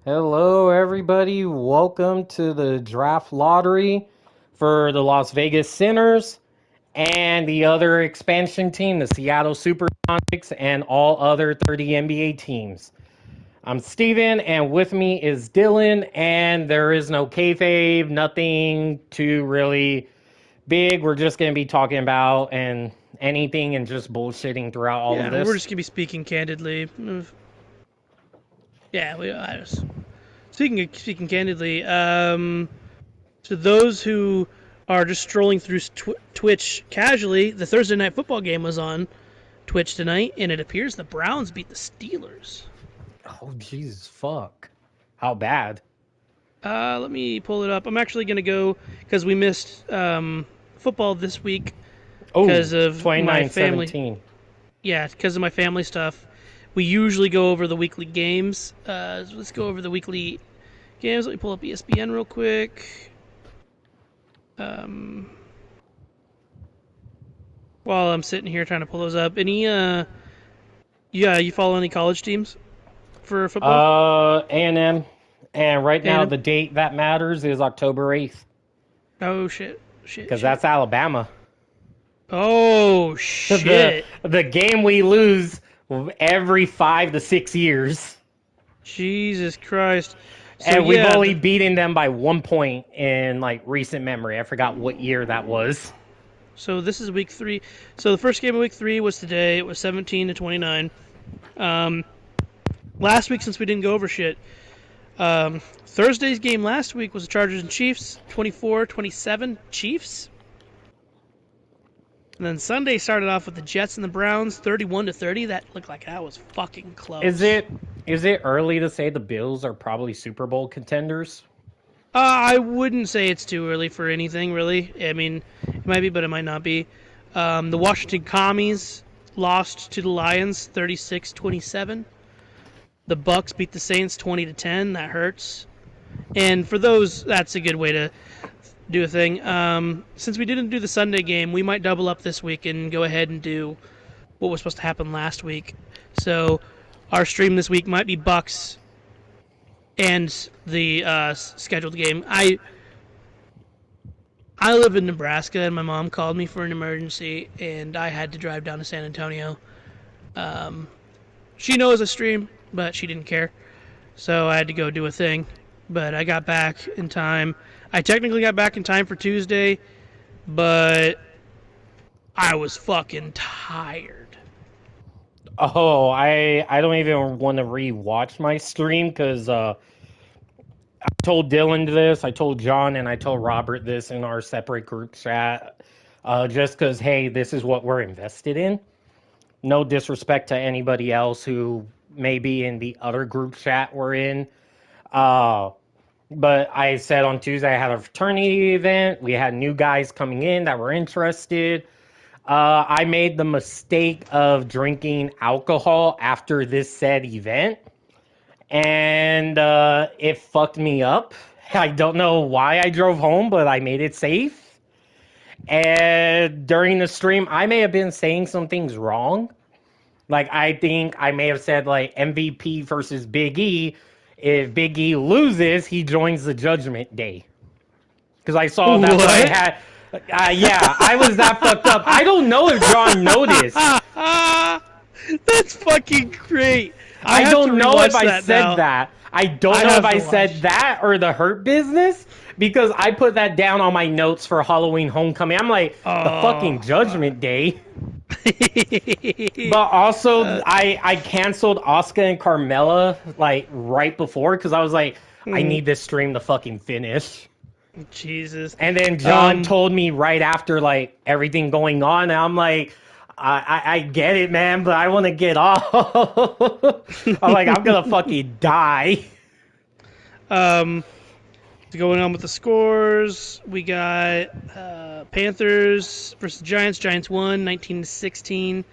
Hello, everybody. Welcome to the draft lottery for the Las Vegas Sinners and the other expansion team, the Seattle Supersonics, and all other 30 NBA teams. I'm Steven, and with me is Dylan, and there is no kayfabe, nothing too really big. We're just going to be talking about and anything and just bullshitting throughout all of Yeah, we're this. just gonna be speaking candidly. Yeah, speaking candidly. To those who are just strolling through Twitch casually, the Thursday night football game was on Twitch tonight, and it appears the Browns beat the Steelers. Oh, Jesus, fuck. How bad? Let me pull it up. I'm actually gonna go because we missed football this week Oh, because of my family. 29-17. Yeah, because of my family stuff. We usually go over the weekly games. So let's go over the weekly games. Let me pull up ESPN real quick. While I'm sitting here trying to pull those up, you follow any college teams for football? A&M. And right now, And the date that matters is October 8th, oh shit, shit, because shit. that's Alabama. Oh The shit. the game we lose every 5 to 6 years, Jesus Christ. So and we've yeah, only beaten them by 1 point in like recent memory. I forgot what year that was. so this is week 3. So the first game of week 3 was today. It was 17-29. Um, last week, since we didn't go over shit, Thursday's game last week was the Chargers and Chiefs, 24-27 Chiefs. And then Sunday started off with the Jets and the Browns, 31-30. That looked like that was fucking Is close. it is it early to say the Bills are probably Super Bowl contenders? I wouldn't say it's too early for anything, really. I mean, it might be, but it might not be. The Washington Commies lost to the Lions, 36-27. The Bucks beat the Saints 20-10. That hurts. And for those, that's a good way to do a thing. Since we didn't do the Sunday game, we might double up this week and go ahead and do what was supposed to happen last week. So our stream this week might be Bucks and the scheduled game. I live in Nebraska, and my mom called me for an emergency, and I had to drive down to San Antonio. She knows I stream, but she didn't care, so I had to go do a thing. But I got back in time. I technically got back in time for Tuesday, but I was fucking tired. Oh, I don't even want to rewatch my stream because I told Dylan this, I told John, and I told Robert this in our separate group chat. Just because, hey, this is what we're invested in. No disrespect to anybody else who may be in the other group chat we're in. Uh, but I said on Tuesday I had a fraternity event. We had new guys coming in that were interested. I made the mistake of drinking alcohol after this said event, and it fucked me up. I don't know why I drove home, but I made it safe. And during the stream, I may have been saying some things wrong. Like, I think I may have said, like, MVP versus Big E. If Big E loses, he joins the Judgment Day. Because I saw that's what I What? had. Yeah, I was that fucked up. I don't know if John noticed. That's fucking great. I I have to don't know if rewatch I that said now. that. I don't I know if have I to said watch. that or the Hurt Business because I put that down on my notes for Halloween Homecoming. I'm like, the fucking Oh, Judgment fuck. Day. But also, uh, I canceled Oscar and Carmella like right before because I was like, I mm, need this stream to fucking finish. Jesus. And then John Um, told me right after like everything going on, and I'm like, I get it, man, but I want to get off. I'm like, I'm gonna fucking die. um, going on with the scores, we got Panthers versus Giants. Giants won 19-16.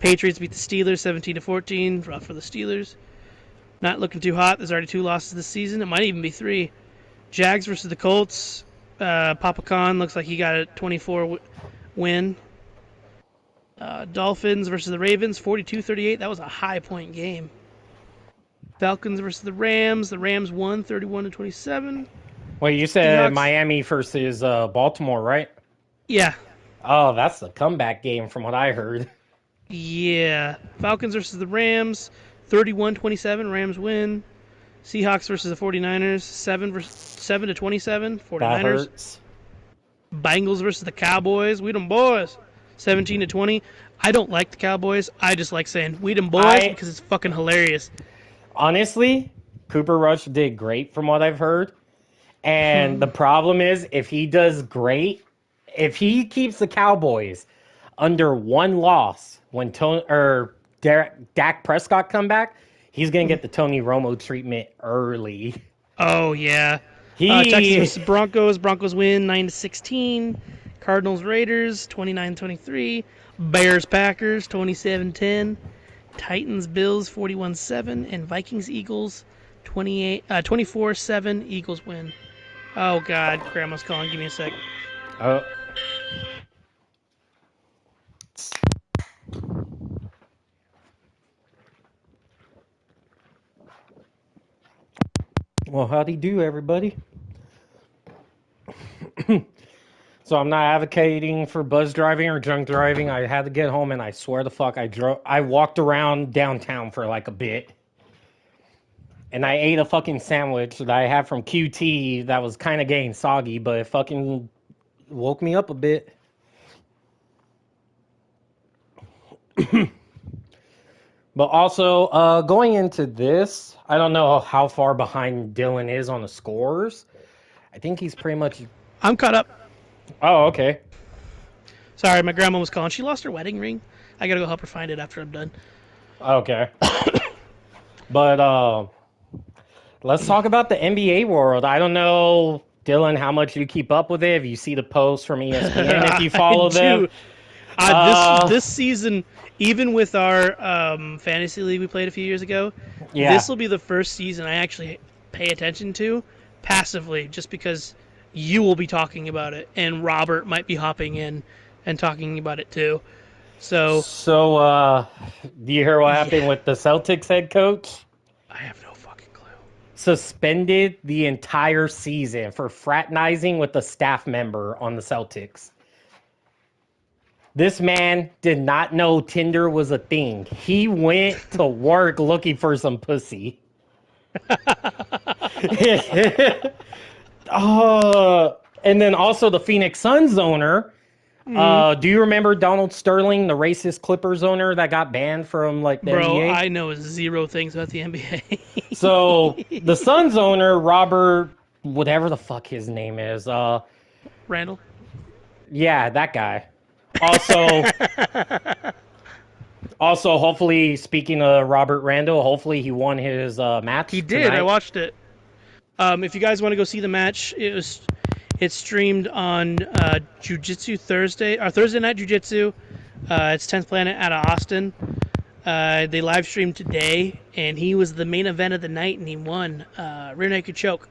Patriots beat the Steelers 17-14. Rough for the Steelers. Not looking too hot. There's already 2 losses this season. It might even be 3. Jags versus the Colts. Papa Khan looks like he got a 24 win. Dolphins versus the Ravens, 42-38. That was a high point game. Falcons versus the Rams. The Rams won 31-27. Wait, you said Seahawks. Miami versus Baltimore, right? Yeah. Oh, that's the comeback game from what I heard. Yeah. Falcons versus the Rams. 31-27. Rams win. Seahawks versus the 49ers. 7-27. That 49ers. hurts. Bengals versus the Cowboys. We them boys. 17-20. I don't like the Cowboys. I just like saying we them boys because it's fucking hilarious. Honestly, Cooper Rush did great from what I've heard. And the problem is, if he does great, if he keeps the Cowboys under one loss when Dak Prescott come back, he's going to get the Tony Romo treatment early. Oh, yeah. Texans versus Broncos. Broncos win 9-16. Cardinals Raiders 29-23. Bears Packers 27-10. Titans Bills 41-7. And Vikings Eagles 24-7. Eagles win. Oh God, Grandma's calling. Give me a sec. Oh. Well, how'd he do, everybody? So I'm not advocating for buzz driving or drunk driving. I had to get home, and I swear the fuck, I walked around downtown for like a bit. And I ate a fucking sandwich that I had from QT that was kind of getting soggy, but it fucking woke me up a bit. But also, going into this, I don't know how far behind Dylan is on the scores. I think he's pretty much... I'm caught up. Oh, okay. Sorry, my grandma was calling. She lost her wedding ring. I gotta go help her find it after I'm done. Okay. But, let's talk about the NBA world. I don't know, Dylan, how much you keep up with it. If you see the posts from ESPN, if you follow them. This season, even with our fantasy league we played a few years ago, this will be the first season I actually pay attention to passively, just because you will be talking about it, and Robert might be hopping in and talking about it too. So do you hear what happened with the Celtics head coach? I have no fucking clue. Suspended the entire season for fraternizing with a staff member on the Celtics. This man did not know Tinder was a thing. He went to work looking for some pussy. And then also the Phoenix Suns owner. Do you remember Donald Sterling, the racist Clippers owner that got banned from the NBA? I know zero things about the NBA. So the Suns owner, Robert, whatever the fuck his name is, Randall? Yeah, that guy. Also, hopefully, speaking of Robert Randall, hopefully he won his match. He did. Tonight. I watched it. If you guys want to go see the match, it's streamed on Jiu-Jitsu Thursday Night Jiu-Jitsu. It's 10th Planet out of Austin. They live streamed today, and he was the main event of the night, and he won. Rear naked choke.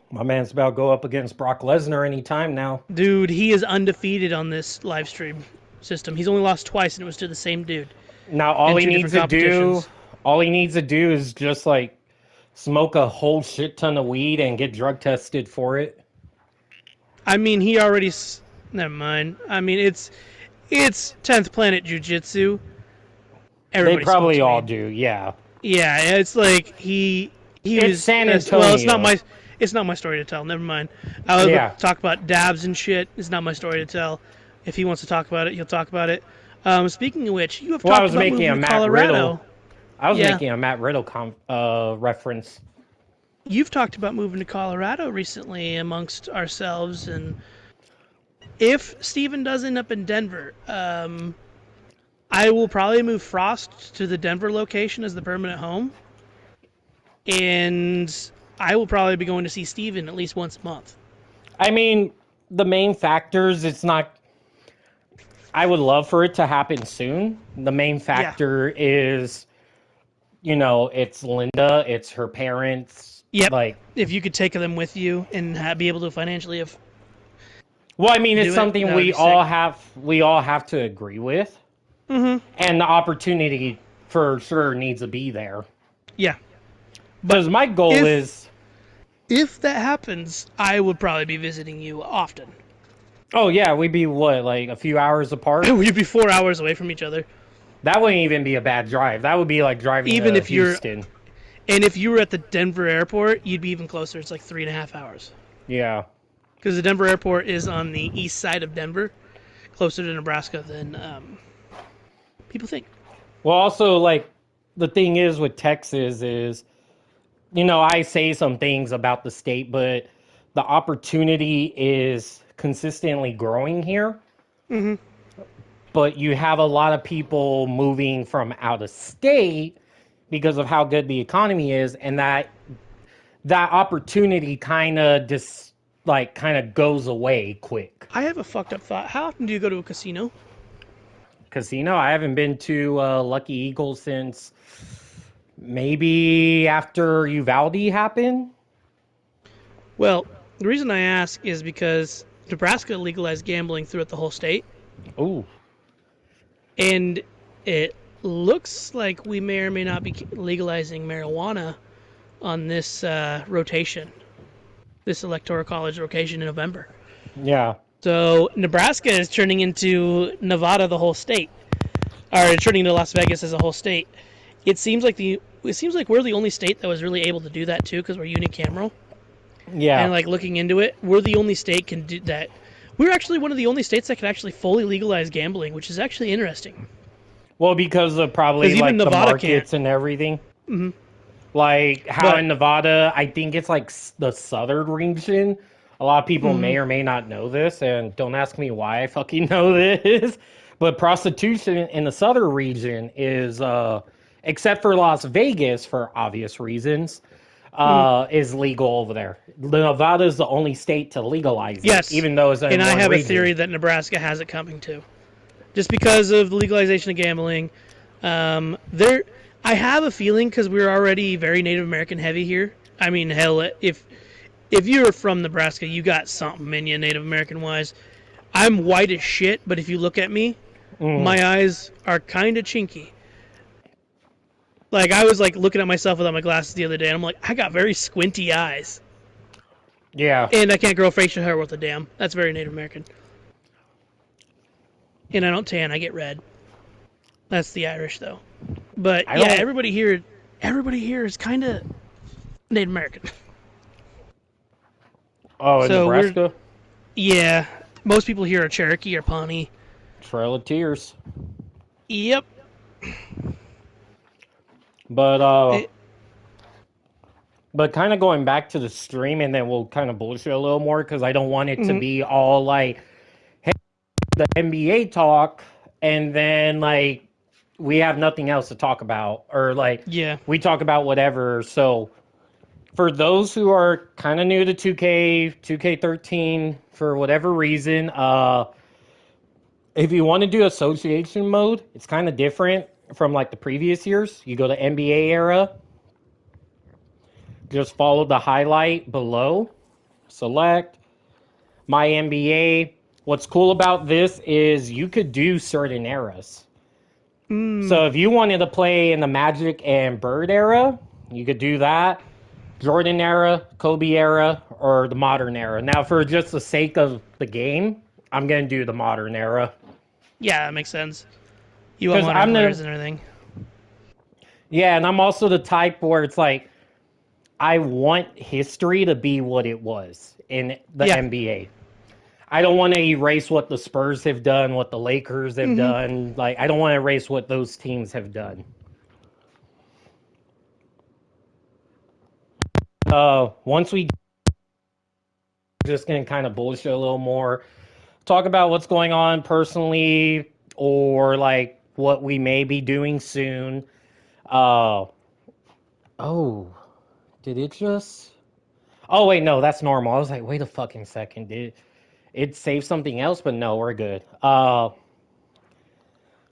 My man's about to go up against Brock Lesnar anytime now. Dude, he is undefeated on this live stream system. He's only lost twice, and it was to the same dude. Now all he needs to do is just smoke a whole shit ton of weed and get drug tested for it. I mean, he already. Never mind. I mean, it's 10th Planet Jiu-Jitsu. They probably all do, yeah. Yeah, it's like he was San Antonio. Well, it's not my story to tell. Never mind. I was going to talk about dabs and shit. It's not my story to tell. If he wants to talk about it, he'll talk about it. Speaking of which, you have talked about moving to Colorado. I was making a Matt Riddle reference. You've talked about moving to Colorado recently amongst ourselves, and if Steven does end up in Denver, I will probably move Frost to the Denver location as the permanent home, and I will probably be going to see Steven at least once a month. I mean, the main factors, it's not... I would love for it to happen soon. The main factor is, it's Linda, it's her parents. Yep. If you could take them with you and be able to financially... Well, I mean, it's something we all have to agree with. Mm-hmm. And the opportunity for sure needs to be there. Yeah. Because my goal if- is, If that happens, I would probably be visiting you often. oh yeah, we'd be what, like a few hours apart? We'd be 4 hours away from each other. That wouldn't even be a bad drive. That would be like driving Even to if you're, Houston. and if you were at the Denver airport, you'd be even closer. It's like 3.5 hours. Yeah. Because the Denver airport is on the east side of Denver, closer to Nebraska than people think. Well, also, like, the thing is with Texas is, you know, I say some things about the state, but the opportunity is consistently growing here. Mm-hmm. But you have a lot of people moving from out of state because of how good the economy is, and that opportunity kind of just like kind of goes away quick. I have a fucked up thought. How often do you go to a casino? Casino, I haven't been to Lucky Eagle since maybe after Uvalde happened. Well, the reason I ask is because Nebraska legalized gambling throughout the whole state, Ooh. and it looks like we may or may not be legalizing marijuana on this rotation, this electoral college rotation in November. Yeah. So Nebraska is turning into Nevada, the whole state, or turning into Las Vegas as a whole state. It seems like we're the only state that was really able to do that too, because we're unicameral. Yeah. And like looking into it, we're the only state can do that. We're actually one of the only states that can actually fully legalize gambling, which is actually interesting. Well, because of probably 'Cause like even the Nevada markets and everything. Mm-hmm. Like how But- in Nevada, I think it's like the southern region. A lot of people may or may not know this, and don't ask me why I fucking know this. But prostitution in the southern region is, except for Las Vegas for obvious reasons, is legal over there. Nevada is the only state to legalize Yes, it, even though it's in and I one have region. a theory that Nebraska has it coming too, just because of the legalization of gambling. I have a feeling because we're already very Native American heavy here. I mean, hell, if you're from Nebraska, you got something in you Native American wise. I'm white as shit, but if you look at me, my eyes are kind of chinky. Like I was like looking at myself without my glasses the other day, and I'm like, I got very squinty eyes, Yeah. and I can't grow facial hair worth a damn. That's very Native American. And I don't tan; I get red. That's the Irish, though. But I yeah, don't- everybody here is kind of Native American. Oh, in So we're- Nebraska? Yeah, most people here are Cherokee or Pawnee. Trail of Tears. Yep. But It- but kind of going back to the stream, and then we'll kind of bullshit a little more because I don't want it to be all like, hey, the NBA talk, and then like we have nothing else to talk about, or like Yeah. we talk about whatever. So for those who are kind of new to 2K, 2K13 for whatever reason, if you want to do association mode, it's kind of different from like the previous years. You go to NBA era, just follow the highlight below, select my NBA. What's cool about this is you could do certain eras. So if you wanted to play in the Magic and Bird era, you could do that. Jordan era, Kobe era, or the modern era. Now, for just the sake of the game, I'm going to do the modern era. Yeah, that makes sense. You want 'Cause modern I'm the- players and everything. Yeah, and I'm also the type where it's like, I want history to be what it was in the Yeah. NBA. I don't want to erase what the Spurs have done, what the Lakers have done. Like, I don't want to erase what those teams have done. Once we just gonna kind of bullshit a little more, talk about what's going on personally, or like what we may be doing soon. Oh, did it just? Oh wait, no, that's normal. I was like, wait a fucking second, did it save something else? But no, we're good.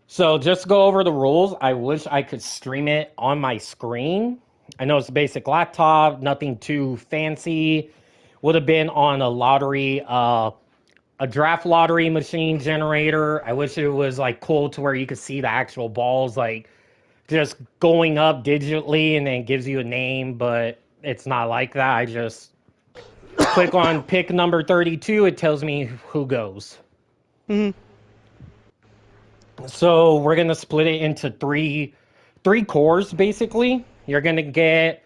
So just to go over the rules. I wish I could stream it on my screen. I know it's a basic laptop, nothing too fancy. Would have been on a lottery, a draft lottery machine generator. I wish it was like cool to where you could see the actual balls like just going up digitally and then gives you a name, but it's not like that. I just click on pick number 32. It tells me who goes. Hmm. So we're gonna split it into three cores basically. You're gonna get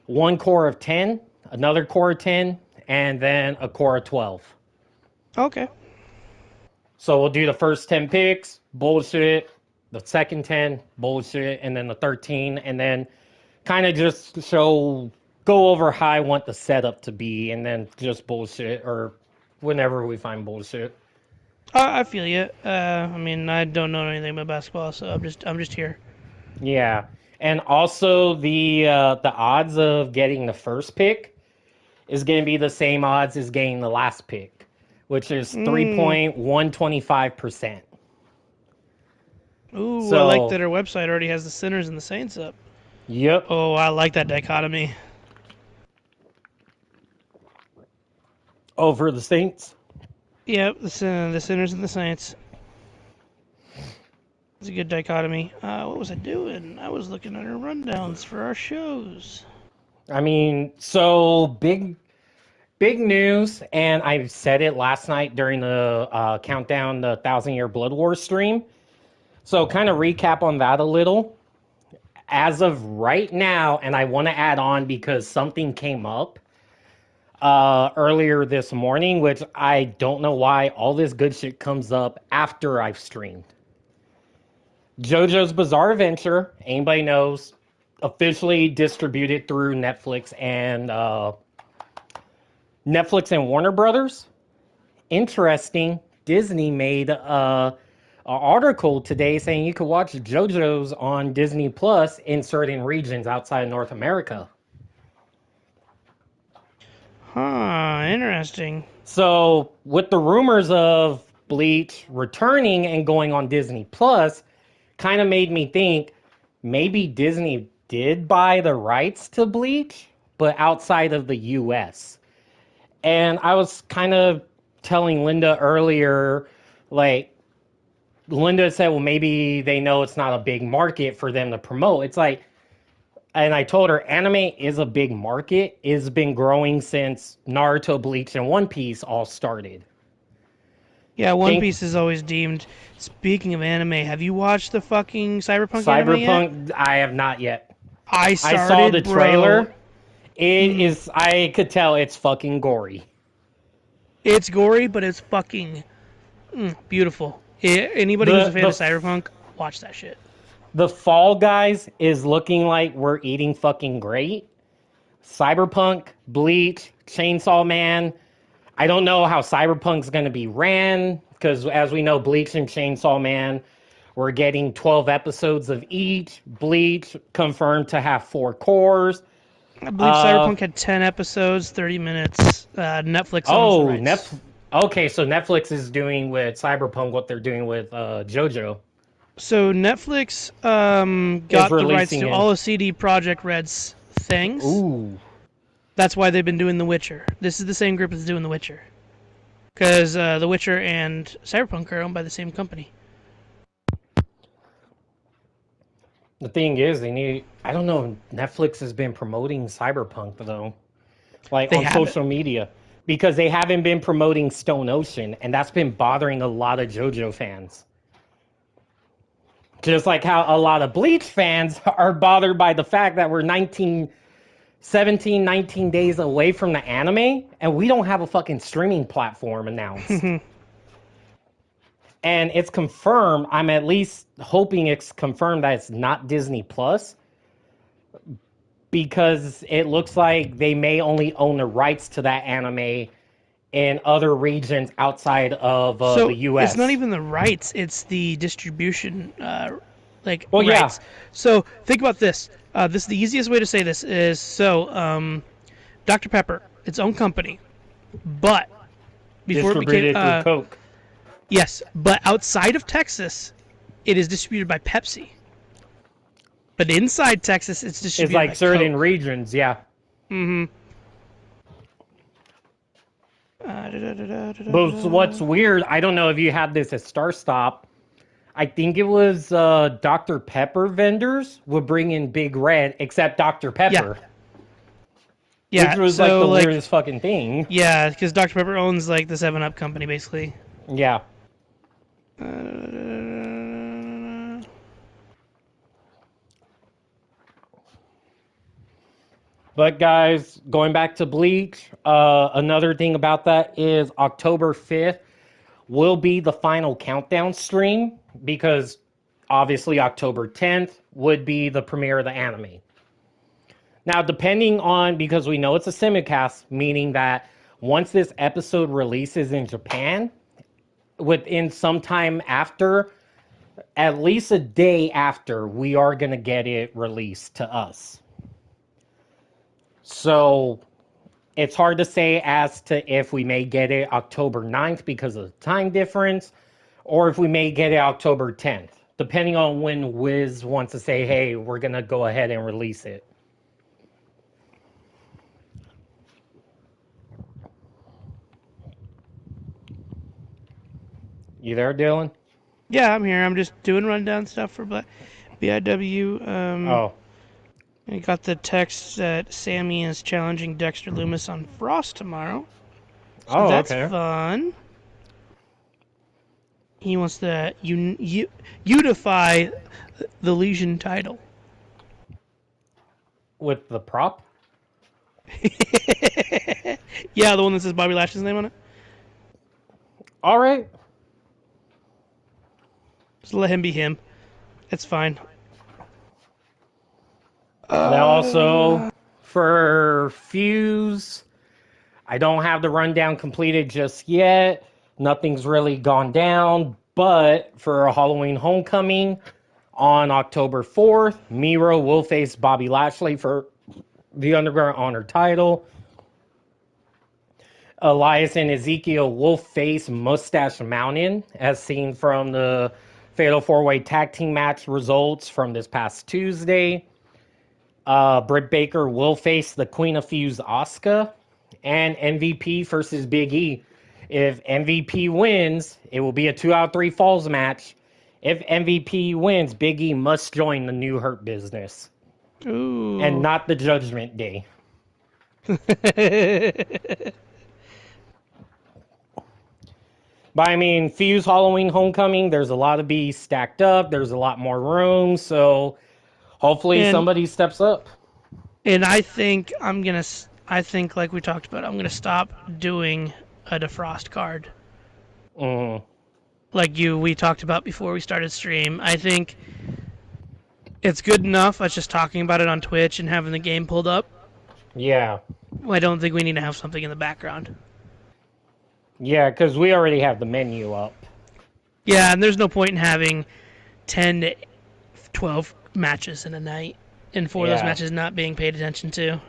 one core of 10, another core of 10, and then a core of 12. Okay. So we'll do the first 10 picks, bullshit, the second 10, bullshit, and then the 13, and then kind of just go over how I want the setup to be, and then just bullshit, or whenever we find bullshit. I feel you. I mean, I don't know anything about basketball, so I'm just here. Yeah. And also the odds of getting the first pick is going to be the same odds as getting the last pick, which is Mm. 3.125%. Ooh, I like So, that our website already has the Sinners and the Saints up. yep, Oh, I like that dichotomy. over the Saints. Yep, the Sinners and the Saints. It's a good dichotomy. What was I doing? I was looking at our rundowns for our shows. I mean, so big news, and I said it last night during the countdown, the 1,000 Year Blood War stream. So, kind of recap on that a little. As of right now, and I want to add on because something came up earlier this morning, which I don't know why all this good shit comes up after I've streamed. JoJo's Bizarre Adventure, anybody knows, officially distributed through Netflix and Warner Brothers. Interesting. Disney made an article today saying you could watch JoJo's on Disney Plus in certain regions outside North America. Huh, interesting. So, with the rumors of Bleach returning and going on Disney Plus, kind of made me think maybe Disney did buy the rights to Bleach, but outside of the US. And I was kind of telling Linda earlier, like, Linda said, well, maybe they know it's not a big market for them to promote. It's like, and I told her, anime is a big market. It's been growing since Naruto, Bleach, and One Piece all started. Yeah, One Think Piece is always deemed. Speaking of anime, have you watched the fucking Cyberpunk anime yet? Cyberpunk, I have not yet. I I saw started, the bro. trailer. It is, I could tell it's fucking gory. It's gory, but it's fucking beautiful. Anybody who's The a fan the of Cyberpunk, watch that shit. the Fall Guys is looking like we're eating fucking great. Cyberpunk, Bleach, Chainsaw Man. I don't know how Cyberpunk's going to be ran because, as we know, Bleach and Chainsaw Man, we're getting 12 episodes of each. Bleach confirmed to have 4 cores. I believe Uh Cyberpunk had 10 episodes, 30 minutes. Netflix owns the oh, rights. Okay, so Netflix is doing with Cyberpunk what they're doing with JoJo. So Netflix Is got the rights releasing to in. all of CD Projekt Red's things. Ooh. That's why they've been doing The Witcher. This is the same group that's doing The Witcher. Because The Witcher and Cyberpunk are owned by the same company. The thing is, they need. I don't know. Netflix has been promoting Cyberpunk though, like They on have it. social media, because they haven't been promoting Stone Ocean, and that's been bothering a lot of JoJo fans. Just like how a lot of Bleach fans are bothered by the fact that we're 19 days away from the anime, and we don't have a fucking streaming platform announced. And it's confirmed. I'm at least hoping it's confirmed that it's not Disney Plus, because it looks like they may only own the rights to that anime in other regions outside of the So it's not U.S. even the rights; it's the distribution, Well, yeah, rights. So think about this. This the easiest way to say this is Dr Pepper, its own company, but before it became distributed through Coke. yes, but outside of Texas, it is distributed by Pepsi. But inside Texas, it's It's distributed like by certain Coke. regions, yeah. But what's weird, I don't know if you had this at Star Stop. I think it was Dr. Pepper vendors would bring in Big Red, except Dr. Pepper, which Yeah, was like so the like weirdest fucking thing. yeah, because Dr Pepper owns like the Seven Up company basically. Yeah. But guys, going back to Bleach, another thing about that is October 5th will be the final countdown stream because obviously October 10th would be the premiere of the anime. Now, depending on, because we know it's a simulcast, meaning that once this episode releases in Japan, within some time after, at least a day after, we are going to get it released to us. So it's hard to say as to if we may get it October 9th because of the time difference, or if we may get it October 10th, depending on when Wiz wants to say, hey, we're going to go ahead and release it. You there, Dylan? Yeah, I'm here. I'm just doing rundown stuff for BIW. Oh, I got the text that Sammy is challenging Dexter Loomis on Frost tomorrow. So that's okay. fun. He wants to unify the Legion title. With the prop? Yeah, the one that says Bobby Lashley's name on it. All right. Just let him be him. It's fine. Now also, for Fuse, I don't have the rundown completed just yet. Nothing's really gone down. But for Halloween Homecoming on October 4th, Miro will face Bobby Lashley for the Underground Honor title. Elias and Ezekiel will face Mustache Mountain, as seen from the Fatal 4-Way Tag Team match results from this past Tuesday. Britt Baker will face the Queen of Fuse, Asuka, and MVP versus Big E. If MVP wins, it will be a 2-out-3 falls match. If MVP wins, Big E must join the new Hurt Business. Ooh. And not the Judgment Day. But I mean, Fuse Halloween Homecoming, there's a lot to be stacked up. There's a lot more room. So hopefully somebody steps up. And I think like we talked about, I'm going to stop doing a defrost card. Like we talked about before we started stream. I think it's good enough us just talking about it on Twitch and having the game pulled up. Yeah. I don't think we need to have something in the background. Yeah, because we already have the menu up. Yeah, and there's no point in having 10 to 12 matches in a night, and for those matches not being paid attention to.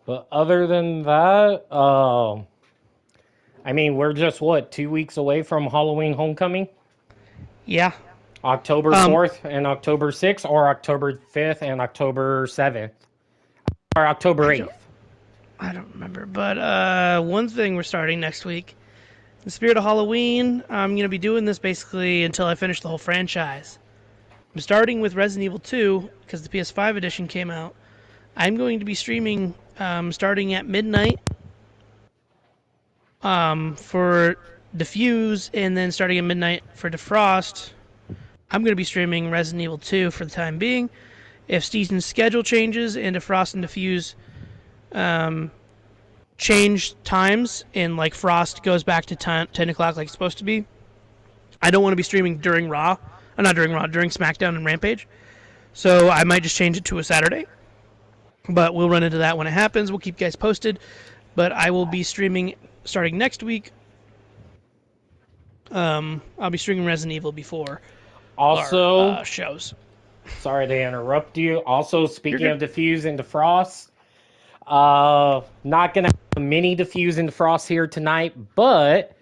But other than that, I mean, we're just, 2 weeks away from Halloween Homecoming? Yeah. October 4th and October 6th, or October 5th and October 7th? Or October 8th? I don't remember, but one thing we're starting next week, in the spirit of Halloween, I'm going to be doing this basically until I finish the whole franchise. I'm starting with Resident Evil 2, because the PS5 edition came out. I'm going to be streaming starting at midnight for Defuse, and then starting at midnight for Defrost. I'm going to be streaming Resident Evil 2 for the time being. If Steven's schedule changes and Defrost and Defuse change times and like Frost goes back to 10 o'clock like it's supposed to be, I don't want to be streaming during during SmackDown and Rampage, so I might just change it to a Saturday, but we'll run into that when it happens. We'll keep you guys posted, but I will be streaming starting next week. I'll be streaming Resident Evil before our shows. Sorry to interrupt you. Also, speaking of Defuse and Defrost, not going to have a mini Defuse and Defrost here tonight, but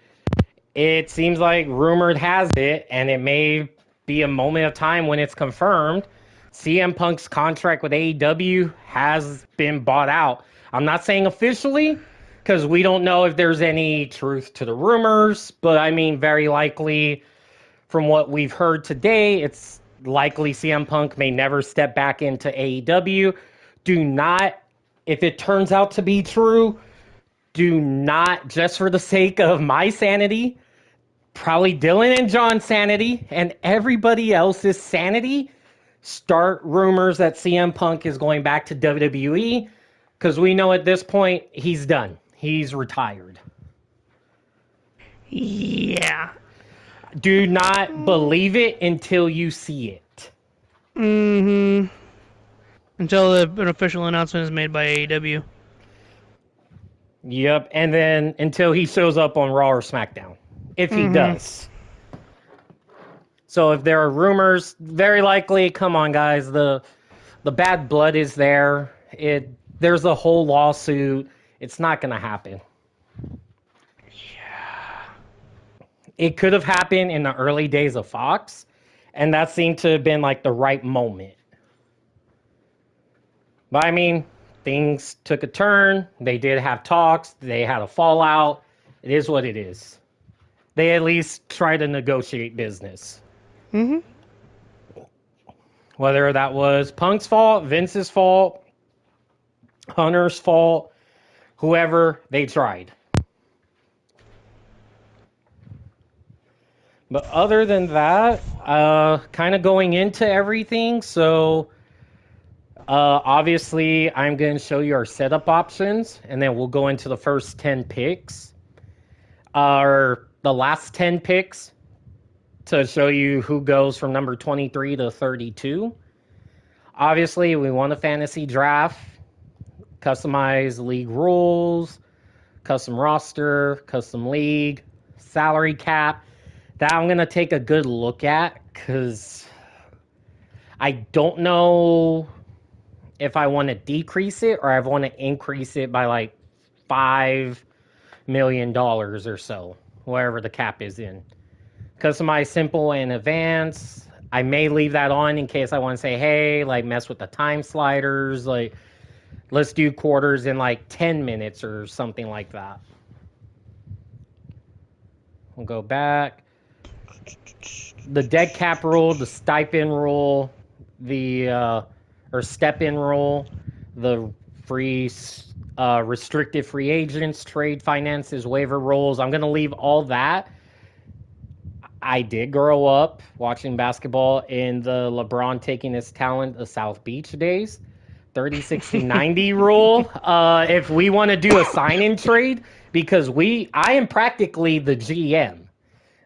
it seems like rumored has it, and it may be a moment of time when it's confirmed, CM Punk's contract with AEW has been bought out. I'm not saying officially, because we don't know if there's any truth to the rumors, but I mean, very likely from what we've heard today, it's likely CM Punk may never step back into AEW. Do not, if it turns out to be true, do not, just for the sake of my sanity, probably Dylan and John's sanity, and everybody else's sanity, start rumors that CM Punk is going back to WWE, because we know at this point he's done. He's retired. Yeah. Do not believe it until you see it. Mm-hmm. Until an official announcement is made by AEW. Yep, and then until he shows up on Raw or SmackDown, if he does. So if there are rumors, very likely, come on guys, the bad blood is there. There's a whole lawsuit. It's not going to happen. Yeah. It could have happened in the early days of Fox, and that seemed to have been like the right moment. But I mean, things took a turn. They did have talks. They had a fallout. It is what it is. They at least try to negotiate business. Mm-hmm. Whether that was Punk's fault, Vince's fault, Hunter's fault, whoever, they tried. But other than that, kind of going into everything, so obviously I'm going to show you our setup options, and then we'll go into the first 10 picks. The last 10 picks to show you who goes from number 23 to 32. Obviously, we want a fantasy draft, customize league rules, custom roster, custom league, salary cap. That I'm going to take a good look at because I don't know if I want to decrease it or I want to increase it by like $5 million or so, wherever the cap is in. Customize simple and advanced. I may leave that on in case I want to say, hey, like mess with the time sliders. Like, let's do quarters in like 10 minutes or something like that. We'll go back. The dead cap rule, the stipend rule, or step-in rule, the free restricted free agents, trade finances, waiver rules. I'm going to leave all that. I did grow up watching basketball in the LeBron taking his talent to South Beach days. 30, 60, 90 rule. If we want to do a sign-in trade, because I am practically the GM.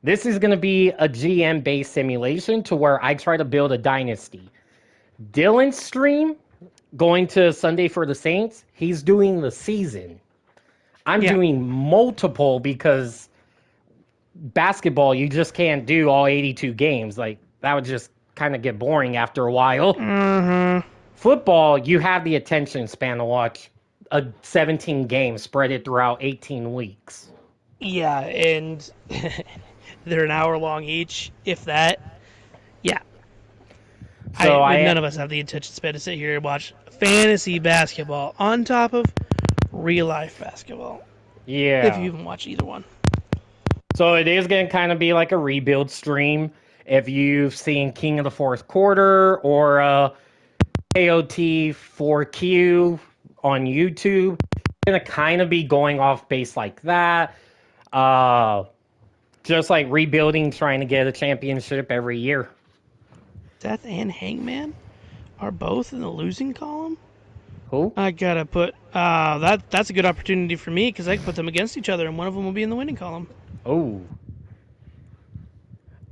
This is going to be a GM-based simulation to where I try to build a dynasty. Dylan's stream, going to Sunday for the Saints, he's doing the season. I'm doing multiple because basketball, you just can't do all 82 games. Like, that would just kind of get boring after a while. Mm-hmm. Football, you have the attention span to watch a 17 games spread it throughout 18 weeks. Yeah, and they're an hour long each, if that. Yeah. So none of us have the attention span to sit here and watch fantasy basketball on top of real life basketball. Yeah. If you even watch either one. So it is going to kind of be like a rebuild stream. If you've seen King of the Fourth Quarter or KOT 4Q on YouTube, it's going to kind of be going off base like that. Just like rebuilding, trying to get a championship every year. Death and Hangman are both in the losing column? Who? I gotta put... that's a good opportunity for me because I can put them against each other and one of them will be in the winning column. Oh.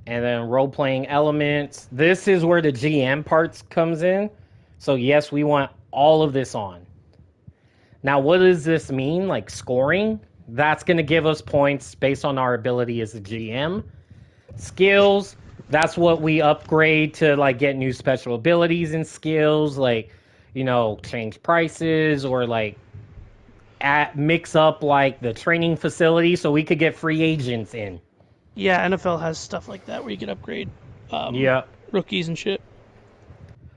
And then role-playing elements. This is where the GM parts comes in. So yes, we want all of this on. Now, what does this mean? Like scoring? That's going to give us points based on our ability as a GM. Skills, that's what we upgrade to like get new special abilities and skills, like, you know, change prices or like mix up like the training facility so we could get free agents in. Yeah, NFL has stuff like that where you can upgrade rookies and shit.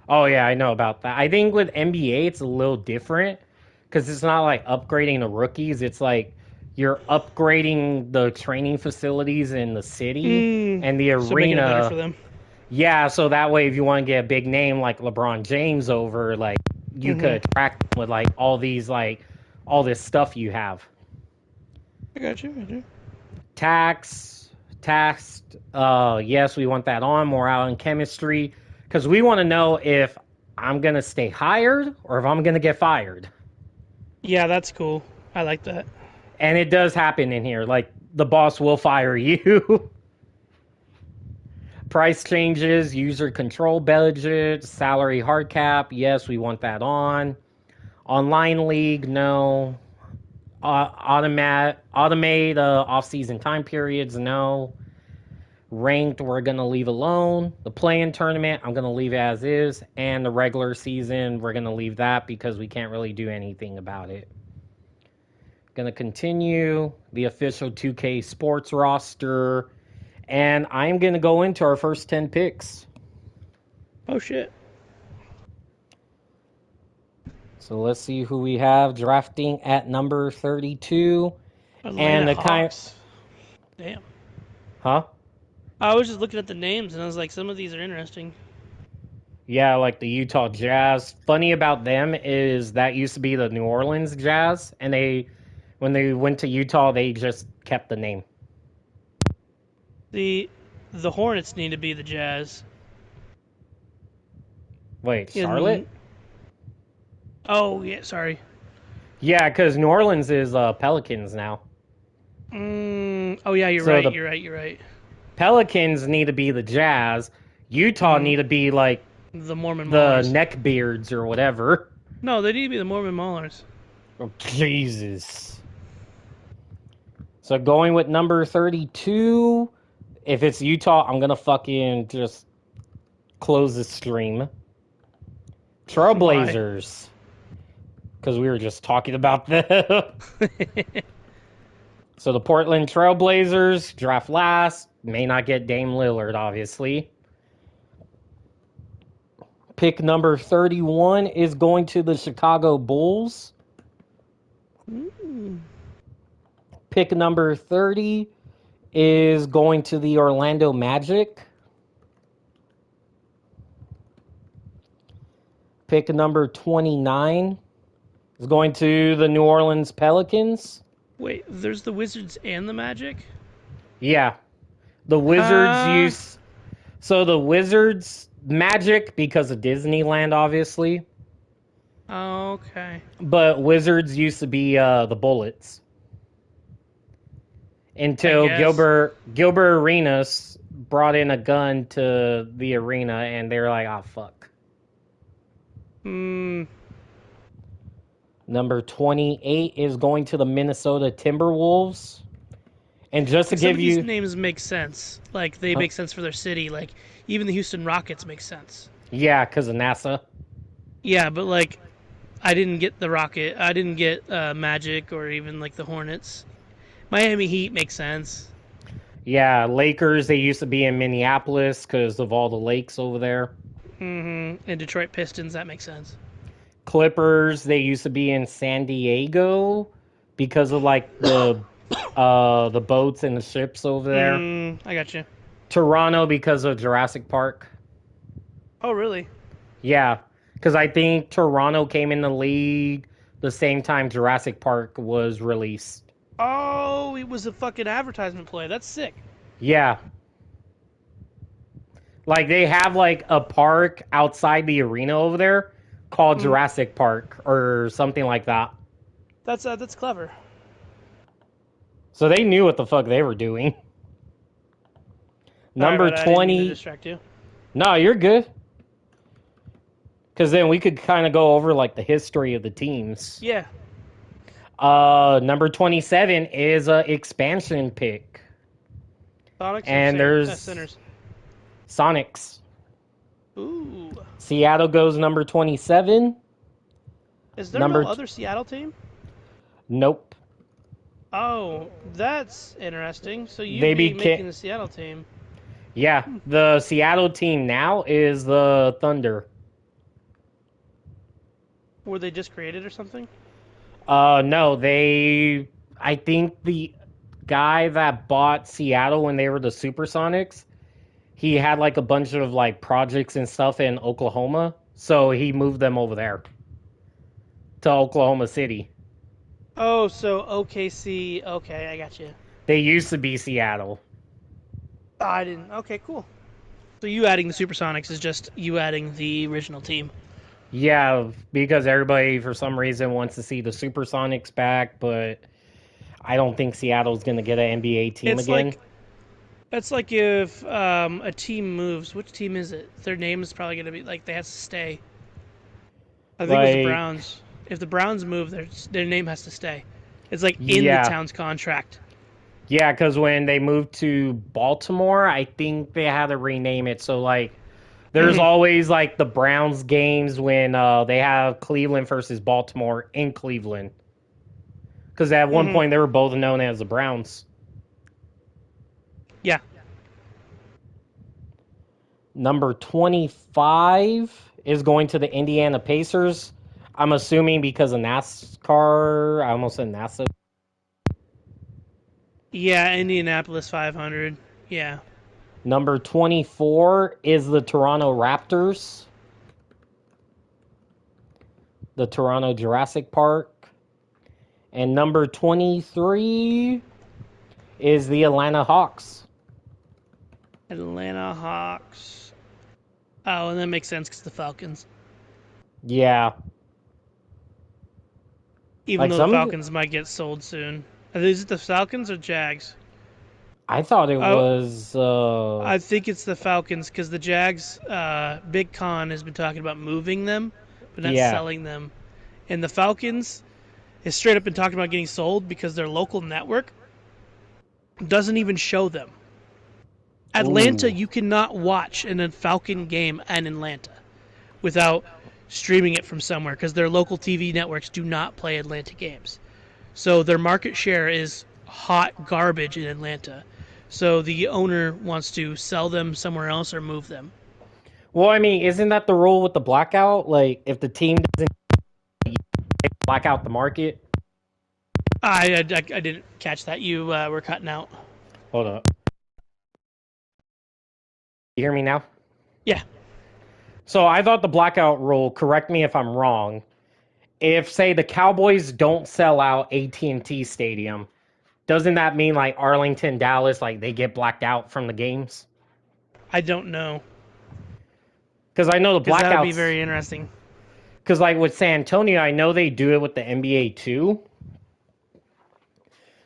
Oh, yeah, I know about that. I think with NBA, it's a little different because it's not like upgrading the rookies. It's like you're upgrading the training facilities in the city and the So making it better for arena. them. Yeah, so that way, if you want to get a big name like LeBron James over, like you could attract them with like all these like all this stuff you have. I got you. I do. Taxed. Yes, we want that on more out in chemistry because we want to know if I'm gonna stay hired or if I'm gonna get fired. Yeah, that's cool. I like that. And it does happen in here. Like the boss will fire you. Price changes, user control budget, salary hard cap. Yes, we want that on. Online league, no. Automate off-season time periods, no. Ranked, we're gonna leave alone. The play-in tournament, I'm gonna leave as is, and the regular season, we're gonna leave that because we can't really do anything about it. Gonna continue the official 2K sports roster, and I'm gonna go into our first 10 picks. Oh shit. So let's see who we have drafting at number 32. Atlanta And the Hawks. Damn. Huh? I was just looking at the names and I was like, some of these are interesting. Yeah, like the Utah Jazz. Funny about them is that used to be the New Orleans Jazz, and when they went to Utah, they just kept the name. The Hornets need to be the Jazz. Wait, Charlotte? Oh yeah, sorry. Yeah, because New Orleans is Pelicans now. Oh yeah, you're So right. the- You're right. Pelicans need to be the Jazz. Utah need to be like The Mormon the Maulers. Neckbeards or whatever. No, they need to be the Mormon Maulers. Oh, Jesus. So going with number 32, if it's Utah, I'm going to fucking just close the stream. Trailblazers. Because we were just talking about them. So the Portland Trailblazers draft last. May not get Dame Lillard, obviously. Pick number 31 is going to the Chicago Bulls. Pick number 30 is going to the Orlando Magic. Pick number 29 is going to the New Orleans Pelicans. Wait, there's the Wizards and the Magic? Yeah. The Wizards use... So the Wizards, Magic, because of Disneyland, obviously. Okay. But Wizards used to be the Bullets. Until Gilbert Arenas brought in a gun to the arena, and they were like, "Oh fuck." Number 28 is going to the Minnesota Timberwolves. And just to give you, these names make sense. Like they make sense for their city. Like even the Houston Rockets make sense. yeah, because of NASA. Yeah, but like I didn't get the Rocket. I didn't get Magic or even like the Hornets. Miami Heat makes sense. Yeah, Lakers, they used to be in Minneapolis because of all the lakes over there. And Detroit Pistons, that makes sense. Clippers, they used to be in San Diego because of like the boats and the ships over there. I got you. Toronto because of Jurassic Park. Oh, really? Yeah, because I think Toronto came in the league the same time Jurassic Park was released. Oh, it was a fucking advertisement play. That's sick. Yeah. Like, they have, like, a park outside the arena over there called Jurassic Park or something like that. That's clever. So they knew what the fuck they were doing. Number Sorry, I didn't mean 20... to distract you. No, you're good. Because then we could kind of go over, like, the history of the teams. Yeah. Number 27 is an expansion pick. Sonics And there's Sinners. Sonics. Ooh. Seattle goes number 27. Is there Number no other Seattle team? Nope. Oh, that's interesting. So you'd They be beca- making the Seattle team. Yeah, the Seattle team now is the Thunder. Were they just created or something? No, they I think the guy that bought Seattle when they were the Supersonics, he had like a bunch of like projects and stuff in Oklahoma, so he moved them over there to Oklahoma City. Oh, so OKC. Okay, I got you. They used to be Seattle. I didn't. Okay, cool. So you adding the Supersonics is just you adding the original team. Yeah, because everybody for some reason wants to see the Supersonics back, but I don't think Seattle's going to get an NBA team It's again. like That's like if a team moves. Which team is it? Their name is probably going to be like they have to stay. I think it was the Like, Browns. If the Browns move, their name has to stay. It's like in the yeah. town's contract. Yeah, because when they moved to Baltimore, I think they had to rename it. So, like, there's always, like, the Browns games when they have Cleveland versus Baltimore in Cleveland. Because at one point, they were both known as the Browns. Yeah. Number 25 is going to the Indiana Pacers. I'm assuming because of NASCAR. I almost said NASA. Yeah, Indianapolis 500. Yeah. Number 24 is the Toronto Raptors. The Toronto Jurassic Park. And number 23 is the Atlanta Hawks. Atlanta Hawks. Oh, and that makes sense because the Falcons. Yeah. Even Like though the some, Falcons might get sold soon. Is it the Falcons or Jags? I thought it I, was. I think it's the Falcons because the Jags, Big Con has been talking about moving them, but not Yeah. selling them. And the Falcons has straight up been talking about getting sold because their local network doesn't even show them. Atlanta, Ooh. you cannot watch a Falcon game in Atlanta without streaming it from somewhere because their local TV networks do not play Atlanta games. So their market share is hot garbage in Atlanta. So the owner wants to sell them somewhere else or move them. Well, I mean, isn't that the rule with the blackout? Like, if the team doesn't black out the market. I didn't catch that. You were cutting out. Hold up. You hear me now? Yeah. So I thought the blackout rule, correct me if I'm wrong, if say the Cowboys don't sell out AT&T Stadium, doesn't that mean like Arlington, Dallas, like they get blacked out from the games? I don't know. Because I know the Because that would be blackouts. very interesting. Because like with San Antonio, I know they do it with the NBA too.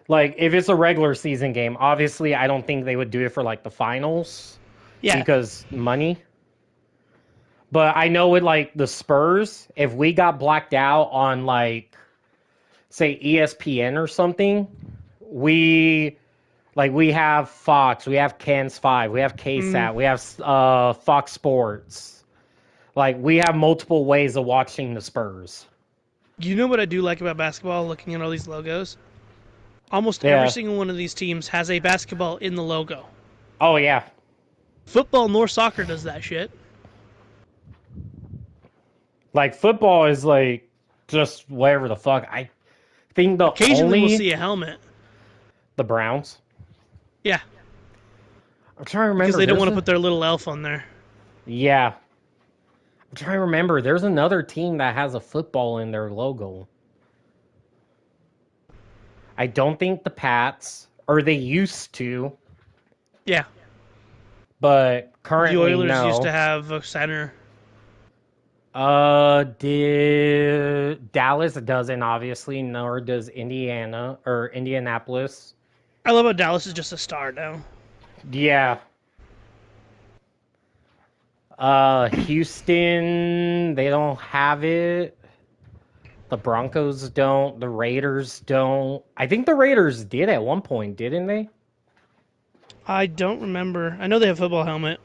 Like if it's a regular season game, obviously I don't think they would do it for like the finals. Yeah. Because money. But I know with like the Spurs, if we got blacked out on like say ESPN or something, we have Fox, we have Cans 5, we have KSAT, we have Fox Sports. Like we have multiple ways of watching the Spurs. You know what I do like about basketball, looking at all these logos? Almost Yeah. every single one of these teams has a basketball in the logo. Oh yeah. Football nor soccer does that shit. Like football is like just whatever the fuck. I think the Occasionally only we'll see a helmet. the Browns. Yeah, I'm trying to remember because they don't there's want to a- put their little elf on there. Yeah. I'm trying to remember. There's another team that has a football in their logo. I don't think the Pats, or they used to, Yeah, but the currently Oilers no. used to have a center. Did Dallas doesn't obviously, nor does Indiana or Indianapolis. I love how Dallas is just a star now. Yeah. Houston, they don't have it. The Broncos don't. The Raiders don't. I think the Raiders did at one point, didn't they? I don't remember. I know they have a football helmet.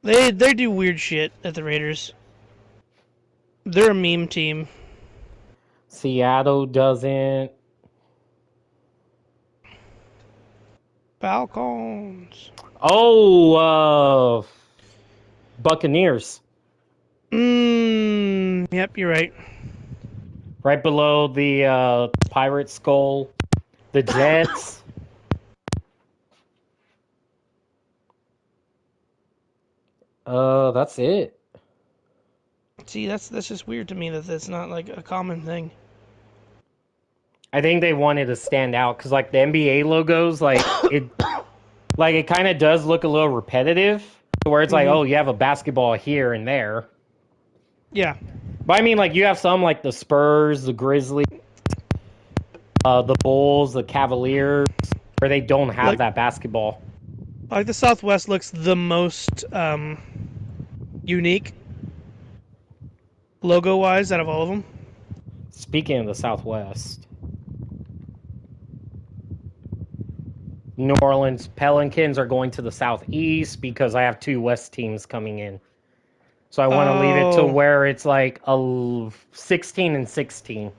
They do weird shit at the Raiders. They're a meme team. Seattle doesn't. Falcons. Oh, Buccaneers. Yep, you're right. Right below the Pirate Skull, the Jets. That's it. See, that's just weird to me that that's not like a common thing. I think they wanted to stand out because, like, the NBA logos, like it kind of does look a little repetitive, where it's like, oh, you have a basketball here and there. Yeah. But I mean, like, you have some like the Spurs, the Grizzlies, the Bulls, the Cavaliers, where they don't have that basketball. Like the Southwest looks the most unique logo-wise out of all of them. Speaking of the Southwest, New Orleans Pelicans are going to the Southeast because I have 2 West teams coming in. So I want to leave it to where it's like a 16 and 16.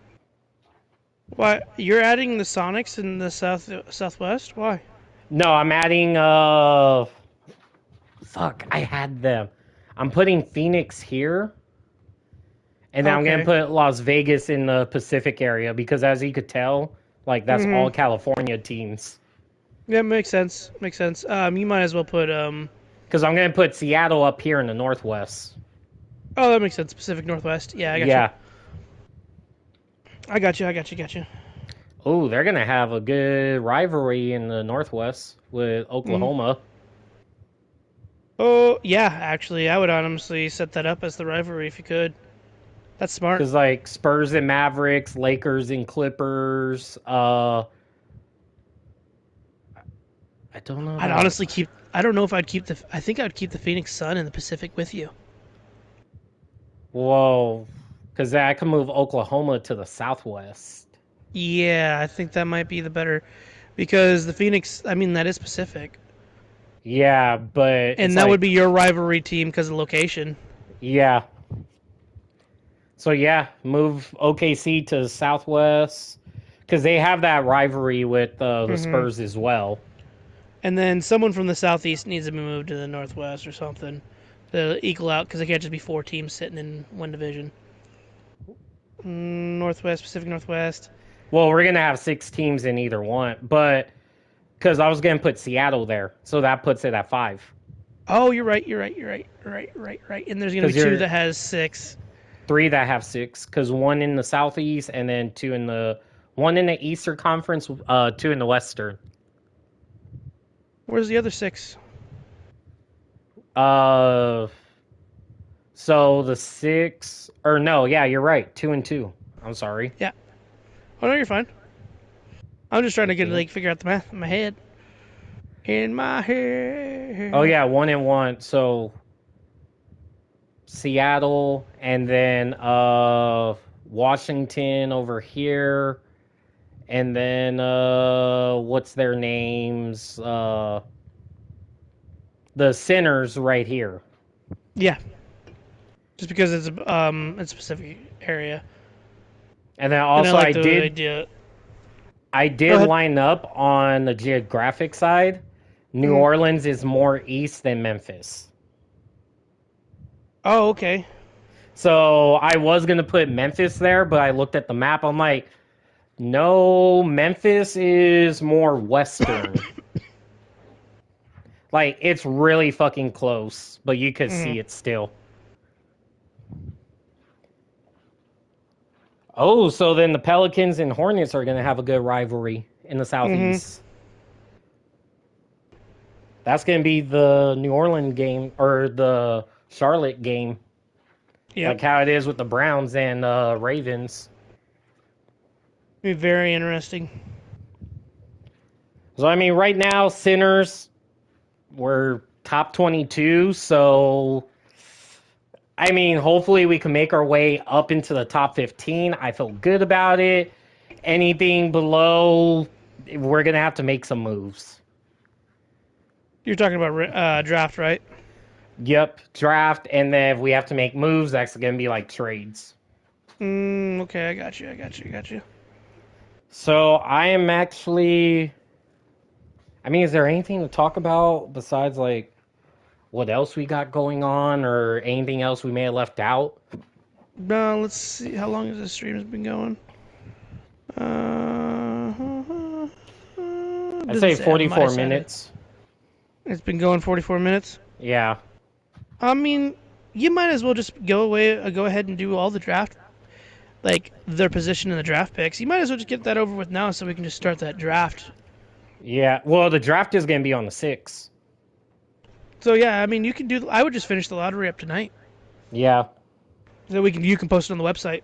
Why? You're adding the Sonics in the Southwest? Why? No, I'm adding fuck, I had them. I'm putting Phoenix here. And then I'm going to put Las Vegas in the Pacific area because, as you could tell, like, that's all California teams. Yeah, makes sense. Makes sense. You might as well put Because I'm going to put Seattle up here in the Northwest. Oh, that makes sense. Pacific Northwest. Yeah, I got you. I got you. Oh, they're going to have a good rivalry in the Northwest with Oklahoma. Oh, yeah, actually, I would honestly set that up as the rivalry if you could. That's smart. Because, like, Spurs and Mavericks, Lakers and Clippers. I don't know. I'd honestly keep... I don't know if I'd keep the... I think I'd keep the Phoenix Sun in the Pacific with you. Whoa. Because I can move Oklahoma to the Southwest. Yeah, I think that might be the better... Because the Phoenix... I mean, that is Pacific. Yeah, but... And that would be your rivalry team because of location. Yeah. So, yeah, move OKC to the Southwest. Because they have that rivalry with the Spurs as well. And then someone from the Southeast needs to be moved to the Northwest or something to equal out, because it can't just be 4 teams sitting in one division. Northwest, Pacific Northwest. Well, we're going to have 6 teams in either one, but because I was going to put Seattle there, so that puts it at 5. Oh, you're right. And there's going to be 2 that has 6. 3 that have 6, because 1 in the Southeast and then 2 in the... 1 in the Eastern Conference, 2 in the Western. Where's the other 6? So the 6... Or no, yeah, you're right. 2 and 2. I'm sorry. Yeah. Oh, no, you're fine. I'm just trying to figure out the math in my head. In my head. Oh, yeah, 1 and 1. So Seattle and then Washington over here. And then, what's their names? The Sinners right here. Yeah. Just because it's a specific area. And then also I did line up on the geographic side. New Orleans is more east than Memphis. Oh, okay. So I was going to put Memphis there, but I looked at the map. I'm like, no, Memphis is more western. Like, it's really fucking close, but you could see it still. Oh, so then the Pelicans and Hornets are going to have a good rivalry in the Southeast. That's going to be the New Orleans game, or the Charlotte game. Yeah. Like how it is with the Browns and Ravens. Be very interesting. So, I mean, right now, Sinners, we're top 22, so, I mean, hopefully we can make our way up into the top 15. I feel good about it. Anything below, we're going to have to make some moves. You're talking about draft, right? Yep, draft, and then if we have to make moves, that's going to be like trades. Okay, I got you. So I am actually... I mean, is there anything to talk about besides, like, what else we got going on or anything else we may have left out? No, let's see. How long has this stream been going? I'd say Doesn't say on my 44 side. minutes. It's been going 44 minutes. Yeah. I mean, you might as well just go ahead and do all the draft, like their position in the draft picks. You might as well just get that over with now, so we can just start that draft. Yeah. Well, the draft is going to be on the 6th. So yeah, I mean, you can do. I would just finish the lottery up tonight, Yeah. so you can post it on the website.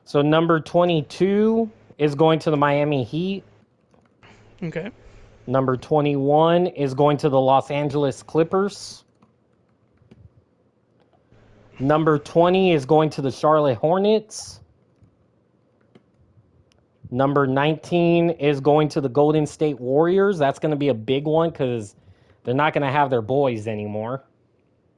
So number 22 is going to the Miami Heat. Okay. Number 21 is going to the Los Angeles Clippers. Number 20 is going to the Charlotte Hornets. Number 19 is going to the Golden State Warriors. That's going to be a big one because they're not going to have their boys anymore.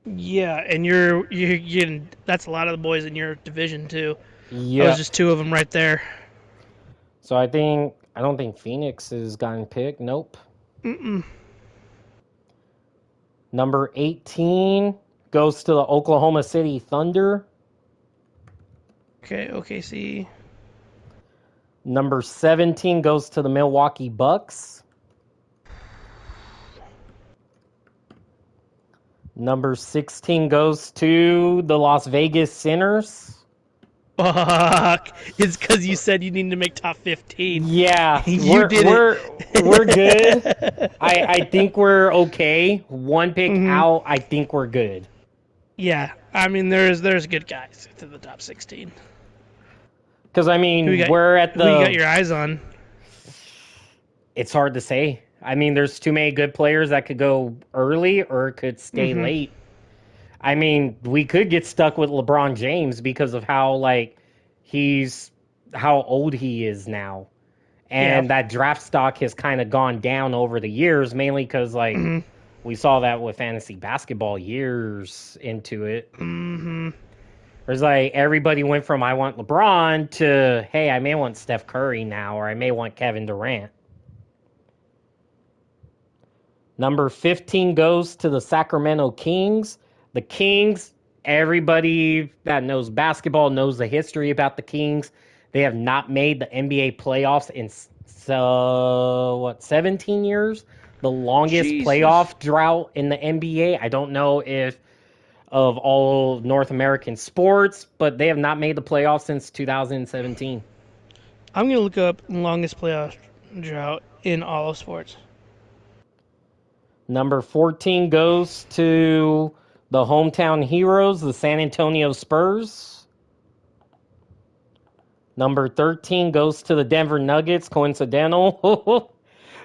Yeah, and you're getting that's a lot of the boys in your division too. Yeah. Those just two of them right there. So I don't think Phoenix has gotten picked. Nope. Number 18 goes to the Oklahoma City Thunder. Okay, OKC. Number 17 goes to the Milwaukee Bucks. Number 16 goes to the Las Vegas Sinners. Fuck! It's because you said you need to make top 15. Yeah, You did it. we're good. I think we're okay. One pick out, I think we're good. Yeah, I mean there's good guys to the top 16. Because I mean, Who we're at you got the. your eyes on? It's hard to say. I mean, there's too many good players that could go early or could stay late. I mean, we could get stuck with LeBron James because of how how old he is now. And that draft stock has kind of gone down over the years, mainly because we saw that with fantasy basketball years into it. There's everybody went from I want LeBron to, hey, I may want Steph Curry now, or I may want Kevin Durant. Number 15 goes to the Sacramento Kings. The Kings, everybody that knows basketball knows the history about the Kings. They have not made the NBA playoffs in 17 years? The longest playoff drought in the NBA. I don't know if of all North American sports, but they have not made the playoffs since 2017. I'm gonna look up longest playoff drought in all of sports. Number 14 goes to the hometown heroes, the San Antonio Spurs. Number 13 goes to the Denver Nuggets. Coincidental.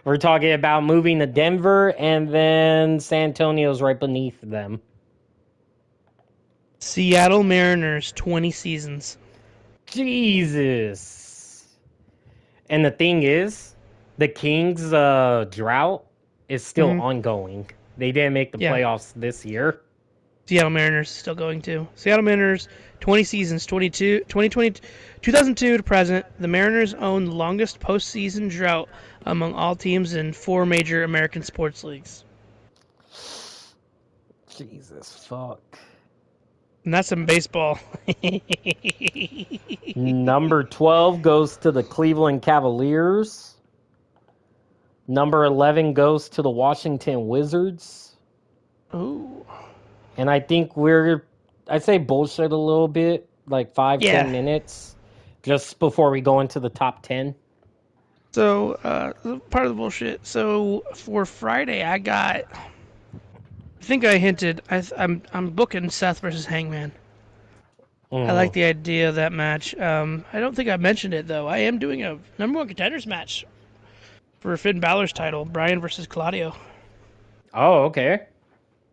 We're talking about moving to Denver, and then San Antonio's right beneath them. Seattle Mariners, 20 seasons. Jesus. And the thing is, the Kings' drought is still ongoing. They didn't make the playoffs this year. Seattle Mariners still going to. Seattle Mariners, 20 seasons, 2002 to present. The Mariners own the longest postseason drought among all teams in 4 major American sports leagues. Jesus, fuck. And that's in baseball. Number 12 goes to the Cleveland Cavaliers. Number 11 goes to the Washington Wizards. Ooh. And I think I'd say bullshit a little bit, like 10 minutes, just before we go into the top 10. So, part of the bullshit. So, for Friday, I think I hinted, I'm booking Seth versus Hangman. I like the idea of that match. I don't think I mentioned it, though. I am doing a number 1 contenders match for Finn Balor's title, Bryan versus Claudio. Oh, okay.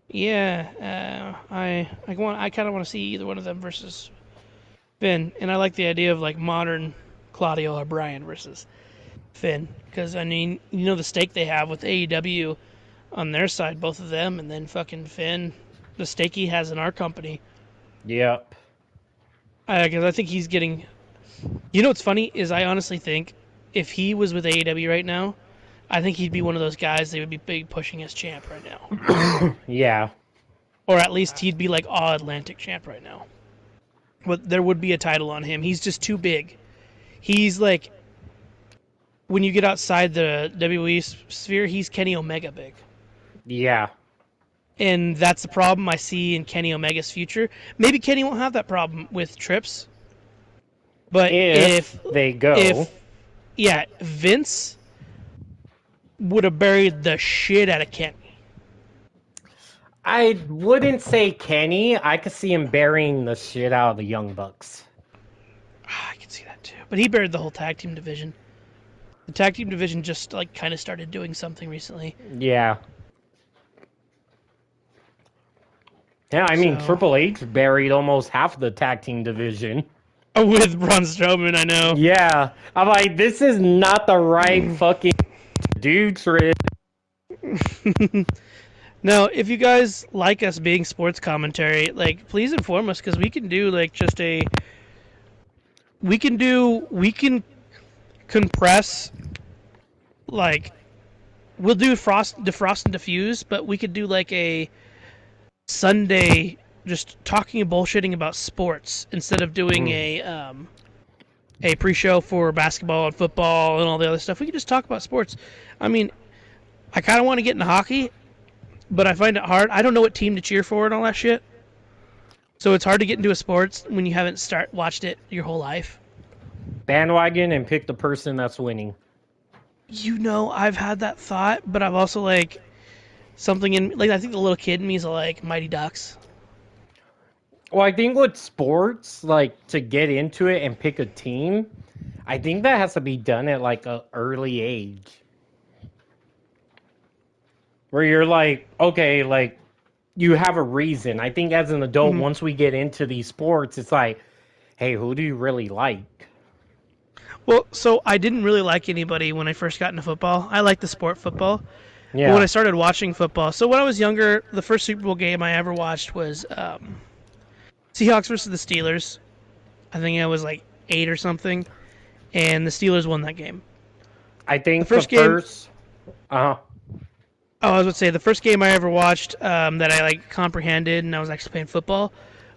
Yeah, I kind of want to see either one of them versus Finn, and I like the idea of modern Claudio or Bryan versus Finn, because I mean, the stake they have with AEW on their side, both of them, and then fucking Finn, the stake he has in our company. Yep. Because I think he's getting. What's funny is I honestly think if he was with AEW right now, I think he'd be one of those guys they would be big pushing as champ right now. Yeah. Or at least he'd be like All Atlantic champ right now. But there would be a title on him. He's just too big. He's like when you get outside the WWE sphere, he's Kenny Omega big. Yeah. And that's the problem I see in Kenny Omega's future. Maybe Kenny won't have that problem with trips, but If they go. if yeah, Vince would have buried the shit out of Kenny. I wouldn't say Kenny. I could see him burying the shit out of the Young Bucks. I can see that too. But he buried the whole tag team division. The tag team division just like kind of started doing something recently. Yeah. Yeah, I mean, So- Triple H buried almost half the tag team division. Oh, with Braun Strowman, I know. Yeah. I'm like, this is not the right fucking do trip. Now, if you guys like us being sports commentary, like please inform us because we can do like just a we can compress like we'll do defrost and diffuse, but we could do like a Sunday just talking and bullshitting about sports instead of doing a pre-show for basketball and football and all the other stuff. We could just talk about sports. I mean, I kind of want to get into hockey, but I find it hard. I don't know what team to cheer for and all that shit. So it's hard to get into a sports when you haven't watched it your whole life. Bandwagon and pick the person that's winning. You know, I've had that thought, but I've also like something in like I think the little kid in me is like Mighty Ducks. Well, I think with sports, like to get into it and pick a team, I think that has to be done at like an early age. Where you're like, okay, like you have a reason. I think as an adult, once we get into these sports, it's like, hey, who do you really like? Well, so I didn't really like anybody when I first got into football. I liked the sport football. Yeah. But when I started watching football, so when I was younger, the first Super Bowl game I ever watched was Seahawks versus the Steelers. I think I was like 8 or something, and the Steelers won that game. I think the first the game- first. Uh-huh. Oh, I was going to say the first game I ever watched that I like comprehended and I was actually playing football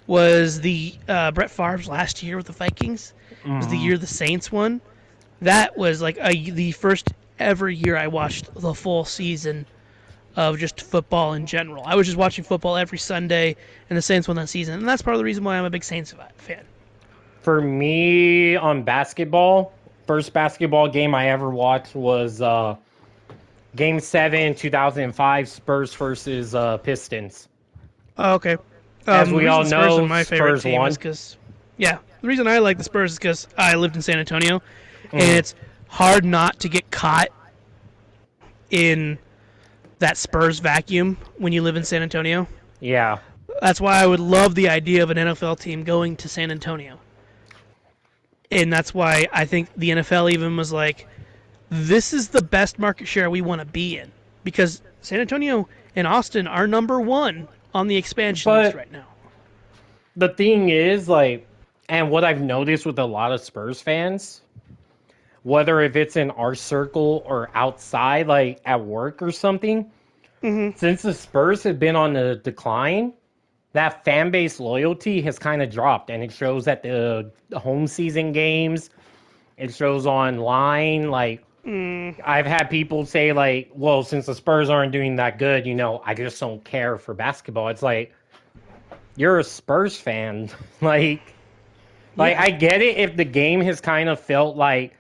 was the Brett Favre's last year with the Vikings. It was the year the Saints won. That was like the first ever year I watched the full season of just football in general. I was just watching football every Sunday, and the Saints won that season, and that's part of the reason why I'm a big Saints fan. For me, on basketball, first basketball game I ever watched was Game 7, 2005, Spurs versus Pistons. Oh, okay. As we the all reason Spurs know, are my favorite Spurs team won. is because, yeah, the reason I like the Spurs is because I lived in San Antonio, and it's hard not to get caught in that Spurs vacuum when you live in San Antonio. Yeah. That's why I would love the idea of an NFL team going to San Antonio. And that's why I think the NFL even was like, this is the best market share we want to be in. Because San Antonio and Austin are number one on the expansion list right now. The thing is, like, and what I've noticed with a lot of Spurs fans, whether if it's in our circle or outside, like at work or something, since the Spurs have been on the decline, that fan base loyalty has kind of dropped, and it shows at the home season games. It shows online. Like, I've had people say, like, well, since the Spurs aren't doing that good, you know, I just don't care for basketball. It's like, you're a Spurs fan. like, I get it if the game has kind of felt like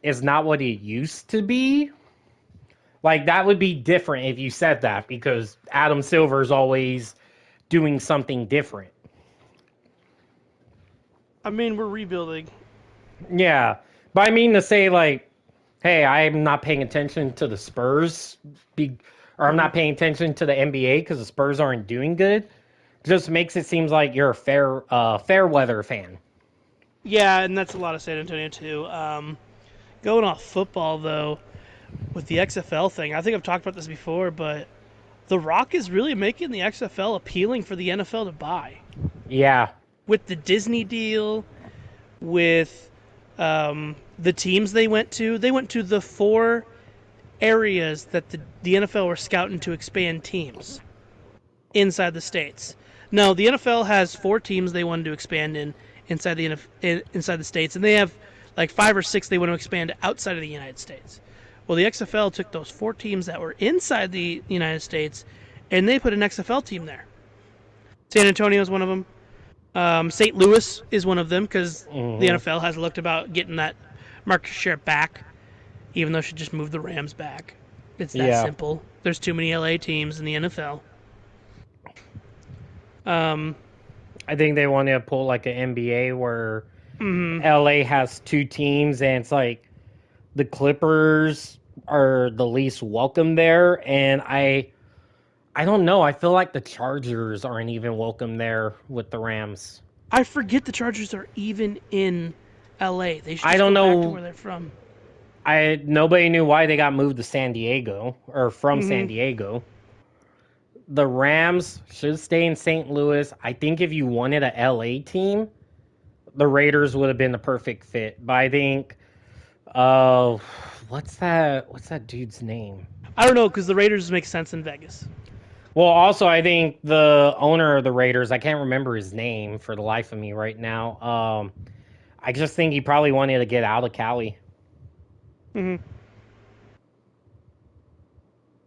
it's not what it used to be. Like, that would be different if you said that, because Adam Silver is always doing something different. I mean, we're rebuilding. Yeah. But I mean to say, like, hey, I'm not paying attention to the Spurs, or I'm not paying attention to the NBA because the Spurs aren't doing good, just makes it seem like you're a fair weather fan. Yeah, and that's a lot of San Antonio, too. Going off football, though, with the XFL thing, I think I've talked about this before, but The Rock is really making the XFL appealing for the NFL to buy. Yeah. With the Disney deal, with the teams they went to the 4 areas that the NFL were scouting to expand teams inside the states. No, the NFL has 4 teams they wanted to expand inside the states, and they have like 5 or 6 they want to expand outside of the United States. Well, the XFL took those 4 teams that were inside the United States, and they put an XFL team there. San Antonio is one of them. St. Louis is one of them because the NFL has looked about getting that market share back, even though it should just move the Rams back. It's that simple. There's too many LA teams in the NFL. I think they want to pull like an NBA where LA has 2 teams, and it's like the Clippers are the least welcome there, and I don't know. I feel like the Chargers aren't even welcome there with the Rams. I forget the Chargers are even in LA. They should I don't go know back to where they're from. Nobody knew why they got moved to San Diego or from San Diego. The Rams should stay in St. Louis. I think if you wanted a LA team, the Raiders would have been the perfect fit. But I think, what's that dude's name? I don't know, because the Raiders make sense in Vegas. Well, also, I think the owner of the Raiders, I can't remember his name for the life of me right now. I just think he probably wanted to get out of Cali. I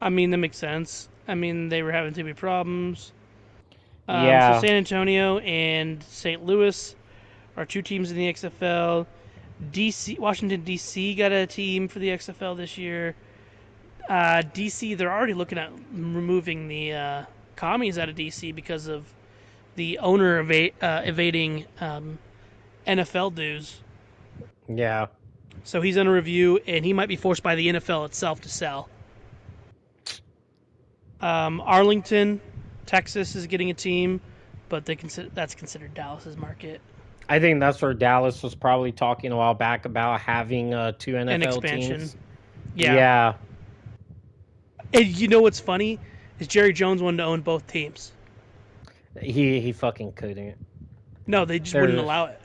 mean, that makes sense. I mean, they were having too many problems. So San Antonio and St. Louis are 2 teams in the XFL. Washington, D.C. got a team for the XFL this year. D.C., they're already looking at removing the commies out of D.C. because of the owner evading NFL dues. Yeah. So he's under review, and he might be forced by the NFL itself to sell. Arlington, Texas is getting a team, but that's considered Dallas's market. I think that's where Dallas was probably talking a while back about having 2 NFL An expansion. teams. Yeah. And you know what's funny is Jerry Jones wanted to own both teams. He fucking couldn't. No, they just wouldn't allow it.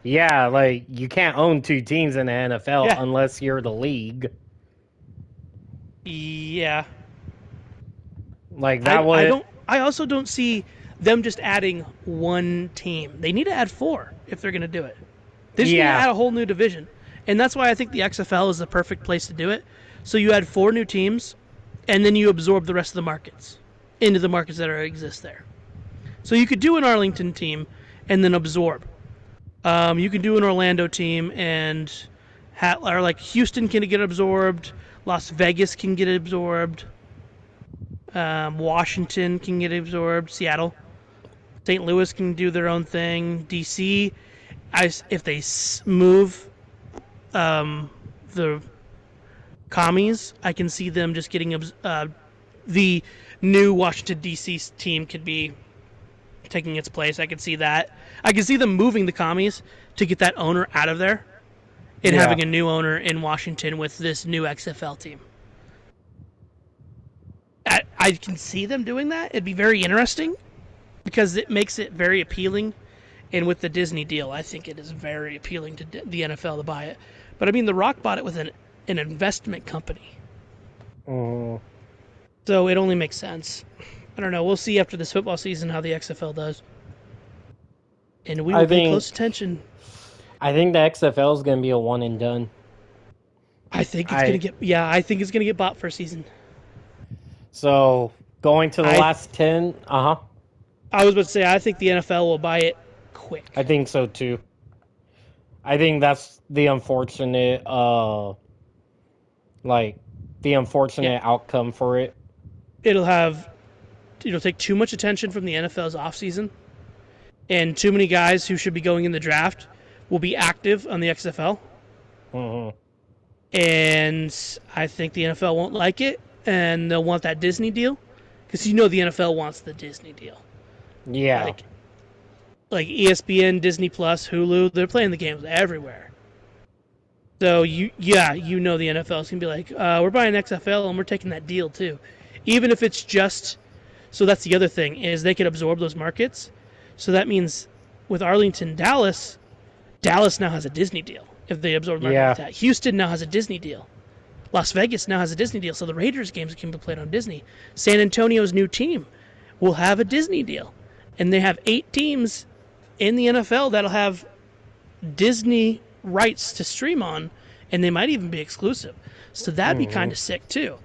Yeah, like you can't own 2 teams in the NFL unless you're the league. Yeah. Like that would. I also don't see them just adding 1 team. They need to add 4 if they're going to do it. They just need to add a whole new division. And that's why I think the XFL is the perfect place to do it. So you add 4 new teams, and then you absorb the rest of the markets into the markets that exist there. So you could do an Arlington team and then absorb. You can do an Orlando team and or like Houston can get absorbed. Las Vegas can get absorbed. Washington can get absorbed. Seattle. St. Louis can do their own thing. DC, if they move the commies, I can see them just getting the new Washington DC team could be taking its place. I could see that. I could see them moving the commies to get that owner out of there and having a new owner in Washington with this new XFL team. I can see them doing that. It'd be very interesting because it makes it very appealing. And with the Disney deal, I think it is very appealing to the NFL to buy it. But I mean, The Rock bought it with an investment company. So it only makes sense. I don't know. We'll see after this football season how the XFL does. And we will pay close attention. I think the XFL is going to be a one and done. I think it's going to get... Yeah, I think it's going to get bought for a season. So, going to the last 10... I was about to say, I think the NFL will buy it quick. I think so, too. I think that's the unfortunate... outcome for it. It'll take too much attention from the NFL's offseason, and too many guys who should be going in the draft will be active on the XFL. And I think the NFL won't like it, and they'll want that Disney deal, because the NFL wants the Disney deal. Yeah. Like ESPN, Disney Plus, Hulu, they're playing the games everywhere. So the NFL is gonna be like, we're buying XFL and we're taking that deal too, even if it's just. So that's the other thing is they could absorb those markets. So that means with Arlington, Dallas now has a Disney deal if they absorb market like that. Houston now has a Disney deal. Las Vegas now has a Disney deal, so the Raiders games can be played on Disney. San Antonio's new team will have a Disney deal, and they have 8 teams in the NFL that'll have Disney rights to stream on, and they might even be exclusive. So that'd be kind of sick too.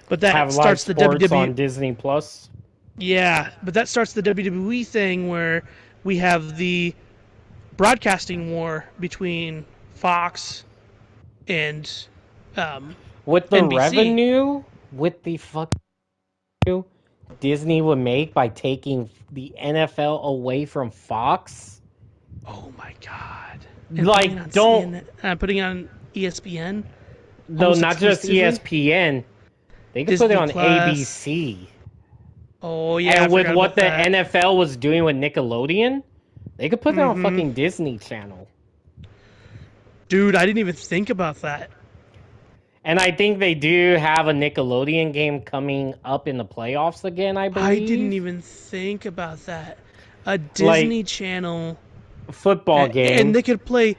But that Have live starts the sports WWE. on Disney Plus. Yeah, but that starts the WWE thing where we have the broadcasting war between Fox and With the NBC. revenue, with the fucking Disney would make by taking the NFL away from Fox. Oh my God! Like, don't. Putting it on ESPN. No, almost not just exclusively? ESPN. They could Disney put it on Plus. ABC. Oh yeah, And with I what forgot the about that. NFL was doing with Nickelodeon, they could put that on fucking Disney Channel. Dude, I didn't even think about that. And I think they do have a Nickelodeon game coming up in the playoffs again, I believe. I didn't even think about that. A Disney Channel football game. and they could play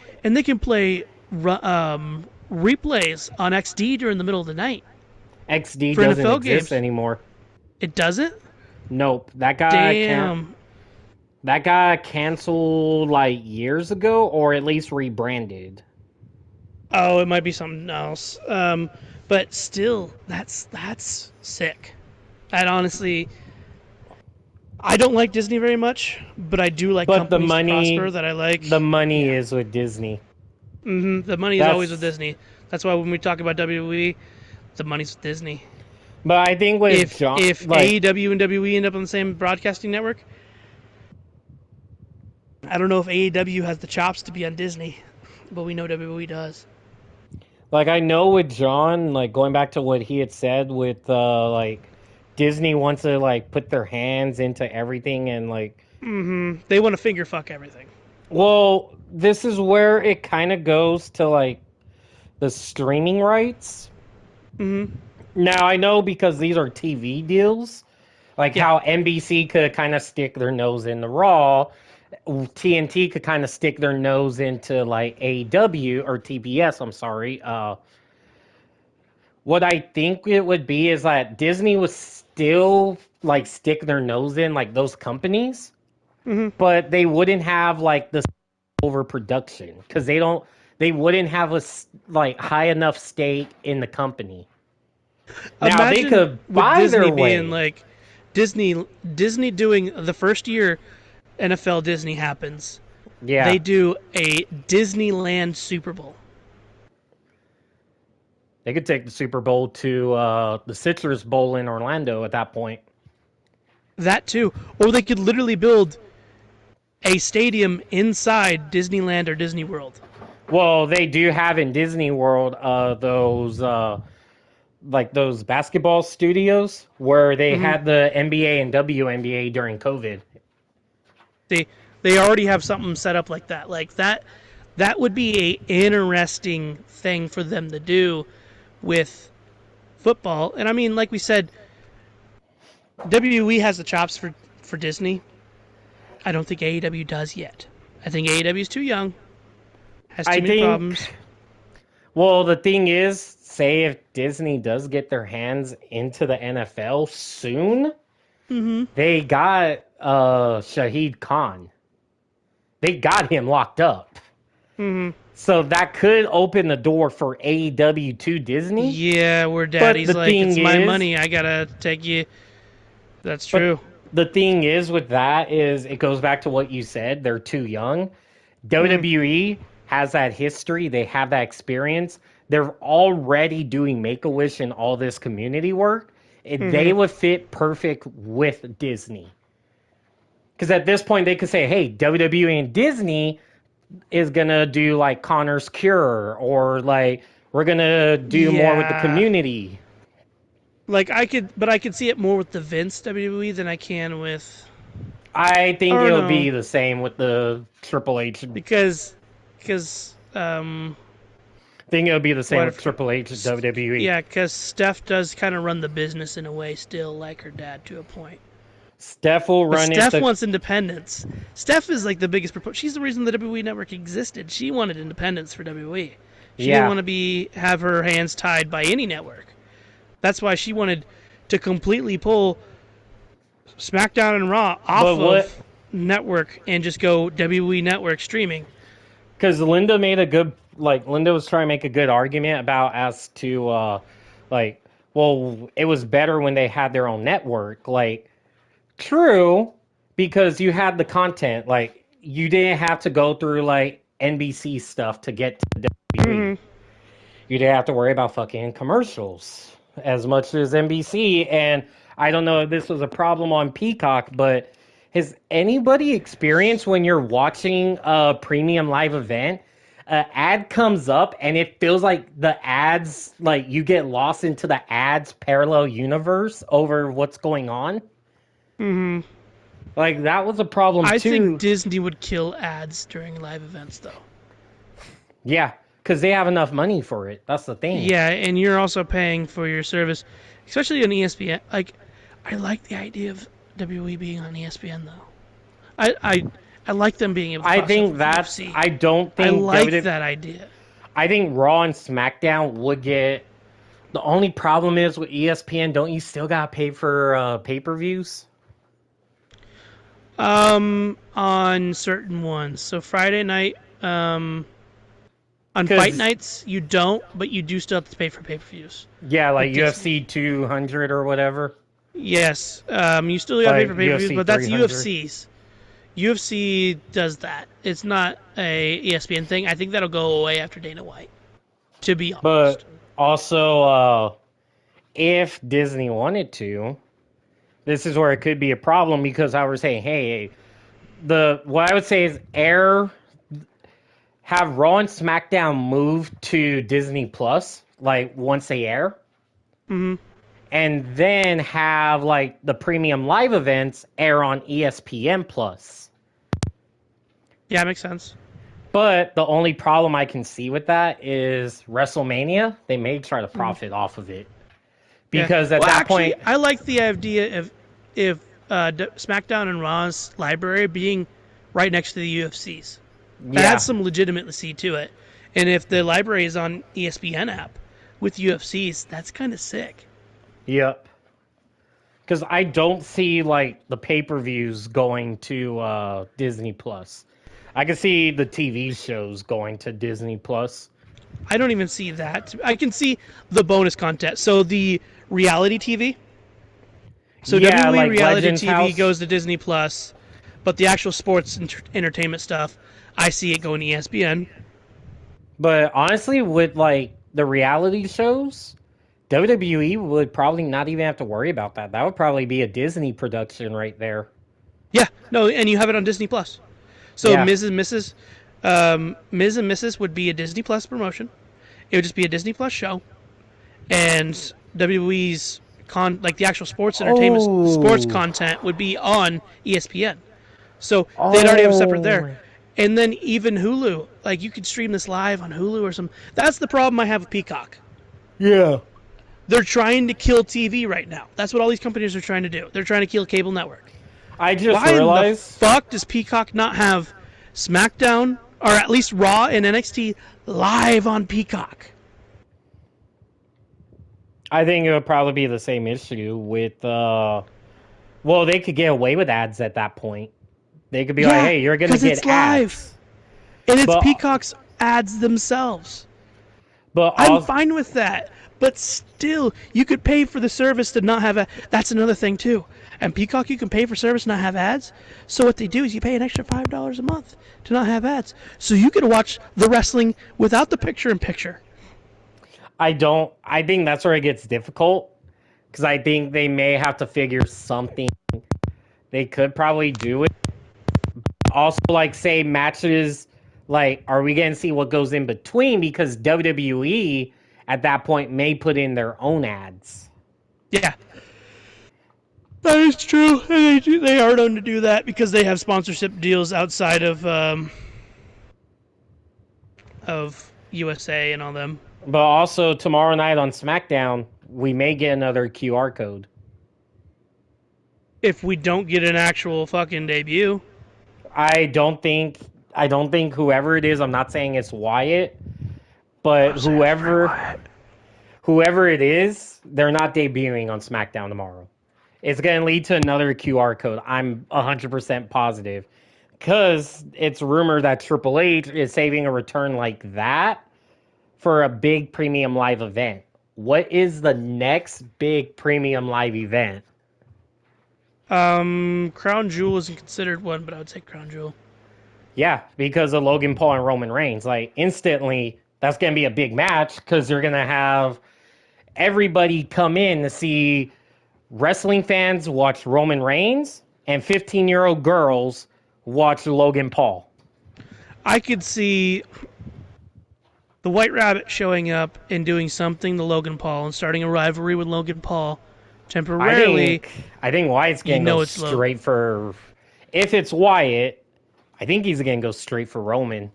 replays on XD during the middle of the night. XD for doesn't NFL exist games. anymore. It doesn't? Nope. That guy Damn. that got canceled like years ago, or at least rebranded. Oh, it might be something else. But still, that's sick. I'd honestly, I don't like Disney very much, but I do like But the companies money- to prosper that I like. The money is with Disney. The money is That's- always with Disney. That's why when we talk about WWE, the money's with Disney. But I think with If John, if like, AEW and WWE end up on the same broadcasting network, I don't know if AEW has the chops to be on Disney, but we know WWE does. like I know with John, like going back to what he had said with like Disney wants to like put their hands into everything and like They want to finger fuck everything. well, this is where it kind of goes to like the streaming rights. Now I know because these are TV deals, like how NBC could kind of stick their nose in the Raw, TNT could kind of stick their nose into like AEW or TBS. I'm sorry. What I think it would be is that Disney would still like stick their nose in like those companies, but they wouldn't have like the overproduction because they wouldn't have a like high enough stake in the company. Now Imagine they could with buy Disney their way. being like Disney doing the first year NFL Disney happens. Yeah, They do a Disneyland Super Bowl. they could take the Super Bowl to the Citrus Bowl in Orlando at that point. That too. Or they could literally build a stadium inside Disneyland or Disney World. Well, they do have in Disney World those like those basketball studios where they had the NBA and WNBA during COVID. They already have something set up like that. Like that would be a interesting thing for them to do with football. And I mean, like we said, WWE has the chops for Disney. I don't think AEW does yet. I think AEW is too young. Has too I many think- problems. Well, the thing is, say if Disney does get their hands into the NFL soon, they got Shahid Khan. They got him locked up. So that could open the door for AEW to Disney. Yeah, where daddy's the like, thing it's my is- money. I gotta take you. That's true. The thing is with that is it goes back to what you said. They're too young. WWE has that history. They have that experience. They're already doing Make-A-Wish and all this community work. They would fit perfect with Disney. Because at this point, they could say, hey, WWE and Disney is going to do like Connor's Cure, or like we're going to do more with the Yeah. community. Like I could see it more with the Vince WWE than I can with I think I don't it'll know. be the same with the Triple H. because I think it'll be the same What with if- Triple H and WWE. yeah, because Steph does kind of run the business in a way still, like her dad to a point. Steph will But run Steph it. wants independence. Steph is like the biggest proponent. She's the reason the WWE Network existed. She wanted independence for WWE. She Yeah. didn't want to have her hands tied by any network. That's why she wanted to completely pull SmackDown and Raw off But what- of network and just go WWE Network streaming. Because Linda made a good like Linda was trying to make a good argument about as to like, well, it was better when they had their own network. Like, true, because you had the content. Like, you didn't have to go through like NBC stuff to get to WWE. Hmm. You didn't have to worry about fucking commercials as much as NBC. And I don't know if this was a problem on Peacock, but has anybody experienced when you're watching a premium live event, an ad comes up and it feels like the ads, like you get lost into the ads parallel universe over what's going on? Hmm. Like that was a problem I too. think Disney would kill ads during live events, though. Yeah, because they have enough money for it. That's the thing. Yeah, and you're also paying for your service, especially on ESPN. Like, I like the idea of WWE being on ESPN, though. I like them being able to I cross think over that's. UFC. I don't I think like WWE that idea. I think Raw and SmackDown would get. The only problem is with ESPN, don't you still gotta pay for pay-per-views? On certain ones. So Friday night, on 'Cause- fight nights, you don't, but you do still have to pay for pay-per-views. Yeah, like With UFC 200 or whatever. Yes, you still got to pay Like for pay-per-views, UFC but that's 300. UFC's. UFC does that. It's not a ESPN thing. I think that'll go away after Dana White. To be honest. But also, if Disney wanted to, this is where it could be a problem because I was saying, hey, what I would say is have Raw and SmackDown move to Disney Plus, like once they air. Mhm. And then have like the premium live events air on ESPN Plus. Yeah, it makes sense. But the only problem I can see with that is WrestleMania. They may try to profit off of it because Yeah. at Well, that actually, point, I like the idea of if SmackDown and Raw's library being right next to the UFC's. That yeah, adds some legitimacy to it. And if the library is on ESPN app with UFC's, that's kind of sick. yep. Because I don't see like the pay-per-views going to Disney Plus. I can see the TV shows going to Disney Plus. I don't even see that. I can see the bonus content. So the reality TV. So Yeah, WWE like reality Legends TV House. goes to Disney Plus, but the actual sports entertainment stuff, I see it going to ESPN. But honestly, with like the reality shows, WWE would probably not even have to worry about that. That would probably be a Disney production right there. Yeah, no, and you have it on Disney Plus. So Yeah. Ms. and Mrs. Ms. and Mrs. would be a Disney Plus promotion. It would just be a Disney Plus show, and WWE's like the actual sports entertainment sports Oh. content would be on ESPN. So they'd already have it separate Oh. there. And then even Hulu, like you could stream this live on Hulu or some. That's the problem I have with Peacock. Yeah. They're trying to kill TV right now. That's what all these companies are trying to do. They're trying to kill cable network. I just Why in the realized. fuck does Peacock not have SmackDown or at least Raw and NXT live on Peacock? I think it would probably be the same issue with. Well, they could get away with ads at that point. They could be like, "Hey, you're gonna 'cause get it's live. ads." And it's But- Peacock's ads themselves. But I'm also, fine with that. But still, you could pay for the service to not have that's another thing too. And Peacock, you can pay for service and not have ads. So what they do is you pay an extra $5 a month to not have ads. So you can watch the wrestling without the picture-in-picture. I don't. I think that's where it gets difficult because I think they may have to figure something. They could probably do it. Also, like say matches. Like, are we going to see what goes in between? Because WWE at that point may put in their own ads. Yeah. That is true. And they are known to do that because they have sponsorship deals outside of USA and all them. But also tomorrow night on SmackDown, we may get another QR code. If we don't get an actual fucking debut. I don't think whoever it is, I'm not saying it's Wyatt, but whoever it is, they're not debuting on SmackDown tomorrow. It's going to lead to another QR code. I'm 100% positive Because it's rumored that Triple H is saving a return like that for a big premium live event. What is the next big premium live event? Crown Jewel isn't considered one, but I would say Crown Jewel. Yeah, because of Logan Paul and Roman Reigns. Like, instantly, that's going to be a big match because you're going to have everybody come in to see wrestling fans watch Roman Reigns and 15-year-old girls watch Logan Paul. I could see the White Rabbit showing up and doing something to Logan Paul and starting a rivalry with Logan Paul temporarily. I think Wyatt's going to go straight for... If it's Wyatt, I think he's going to go straight for Roman.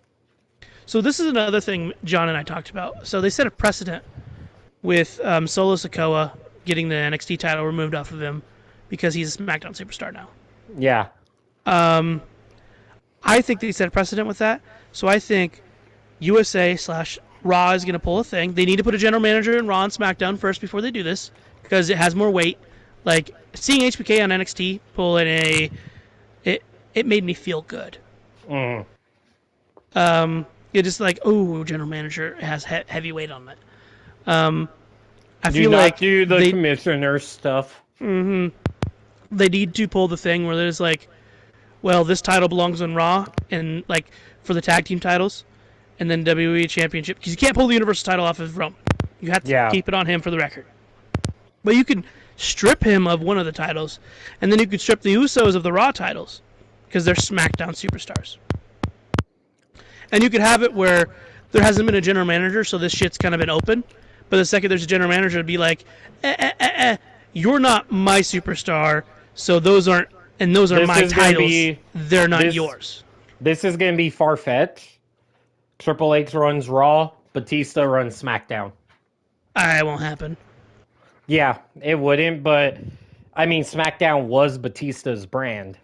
So this is another thing John and I talked about. So they set a precedent with Solo Sikoa getting the NXT title removed off of him because he's a SmackDown superstar now. Yeah. I think they set a precedent with that. So I think USA/Raw is going to pull a thing. They need to put a general manager in Raw and SmackDown first before they do this because it has more weight. Like, seeing HBK on NXT pull in it made me feel good. Mm. It's just like, oh, general manager has heavy weight on it. I feel like do the commissioner stuff. Mm-hmm. They need to pull the thing where there's like, well, this title belongs on Raw, and like for the tag team titles, and then WWE Championship, because you can't pull the Universal title off of Roman. You have to keep it on him for the record. But you can strip him of one of the titles, and then you could strip the Usos of the Raw titles, because they're SmackDown superstars. And you could have it where there hasn't been a general manager, so this shit's kind of been open. But the second there's a general manager, it'd be like, you're not my superstar, so those are my titles. They're not yours. This is going to be far-fetched. Triple H runs Raw, Batista runs SmackDown. It won't happen. Yeah, it wouldn't, but I mean, SmackDown was Batista's brand.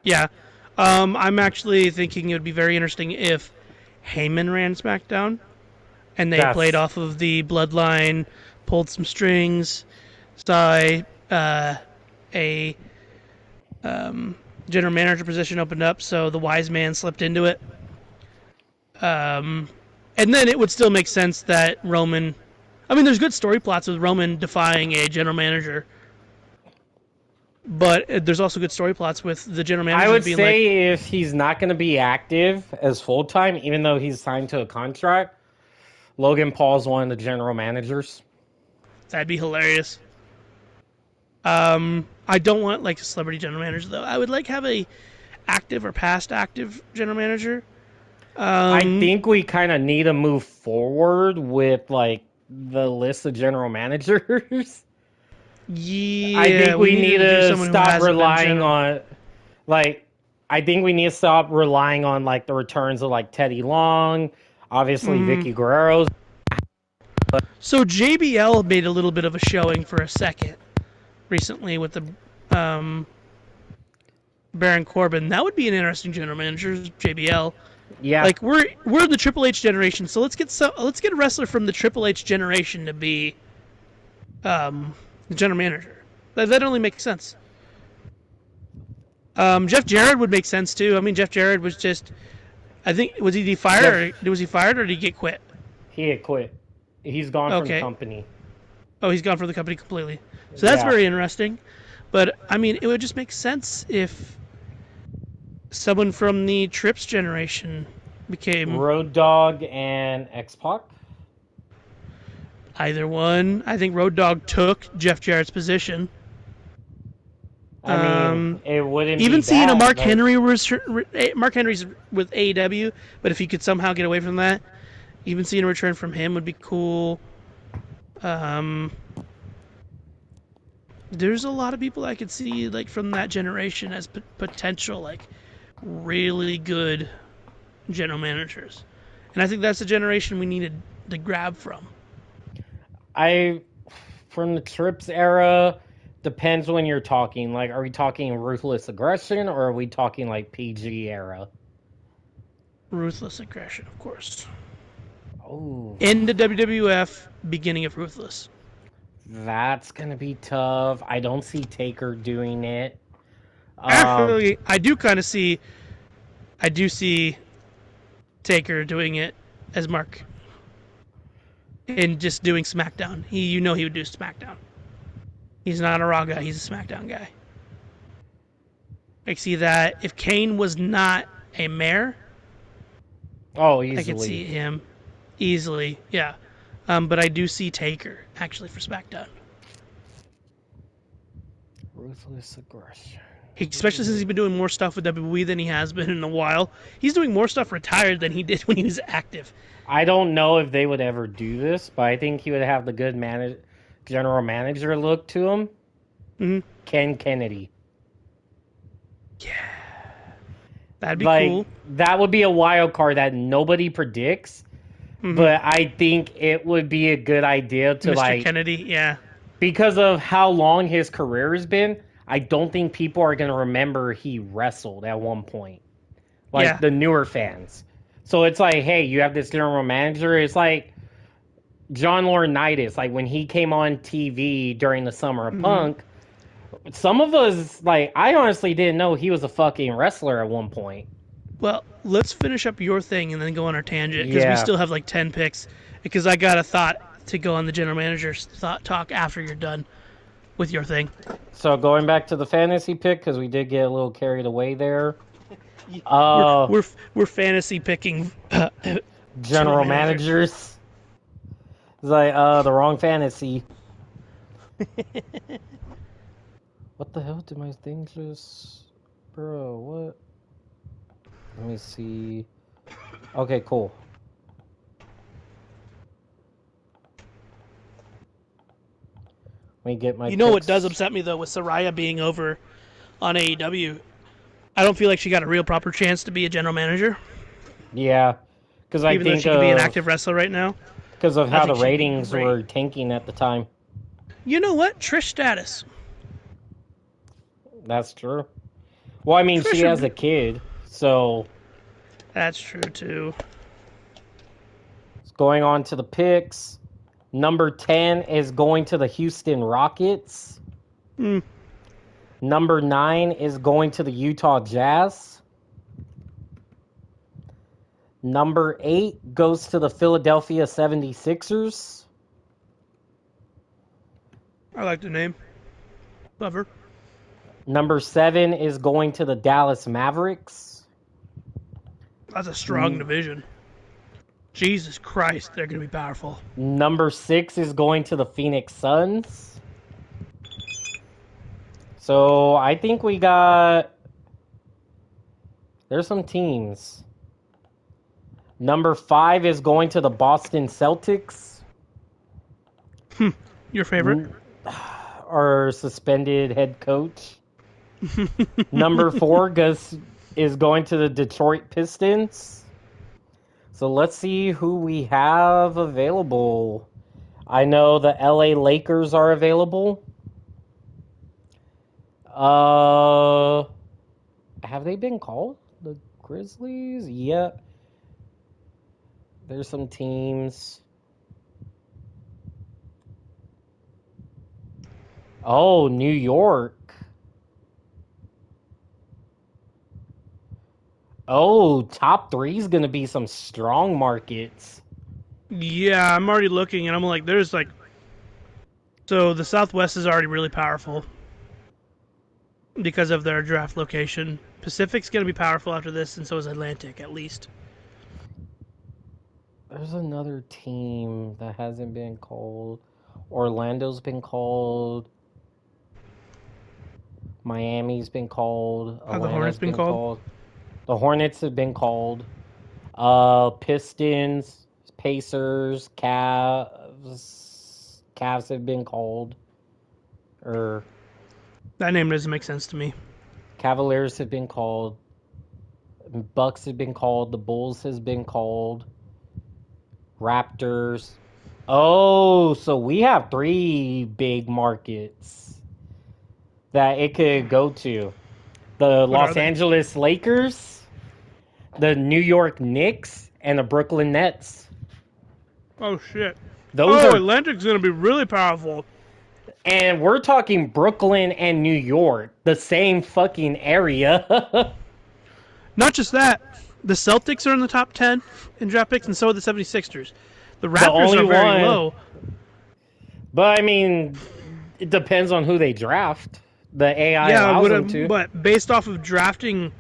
Yeah. I'm actually thinking it would be very interesting if Heyman ran SmackDown and they played off of the bloodline, pulled some strings, saw a general manager position opened up, so the wise man slipped into it. And then it would still make sense that Roman... I mean, there's good story plots with Roman defying a general manager, but there's also good story plots with the general manager being like... I would say if he's not going to be active as full-time, even though he's signed to a contract, Logan Paul's one of the general managers. That'd be hilarious. I don't want like a celebrity general manager though. I would like have a active or past active general manager. I think we kind of need to move forward with like the list of general managers. Yeah, I think we need to stop relying on like I think we need to stop relying on like the returns of like Teddy Long, obviously Vicky Guerrero's. So JBL made a little bit of a showing for a second recently with the Baron Corbin. That would be an interesting general manager, JBL. Yeah, like we're the Triple H generation, so let's get a wrestler from the Triple H generation to be the general manager. That only makes sense. Jeff Jarrett would make sense too. I mean, Jeff Jarrett was just, I think, was he fired or did he get quit? He had quit. He's gone from the company. Oh, he's gone from the company completely. So that's very interesting. But I mean, it would just make sense if someone from the Trips generation became Road Dogg and X-Pac. Either one. I think Road Dogg took Jeff Jarrett's position. I mean, it wouldn't even be seeing bad, a Mark Henry Mark Henry's with AEW, but if he could somehow get away from that, even seeing a return from him would be cool. There's a lot of people I could see like from that generation as potential like really good general managers, and I think that's the generation we needed to grab from. From the Trips era, depends when you're talking. Like, are we talking Ruthless Aggression or are we talking like PG era? Ruthless Aggression, of course. Oh. End of WWF, beginning of Ruthless. That's gonna be tough. I don't see Taker doing it. Actually, I do kind of see I do see Taker doing it as Mark and just doing SmackDown. He would do SmackDown. He's not a Raw guy. He's a SmackDown guy. I see that if Kane was not a mayor, Oh, I could see him easily. Yeah, but I do see Taker actually for SmackDown. Ruthless aggression. Especially since he's been doing more stuff with WWE than he has been in a while. He's doing more stuff retired than he did when he was active. I don't know if they would ever do this, but I think he would have the good general manager look to him. Mm-hmm. Ken Kennedy. Yeah. That'd be like, cool. That would be a wild card that nobody predicts, but I think it would be a good idea to Mr. Kennedy, yeah. Because of how long his career has been, I don't think people are going to remember he wrestled at one point. The newer fans. So it's like, hey, you have this general manager. It's like John Laurinaitis, like when he came on TV during the Summer of Punk, some of us, I honestly didn't know he was a fucking wrestler at one point. Well, let's finish up your thing and then go on our tangent, because we still have 10 picks, because I got a thought to go on the general manager's talk after you're done with your thing. So going back to the fantasy pick, because we did get a little carried away there. We're fantasy picking general managers. It's like the wrong fantasy. What the hell did my thing just... Bro, what? Let me see. Okay, cool. Let me get my You know what does upset me, though, with Saraya being over on AEW? I don't feel like she got a real proper chance to be a general manager. Yeah. Because I Even though she could be an active wrestler right now. Because of how the ratings were tanking at the time. You know what? Trish status. That's true. Well, I mean, she has a kid, so... That's true, too. Going on to the picks. Number 10 is going to the Houston Rockets. Number 9 is going to the Utah Jazz. Number 8 goes to the Philadelphia 76ers. I like the name. Love her. Number 7 is going to the Dallas Mavericks. That's a strong division. Jesus Christ, they're going to be powerful. Number 6 is going to the Phoenix Suns. So I think we got... There's some teams. Number 5 is going to the Boston Celtics. Your favorite? Our suspended head coach. Number 4 is going to the Detroit Pistons. So let's see who we have available. I know the LA Lakers are available. Have they been called? The Grizzlies? Yeah. There's some teams. Oh, New York. Oh, top 3 is going to be some strong markets. Yeah, I'm already looking, and I'm like, there's So the Southwest is already really powerful because of their draft location. Pacific's going to be powerful after this, and so is Atlantic, at least. There's another team that hasn't been called. Orlando's been called. Miami's been called. Have the Hornets been called? The Hornets have been called. Pistons, Pacers, Cavs have been called. That name doesn't make sense to me. Cavaliers have been called. Bucks have been called. The Bulls has been called. Raptors. Oh, so we have 3 big markets that it could go to. The Los Angeles Lakers, the New York Knicks, and the Brooklyn Nets. Oh, shit. Atlantic's going to be really powerful. And we're talking Brooklyn and New York, the same fucking area. Not just that, the Celtics are in the top 10 in draft picks, and so are the 76ers. The Raptors only are very one. low. But I mean, it depends on who they draft. The AI Yeah, allows them to. but based off of drafting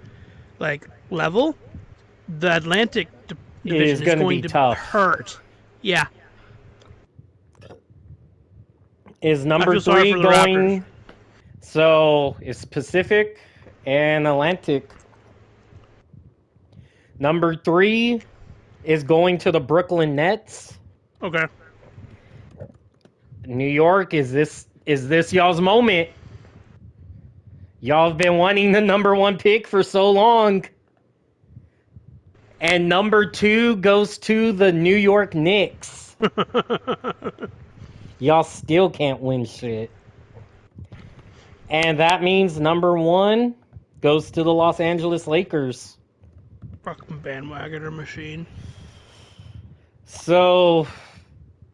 level, the Atlantic It is division is going to going be to tough. hurt. Yeah. Is I number feel sorry 3 for the going? So it's Pacific and Atlantic. Number 3 is going to the Brooklyn Nets. Okay. New York, is this y'all's moment? Y'all have been wanting the number 1 pick for so long. And number 2 goes to the New York Knicks. Y'all still can't win shit. And that means number 1 goes to the Los Angeles Lakers. Fucking bandwagoner machine. So,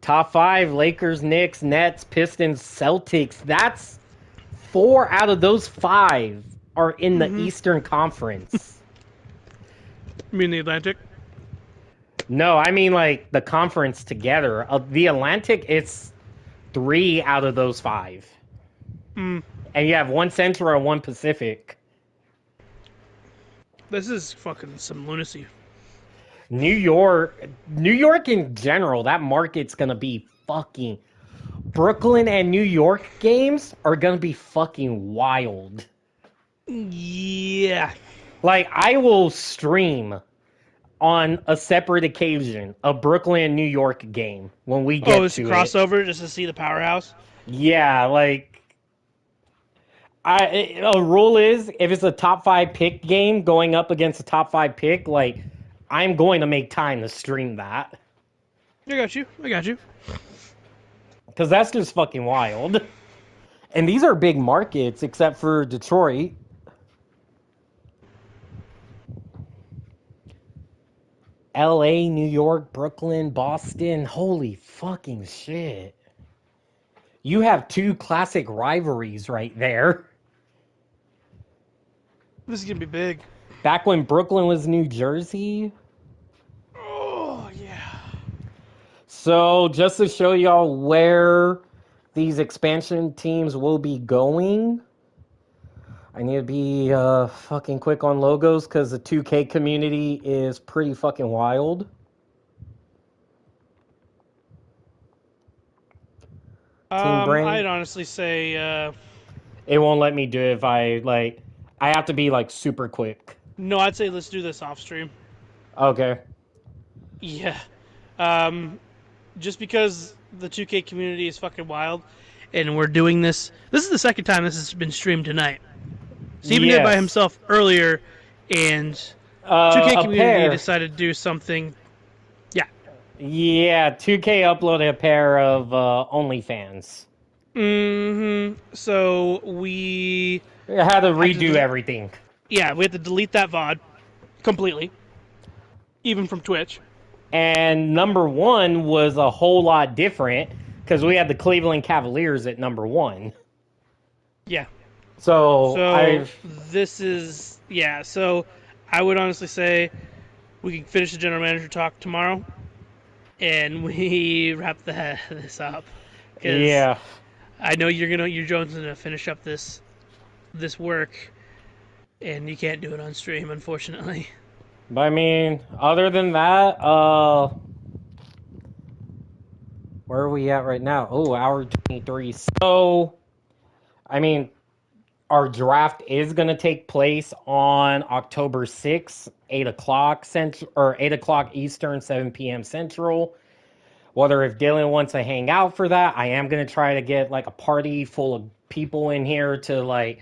top 5, Lakers, Knicks, Nets, Pistons, Celtics. That's 4 out of those 5 are in the Eastern Conference. You mean the Atlantic? No, I mean like the conference together. The Atlantic, it's 3 out of those 5. And you have 1 Central and 1 Pacific. This is fucking some lunacy. New York in general, that market's gonna be fucking... Brooklyn and New York games are gonna be fucking wild. Yeah. Like, I will stream on a separate occasion a Brooklyn and New York game when we get it's a to crossover just to see the powerhouse? Yeah, like... a rule is, if it's a top 5 pick game going up against a top 5 pick, like, I'm going to make time to stream that. I got you. Because that's just fucking wild. And these are big markets, except for Detroit. LA, New York, Brooklyn, Boston. Holy fucking shit. You have 2 classic rivalries right there. This is going to be big. Back when Brooklyn was New Jersey. Oh, yeah. So, just to show y'all where these expansion teams will be going, I need to be fucking quick on logos because the 2K community is pretty fucking wild. I'd honestly say... It won't let me do it if I have to be, super quick. No, I'd say let's do this off stream. Okay. Yeah. Just because the 2K community is fucking wild, and we're doing this... This is the second time this has been streamed tonight. Steven did it by himself earlier, and 2K community decided to do something... Yeah. Yeah, 2K uploaded a pair of OnlyFans. So we had to redo everything. Yeah, we had to delete that VOD completely, even from Twitch. And number 1 was a whole lot different because we had the Cleveland Cavaliers at number 1. Yeah. So this is So I would honestly say we can finish the general manager talk tomorrow, and we wrap this up. Yeah. I know you're Jones gonna finish up this work, and you can't do it on stream, unfortunately. But I mean, other than that, where are we at right now? Oh, hour 23. So, I mean, our draft is going to take place on October 6th, 8 o'clock Central, or 8 o'clock Eastern, 7 p.m. Central. Whether if Dylan wants to hang out for that, I am going to try to get a party full of people in here to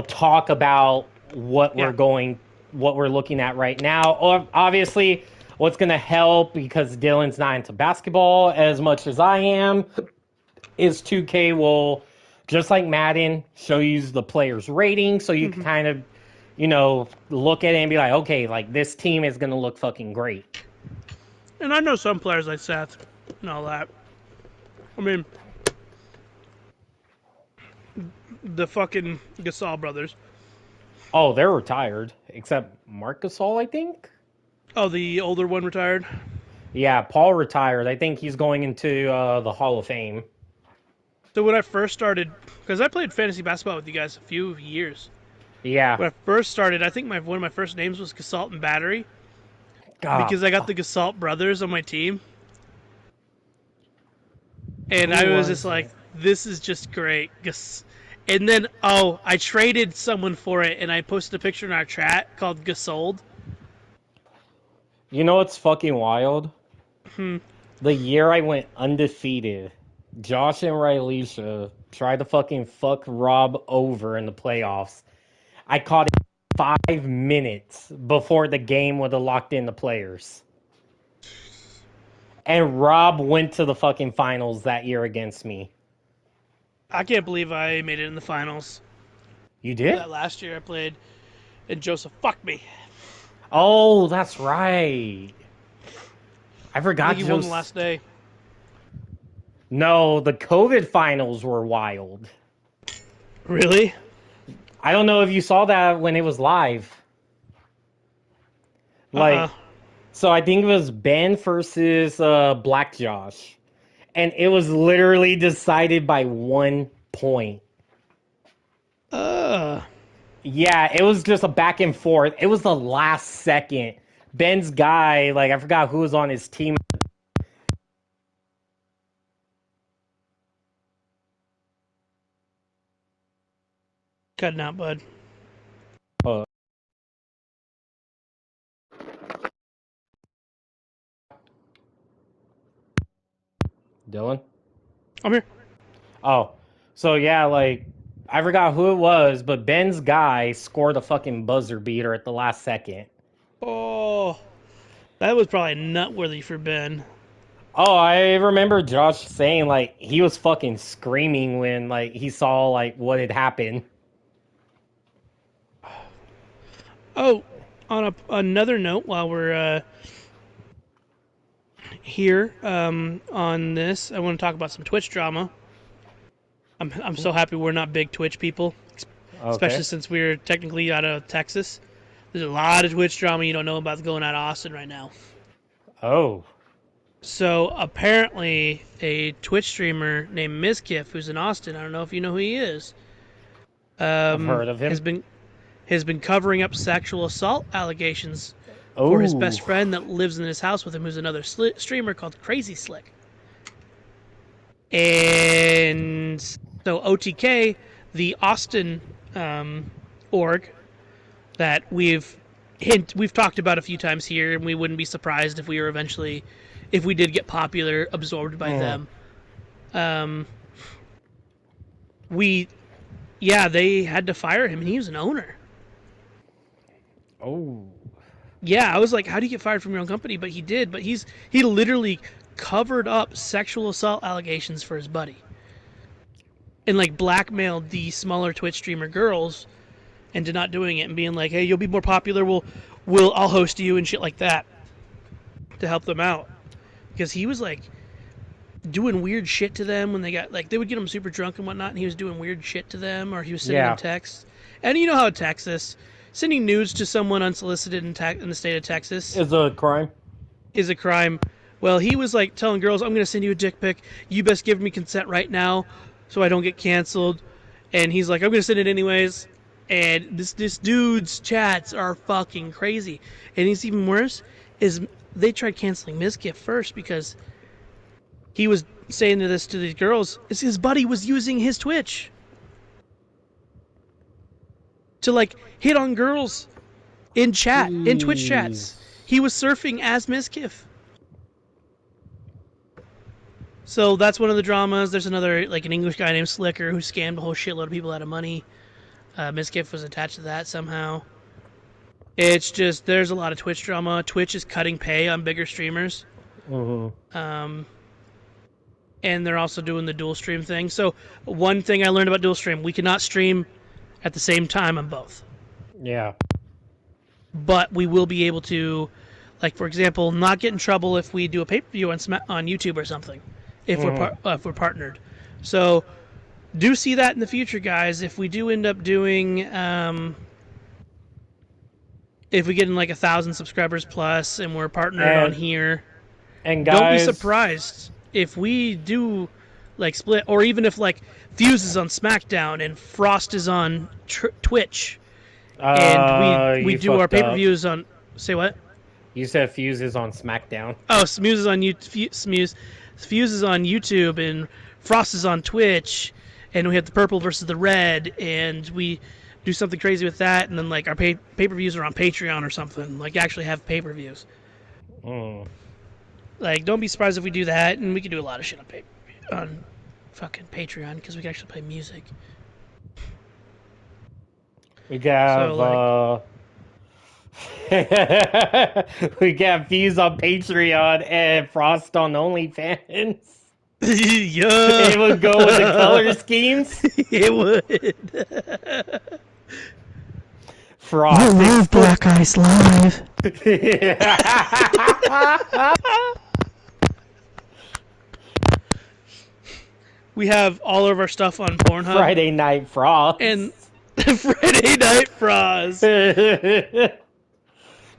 talk about what we're looking at right now. Obviously, what's going to help, because Dylan's not into basketball as much as I am, is 2K will, just like Madden, show you the player's rating so you can kind of, look at it and be like, okay, this team is going to look fucking great. And I know some players like Seth and all that. I mean, the fucking Gasol brothers. Oh, they're retired, except Marc Gasol, I think. Oh, the older one retired. Yeah, Paul retired. I think he's going into the Hall of Fame. So when I first started, because I played fantasy basketball with you guys a few years. Yeah. When I first started, I think one of my first names was Gasalt and Battery God, because I got the Gasalt brothers on my team, and who I was just was like, it? "This is just great." And then, I traded someone for it, and I posted a picture in our chat called Gasold. You know what's fucking wild? Hmm. The year I went undefeated, Josh and Railisha tried to fucking fuck Rob over in the playoffs. I caught it 5 minutes before the game would have locked in the players. And Rob went to the fucking finals that year against me. I can't believe I made it in the finals. You did? That last year I played, and Joseph fucked me. Oh, that's right. I I forgot think he won the Joe's. last day. No, the COVID finals were wild. Really? I don't know if you saw that when it was live. Uh-uh. Like, so I think it was Ben versus Black Josh. And it was literally decided by 1 point. Uh. Yeah, it was just a back and forth. It was the last second. Ben's guy, like, I forgot who was on his team. Cutting out, bud. Uh, Dylan? I'm here. Oh, so yeah, like, I forgot who it was, but Ben's guy scored a fucking buzzer beater at the last second. Oh, that was probably nutworthy for Ben. Oh, I remember Josh saying like he was fucking screaming when like he saw like what had happened. Oh, on another note, while we're here on this, I want to talk about some Twitch drama. I'm so happy we're not big Twitch people, Okay. especially since we're technically out of Texas. There's a lot of Twitch drama you don't know about going on at Austin right now. Oh. So apparently, a Twitch streamer named Mizkif, who's in Austin, I don't know if you know who he is, I've heard of has him. been covering up sexual assault allegations for his Oh. best friend that lives in his house with him, who's another streamer called Crazy Slick. And so OTK, the Austin org that we've talked about a few times here, and we wouldn't be surprised if we were eventually, if we did get popular, absorbed by them. They had to fire him, and he was an owner. Oh. Yeah, I was like, how do you get fired from your own company? But he did. But he literally covered up sexual assault allegations for his buddy, and like blackmailed the smaller Twitch streamer girls into not doing it and being like, hey, you'll be more popular. I'll host you and shit like that to help them out. Because he was like doing weird shit to them when they would get him super drunk and whatnot, and he was doing weird shit to them, or he was sending them Yeah. texts. And you know how Texas, sending nudes to someone unsolicited in the state of Texas Is a crime. is a crime. Well, he was like telling girls, I'm going to send you a dick pic. You best give me consent right now so I don't get canceled. And he's like, I'm going to send it anyways. And this dude's chats are fucking crazy. And it's even worse is they tried canceling Mizkif first because he was saying this to these girls. Is his buddy was using his Twitch to like hit on girls in chat, in Twitch chats. Jeez. He was surfing as Mizkif. So that's one of the dramas. There's another, like an English guy named Slicker who scammed a whole shitload of people out of money. Mizkif was attached to that somehow. It's just, there's a lot of Twitch drama. Twitch is cutting pay on bigger streamers. Mm-hmm. And they're also doing the dual stream thing. So one thing I learned about dual stream, we cannot stream at the same time on both. Yeah. But we will be able to, like, for example, not get in trouble if we do a pay-per-view on YouTube or something, if we're partnered. So do see that in the future, guys. If we do end up doing if we get in like 1,000 subscribers plus, and we're partnered on And here, and don't be guys, surprised if we do like split, or even if like Fuse is on SmackDown and Frost is on Twitch, and we you do our fucked pay per up. views on. Say what? You said Fuse is on SmackDown. Oh, Smooze is on Fuse is on YouTube, and Frost is on Twitch, and we have the purple versus the red, and we do something crazy with that, and then like our pay per views are on Patreon or something. Like actually have pay per views. Mm. Like don't be surprised if we do that, and we can do a lot of shit on fucking Patreon because we can actually play music. We got So we got Fuse on Patreon and Frost on OnlyFans. yeah, It would go with the color schemes. it would. Frost. I love Black Ice Live. We have all of our stuff on Pornhub. Friday Night Frost. And Friday Night Frost.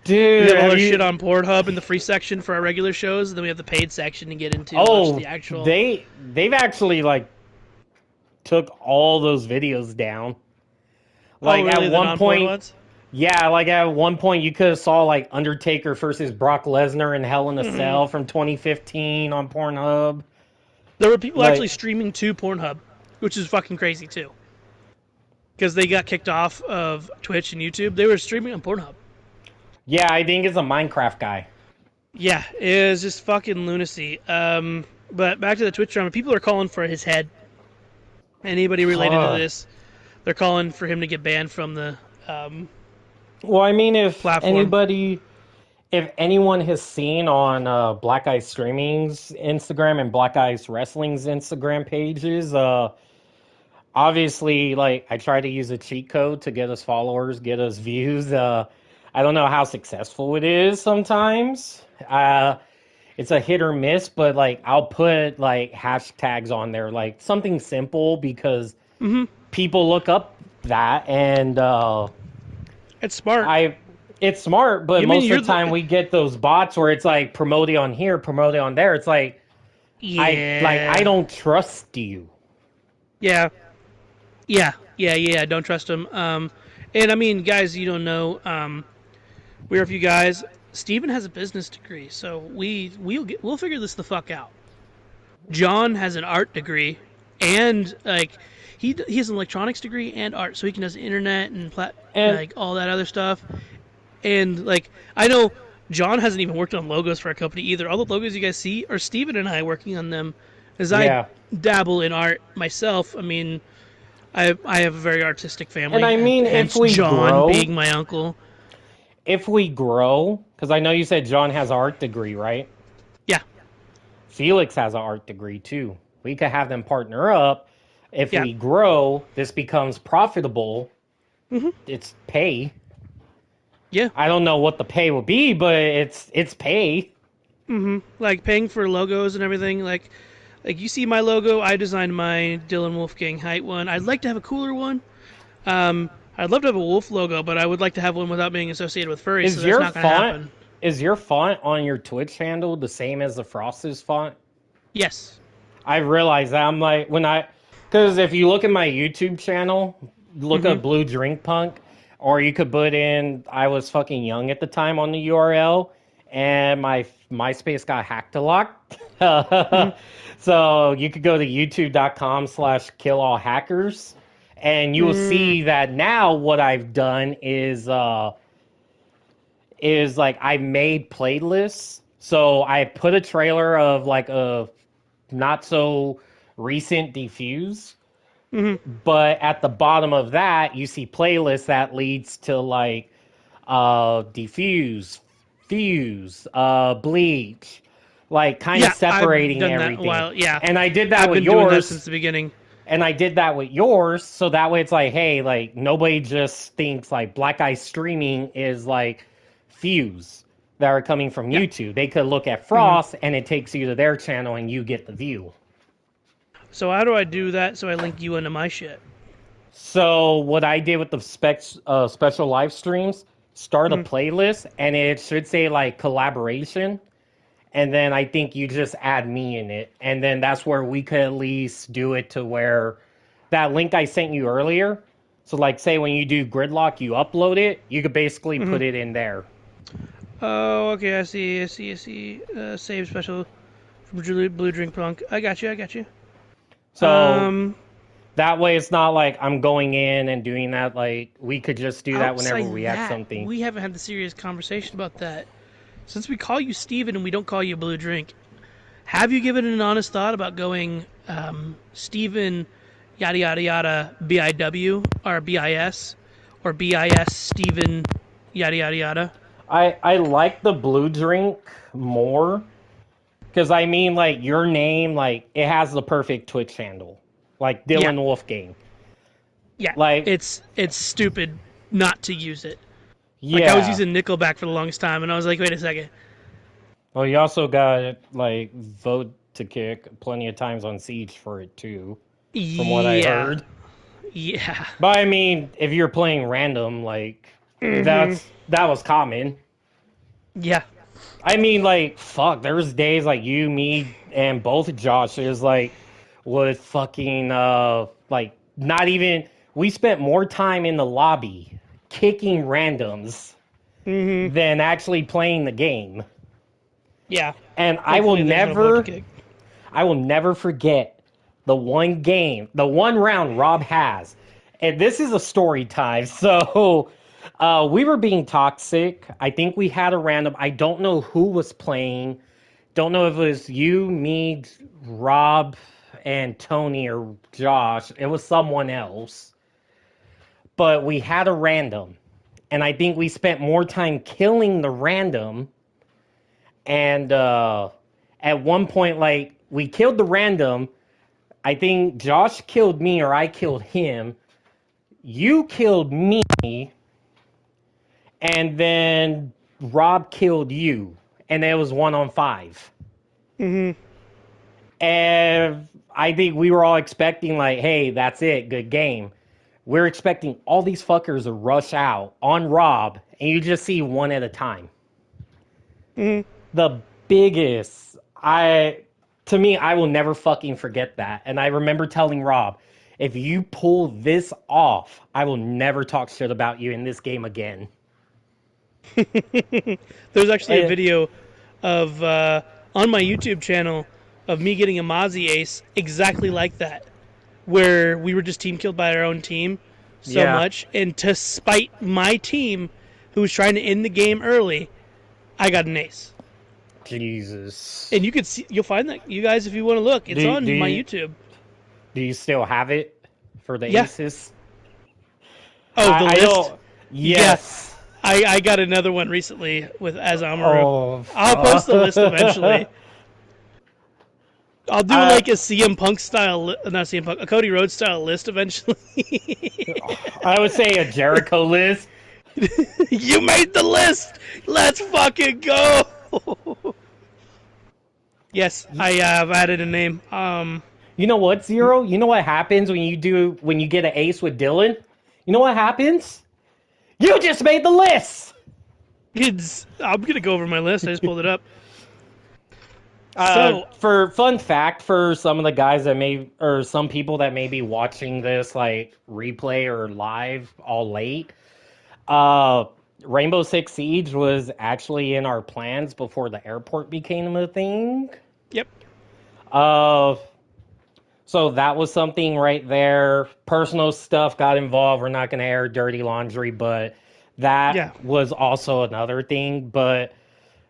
Dude, We have all our shit on Pornhub in the free section for our regular shows, and then we have the paid section to get into watch the actual. They've actually like took all those videos down. Like really? at The one non-porn point, ones? yeah, like at one point you could have saw like Undertaker versus Brock Lesnar in Hell in a Cell from 2015 on Pornhub. There were people like- actually streaming to Pornhub, which is fucking crazy too. Because they got kicked off of Twitch and YouTube, they were streaming on Pornhub. Yeah, I think it's a Minecraft guy. Yeah, it was just fucking lunacy. But back to the Twitch drama, people are calling for his head. Anybody related to this, they're calling for him to get banned from the. Well, I mean, if Platform. if anyone has seen on Black Ice Streaming's Instagram and Black Ice Wrestling's Instagram pages, obviously, like, I try to use a cheat code to get us followers, get us views. I don't know how successful it is sometimes. It's a hit or miss, but, like, I'll put, like, hashtags on there, like, something simple because people look up that, and It's smart. it's smart, but You mean most of you're the time we get those bots where it's like promoting on here, promoting on there. It's like yeah. I don't trust you. Yeah. Don't trust him. And I mean, guys, you don't know. We're a few guys. Steven has a business degree, so we'll figure this the fuck out. John has an art degree, and like he has an electronics degree and art, so he can do internet and like all that other stuff. And like I know John hasn't even worked on logos for our company either. All the logos you guys see are Steven and I working on them, as Yeah. I dabble in art myself. I mean, I have a very artistic family. And I mean, hence if we John grow- being my uncle. If we grow, because I know you said John has an art degree, right? Yeah. Felix has an art degree too. We could have them partner up. If Yeah. we grow, this becomes profitable. It's pay. Yeah. I don't know what the pay will be, but it's pay. Like paying for logos and everything. Like you see my logo, I designed my Dylan Wolfgang height one. I'd like to have a cooler one. I'd love to have a wolf logo, but I would like to have one without being associated with furry. So Is that's your not going to font happen. is your font on your Twitch handle the same as the Frost's font? Yes. I realized that. I'm like, because if you look at my YouTube channel, look up Blue Drink Punk, or you could put in, I was fucking young at the time on the URL, and my MySpace got hacked a lot. So you could go to youtube.com/killallhackers, and you will see that now what I've done is like I made playlists. So I put a trailer of like a not so recent Diffuse, but at the bottom of that you see playlists that leads to like Diffuse, Fuse, Bleach, like kind of separating I've done everything. That a while. Yeah. And I did that I've with been doing that yours. since the beginning. And I did that with yours, so that way it's like, hey, like nobody just thinks like Black Ice Streaming is like Fuse that are coming from YouTube. They could look at Frost and it takes you to their channel and you get the view. So how do I do that so I link you into my shit? So what I did with the special live streams, start a playlist, and it should say like collaboration. And then I think you just add me in it. And then that's where we could at least do it to where that link I sent you earlier. So, like, say when you do Gridlock, you upload it, you could basically put it in there. Oh, okay. I see. Save special from Blue Drink Punk. I got you. So that way it's not like I'm going in and doing that. Like, we could just do that whenever outside we that, have something. We haven't had the serious conversation about that. Since we call you Steven and we don't call you Blue Drink, have you given it an honest thought about going Steven yada yada yada BIW or BIS or BIS Steven yada yada yada? I like the Blue Drink more because I mean, like, your name, like, it has the perfect Twitch handle, like Dylan Wolfgang. Yeah, like it's stupid not to use it. Yeah, Like, I was using Nickelback for the longest time, and I was like, wait a second. Well, you also got like Vote to Kick plenty of times on Siege for it too, from what I heard. Yeah. But I mean, if you're playing random, like that was common. Yeah. I mean, like, fuck, there was days like you, me, and both Joshes like would fucking like not even. We spent more time in the lobby kicking randoms than actually playing the game. Yeah. And I will never forget the one round Rob has. And this is a story time. So we were being toxic. I think we had a random. I don't know who was playing. Don't know if it was you, me, Rob, and Tony or Josh. It was someone else. But we had a random. And I think we spent more time killing the random. And at one point, like, we killed the random. I think Josh killed me or I killed him. You killed me. And then Rob killed you. And it was 1-on-5. And I think we were all expecting, like, hey, that's it. Good game. We're expecting all these fuckers to rush out on Rob. And you just see one at a time. The biggest, I will never fucking forget that. And I remember telling Rob, if you pull this off, I will never talk shit about you in this game again. There's actually a video of on my YouTube channel of me getting a Mozzie ace exactly like that, where we were just team killed by our own team so much, and to spite my team who was trying to end the game early, I got an ace. Jesus. And you'll find that, you guys, if you want to look. It's on my YouTube. Do you still have it for the aces? Oh, the list? Yes. I got another one recently with Azamaru. Oh, I'll post the list eventually. I'll do like a CM Punk style, not CM Punk, a Cody Rhodes style list eventually. I would say a Jericho list. You made the list. Let's fucking go. Yes, I have added a name. You know what, Zero? You know what happens when you get an ace with Dylan? You know what happens? You just made the list. I'm gonna go over my list. I just pulled it up. For fun fact, for some of the guys or some people that may be watching this like replay or live all late, Rainbow Six Siege was actually in our plans before the airport became a thing. Yep. So that was something right there. Personal stuff got involved. We're not going to air dirty laundry, but that was also another thing. But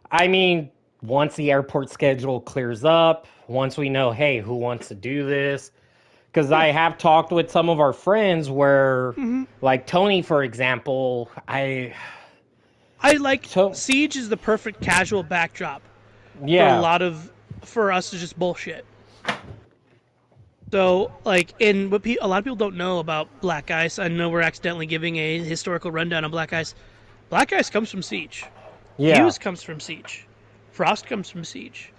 I mean, once the airport schedule clears up, once we know, hey, who wants to do this? Because I have talked with some of our friends where, like Tony, for example, I like Siege is the perfect casual backdrop for us to just bullshit. So, like, a lot of people don't know about Black Ice. I know we're accidentally giving a historical rundown on Black Ice. Black Ice comes from Siege. Fuse comes from Siege. Frost comes from Siege.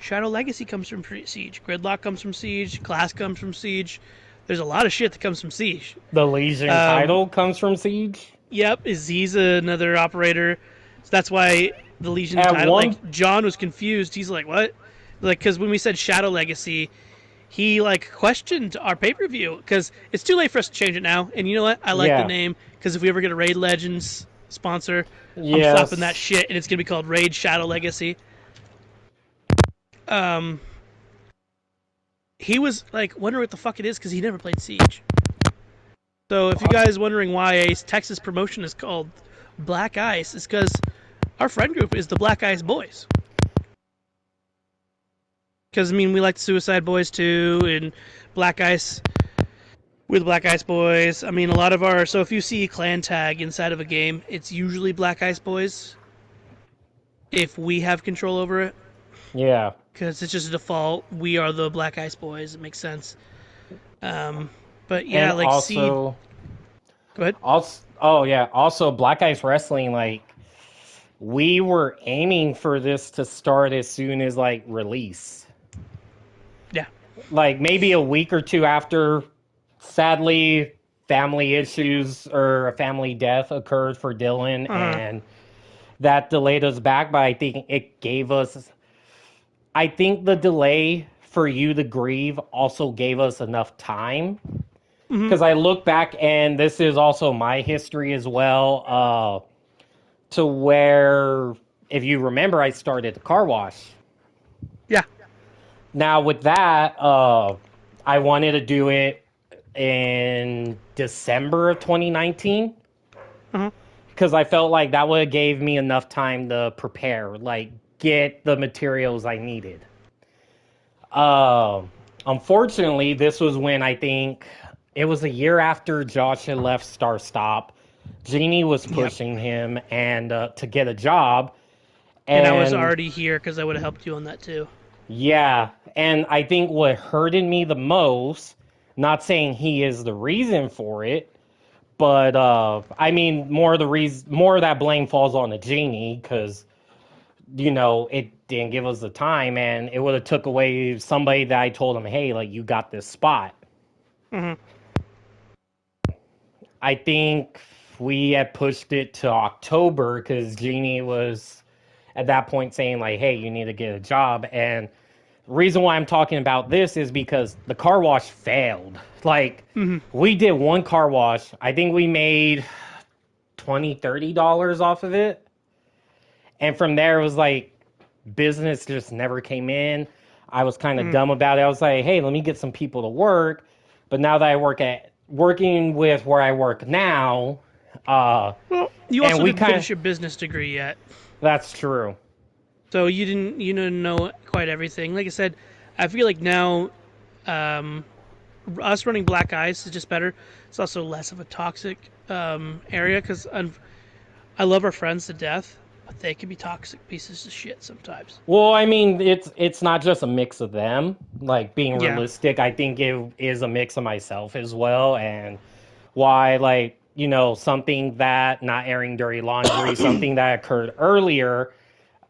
Shadow Legacy comes from Siege. Gridlock comes from Siege. Class comes from Siege. There's a lot of shit that comes from Siege. The Legion title comes from Siege? Yep, he's another operator. So that's why the Legion At title, one, like, John was confused. He's like, what? Like, because when we said Shadow Legacy, he, like, questioned our pay-per-view, because it's too late for us to change it now. And you know what? I like the yeah, name, because if we ever get a Raid Legends sponsor, I'm slapping that yes, shit, and it's going to be called Raid Shadow Legacy. Um, he was, like, wondering what the fuck it is, because he never played Siege. So if you guys wondering why a Texas promotion is called Black Ice, it's because our friend group is the Black Ice Boys. Because, I mean, we like the Suicide Boys too, and Black Ice, we're the Black Ice Boys. I mean, a lot of our, so if you see clan tag inside of a game, it's usually Black Ice Boys if we have control over it. yeah, Because it's just a default. We are the Black Ice Boys. It makes sense. But yeah, and like Seed. Go ahead. oh yeah, also Black Ice Wrestling, like we were aiming for this to start as soon as like release, Yeah. like maybe a week or two after. Sadly, family issues or a family death occurred for Dylan, Uh-huh. and that delayed us back. But I think it gave us. I think the delay for you to grieve also gave us enough time, Mm-hmm. because I look back, and this is also my history as well, to where, if you remember, I started the car wash. Yeah. Now, with that, I wanted to do it in December of 2019, Uh-huh. because I felt like that would have gave me enough time to prepare, like get the materials I needed. Unfortunately, this was when I think it was a year after Josh had left Star Stop. Jeannie was Yep. pushing him and to get a job, And I was and already here because I would have helped you on that too. yeah, and I think what hurted me the most, not saying he is the reason for it, but I mean more of that blame falls on the Genie, because it didn't give us the time, and it would have took away somebody that I told him, hey, like, you got this spot. Mm-hmm. I think we had pushed it to October because Jeannie was at that point saying, like, hey, you need to get a job. And the reason why I'm talking about this is because the car wash failed. Like, Mm-hmm. we did one car wash. I think we made $20-$30 off of it. And from there, it was like business just never came in. I was kind of Mm-hmm. dumb about it. I was like, hey, let me get some people to work. But now that I working with where I work now, Well, you and also we didn't kind finish of, your business degree yet, that's true. so you didn't know quite everything. Like I said, I feel like now, um, us running Black Ice is just better. It's also less of a toxic area because I love our friends to death, but they can be toxic pieces of shit sometimes. Well, I mean, it's not just a mix of them. Like, being Yeah. realistic, I think it is a mix of myself as well, and why, like, something that not airing dirty laundry, something that occurred earlier,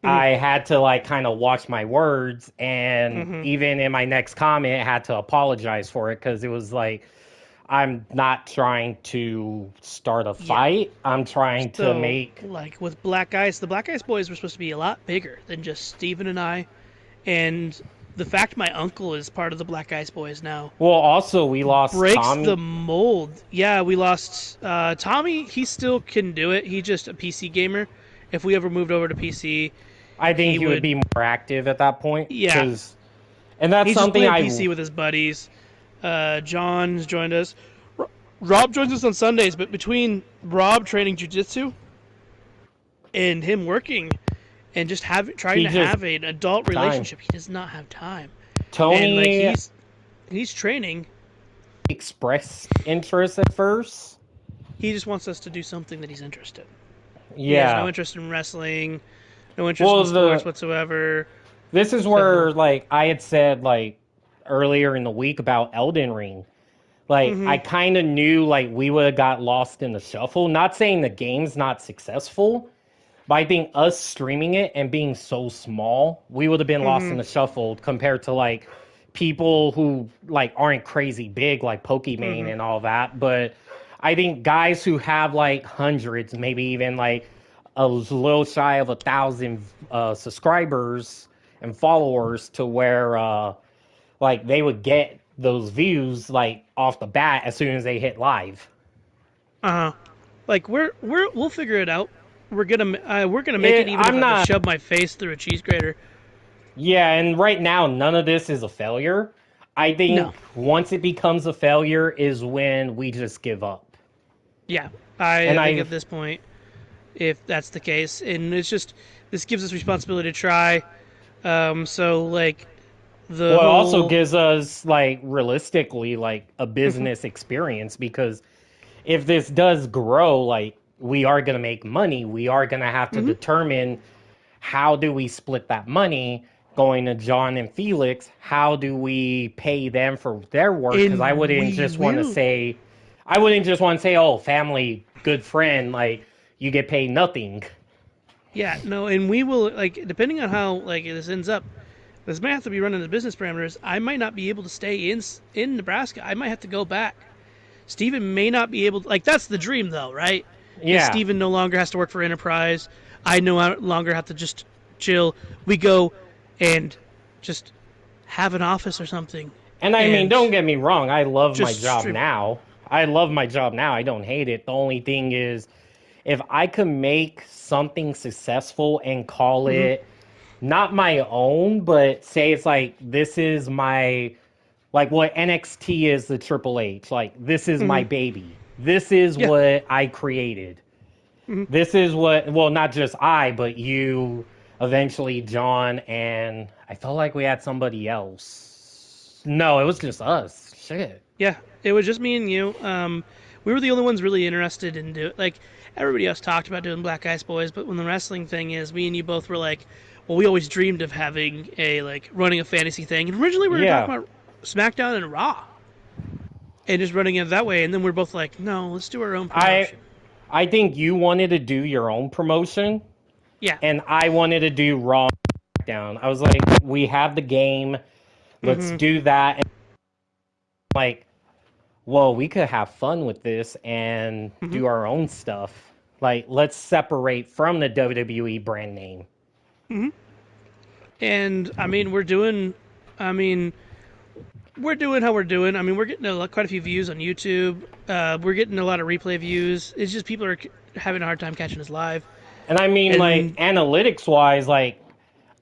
Mm-hmm. I had to like kind of watch my words, and Mm-hmm. even in my next comment, I had to apologize for it, because it was like, I'm not trying to start a Yeah. fight. I'm trying to So, make. like with Black Ice, the Black Ice boys were supposed to be a lot bigger than just Steven and I. And the fact my uncle is part of the Black Ice boys now Well, also we lost breaks the Tommy. mold. Yeah, we lost Tommy. He still can do it. He's just a PC gamer. If we ever moved over to PC, I think he he would would. be more active at that point, Yeah, because, and that's he's just something playing I. PC with his buddies. John's joined us. Rob joins us on Sundays, but between Rob training jujitsu and him working and just trying He to just have an adult time. relationship, he does not have time. And like Tony he's training. expressed interest at first. He just wants us to do something that he's interested in. He has no Yeah. interest in wrestling, no interest Well, in sports whatsoever. this is where, like, I had said, like, earlier in the week about Elden Ring. Like, Mm-hmm. I kind of knew, like, we would have got lost in the shuffle. Not saying the game's not successful, but I think us streaming it and being so small, we would have been lost Mm-hmm. in the shuffle compared to, like, people who, like, aren't crazy big, like Pokimane Mm-hmm. and all that. But I think guys who have like hundreds, maybe even like a little shy of 1,000 subscribers and followers, to where like they would get those views like off the bat as soon as they hit live. Uh huh. Like we'll figure it out. We're gonna make it even if I'm I have to not. shove my face through a cheese grater. Yeah, and right now none of this is a failure. I No. think once it becomes a failure is when we just give up. Yeah. And I think I at this point, if that's the case, and it's just this gives us responsibility to try. So like the Well, it also whole. gives us like realistically like a business experience, because if this does grow, like we are going to make money, we are going to have to Mhm. determine how do we split that money. Going to John and Felix, how do we pay them for their work? Because And we will. I wouldn't just want to say, oh, family, good friend, like you get paid nothing. Yeah, no, and we will like depending on how like this ends up. This might have to be running the business parameters. I might not be able to stay in Nebraska. I might have to go back. Steven may not be able to, like that's the dream though, right? Is Yeah, Steven no longer has to work for Enterprise. I no longer have to just chill. We go and just have an office or something and I mean, and don't get me wrong, I love my just job stream. now. I love my job now. I don't hate it. The only thing is, if I could make something successful and call Mm-hmm. it not my own, but say it's like this is my, like what NXT is the Triple H. Like this is my Mm-hmm. baby. This is Yeah. what I created. Mm-hmm. This is what, well, not just I, but you, eventually John, and I felt like we had somebody else. No, it was just us. Shit. Yeah, it was just me and you. We were the only ones really interested in do like everybody else talked about doing Black Ice Boys, but when the wrestling thing is, me and you both were like, well, we always dreamed of having a like running a fantasy thing. And originally we were Yeah. talking about SmackDown and Raw, and just running it that way. And then we're both like, no, let's do our own I promotion. I think you wanted to do your own promotion, Yeah. and I wanted to do Raw down. I was like, we have the game, let's Mm-hmm. do that. And like, well, we could have fun with this and Mm-hmm. do our own stuff. Like, let's separate from the WWE brand name. Mm-hmm. And I mean, we're doing. I mean, we're doing how we're doing. I mean, we're getting quite a few views on YouTube. We're getting a lot of replay views. It's just people are having a hard time catching us live. And I mean, like, And analytics wise, like,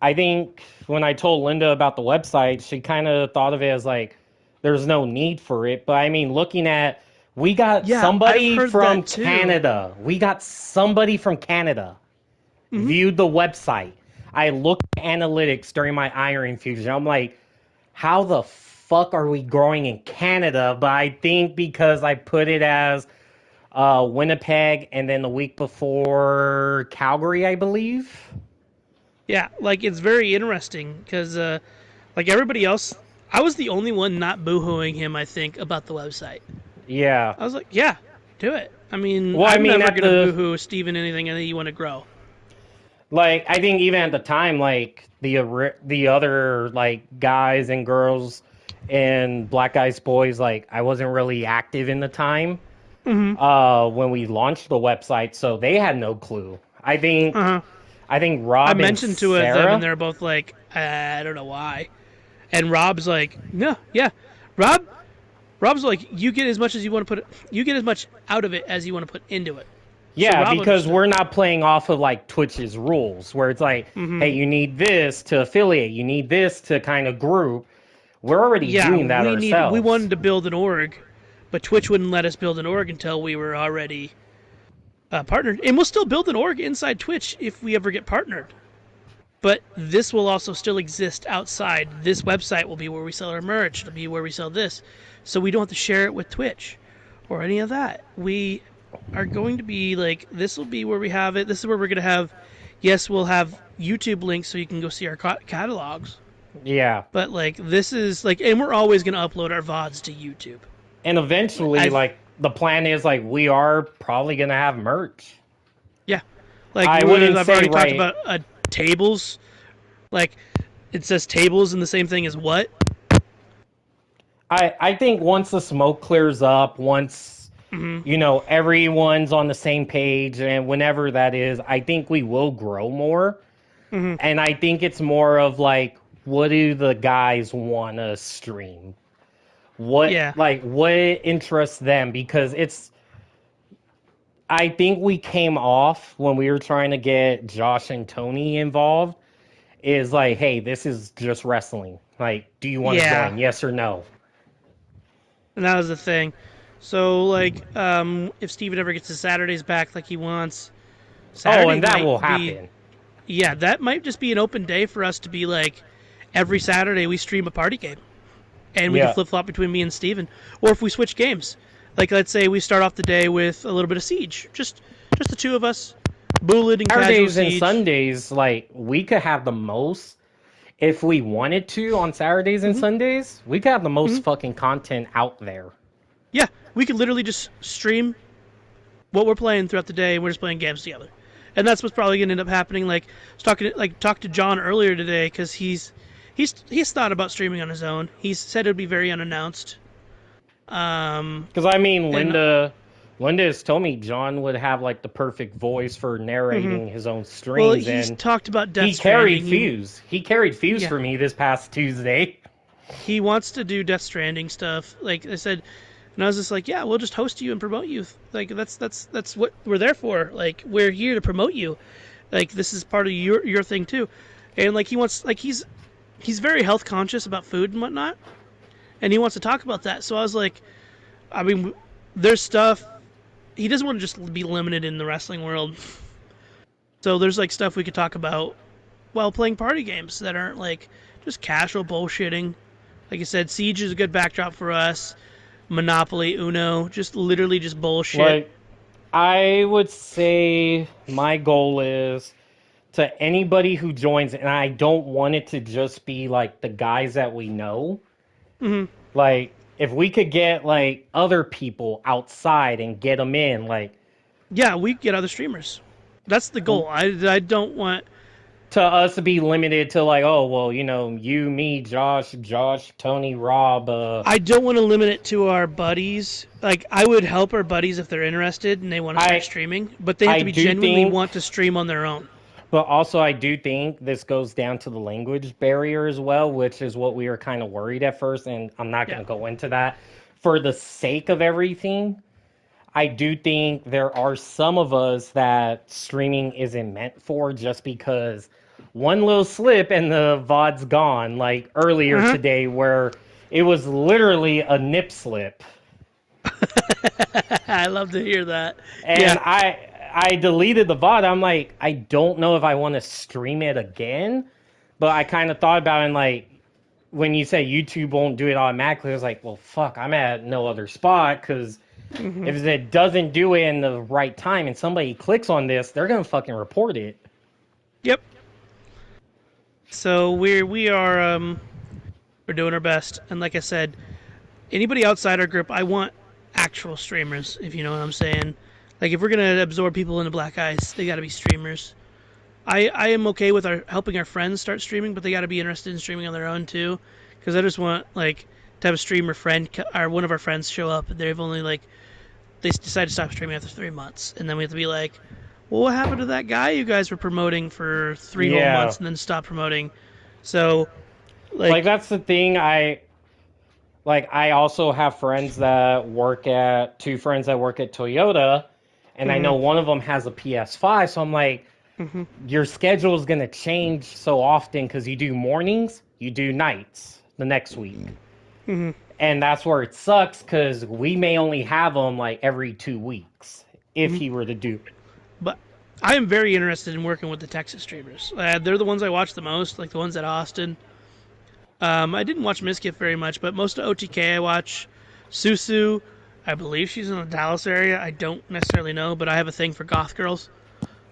I think when I told Linda about the website, she kind of thought of it as like, there's no need for it. But I mean, looking at, we got yeah, I've somebody heard from that too. Canada. We got somebody from Canada Hmm. viewed the website. I looked at analytics during my Iron Fusion. I'm like, how the fuck are we growing in Canada? But I think because I put it as Winnipeg and then the week before Calgary, I believe. Yeah, like it's very interesting because like everybody else, I was the only one not boohooing him. I think about the website. Yeah. I was like, yeah, do it. I mean, Well, I I'm mean, never at gonna the, boohoo Steven anything. I think you want to grow. like, I think even at the time, like, the other, like, guys and girls and Black Eyes Boys, like, I wasn't really active in the time Mm-hmm. when we launched the website, so they had no clue. I think, Uh-huh. I think I Rob and mentioned to them, and Sarah. they're both like, I don't know why. And Rob's like, no, yeah. Rob's like, you get as much as you want to put. You get as much out of it as you want to put into it. So Yeah, Rob because understood. we're not playing off of like Twitch's rules, where it's like, Mm-hmm. hey, you need this to affiliate, you need this to kind of group. We're already Yeah, doing that ourselves. we wanted to build an org, but Twitch wouldn't let us build an org until we were already partnered. And we'll still build an org inside Twitch if we ever get partnered. But this will also still exist outside. This website will be where we sell our merch. It'll be where we sell this. So we don't have to share it with Twitch or any of that. We are going to be like, this will be where we have it. This is where we're going to have, yes, we'll have YouTube links so you can go see our catalogs. Yeah, But like, this is like, and we're always going to upload our VODs to YouTube. and eventually, I've- like the plan is, like we are probably gonna have merch. Yeah. Like, I wouldn't I've say already talked right- about tables. Like, it says tables and the same thing as what? I think once the smoke clears up, once you know, everyone's on the same page, and whenever that is, I think we will grow more. And I think it's more of like, what do the guys want to stream? Yeah. What interests them? Because I think we came off when we were trying to get Josh and Tony involved. Is like, hey, this is just wrestling. Like, do you want to Yeah. join? Yes or no? And that was the thing. So, like, if Steven ever gets his Saturdays back like he wants, Oh, Saturday and that will might be. happen. Yeah, that might just be an open day for us to be like, every Saturday we stream a party game. And we can Yeah. flip flop between me and Steven. Or if we switch games. Like, let's say we start off the day with a little bit of Siege. Just the two of us. Bullet and casual Saturdays and Siege. Sundays, like, we could have the most, if we wanted to, on Saturdays and Sundays, we could have the most fucking content out there. Yeah, we could literally just stream what we're playing throughout the day, and we're just playing games together. And that's what's probably going to end up happening. Like, I was talked to John earlier today because he's thought about streaming on his own. He's said it would be very unannounced. Because, I mean, Linda has told me John would have, like, the perfect voice for narrating his own streams. Well, he's talked about Death he carried Stranding. Fuse. He carried Fuse Yeah. for me this past Tuesday. He wants to do Death Stranding stuff. Like I said, and I was just like, yeah, we'll just host you and promote you. Like that's what we're there for. Like we're here to promote you. Like this is part of your thing too. And like he wants, like he's very health conscious about food and whatnot, and he wants to talk about that. So I was like, I mean, there's stuff he doesn't want to just be limited in the wrestling world. So there's like stuff we could talk about while playing party games that aren't like just casual bullshitting. Like I said, Siege is a good backdrop for us. Monopoly, Uno, just literally just bullshit. Like, I would say my goal is to anybody who joins, and I don't want it to just be like the guys that we know. Like, if we could get like other people outside and get them in, like, Yeah, we get other streamers. That's the goal. I don't want. to us to be limited to like, oh well, you know, you, me, Josh, Tony, Rob. I don't want to limit it to our buddies. Like, I would help our buddies if they're interested and they want to start streaming, but they have I to be do genuinely think- want to stream on their own. But also, I do think this goes down to the language barrier as well, which is what we were kind of worried at first, and I'm not going to go into that. For the sake of everything, I do think there are some of us that streaming isn't meant for just because one little slip and the VOD's gone, like earlier today where it was literally a nip slip. I love to hear that. And Yeah. I deleted the VOD. I'm like, I don't know if I want to stream it again. But I kind of thought about it, and like, when you say YouTube won't do it automatically, I was like, well, fuck, I'm at no other spot, because if it doesn't do it in the right time and somebody clicks on this, they're going to fucking report it. Yep. So we're doing our best, and like I said, anybody outside our group, I want actual streamers, if you know what I'm saying. Like, if we're gonna absorb people into Black Ice, they gotta be streamers. I am okay with helping our friends start streaming, but they gotta be interested in streaming on their own too, because I just want like to have a streamer friend or one of our friends show up, and they've only like they decide to stop streaming after 3 months, and then we have to be like, well, what happened to that guy you guys were promoting for 3 whole months and then stop promoting? So, like that's the thing. I also have friends that work at Toyota, and I know one of them has a PS5, so I'm like, your schedule is going to change so often because you do mornings, you do nights the next week. And that's where it sucks, because we may only have them like every 2 weeks if he were to do it. But I am very interested in working with the Texas streamers. They're the ones I watch the most, like the ones at Austin. I didn't watch Miskiff very much, but most of OTK I watch. Susu, I believe she's in the Dallas area. I don't necessarily know, but I have a thing for goth girls.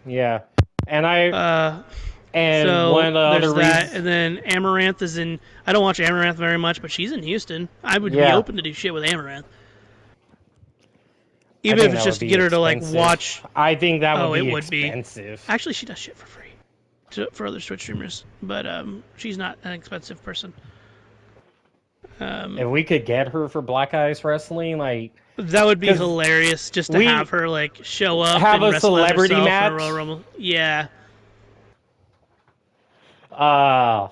Yeah. And So one of the there's other that, reasons, and then Amaranth is in. I don't watch Amaranth very much, but she's in Houston. I would be open to do shit with Amaranth, even if it's just to get her to like watch. I think that would be it would expensive. Actually, she does shit for free for other Twitch streamers, but she's not an expensive person. If we could get her for Black Ice Wrestling, like, That would be because hilarious just to we have her like show up have and a wrestle as celebrity herself in a match. Royal Rumble. Yeah. uh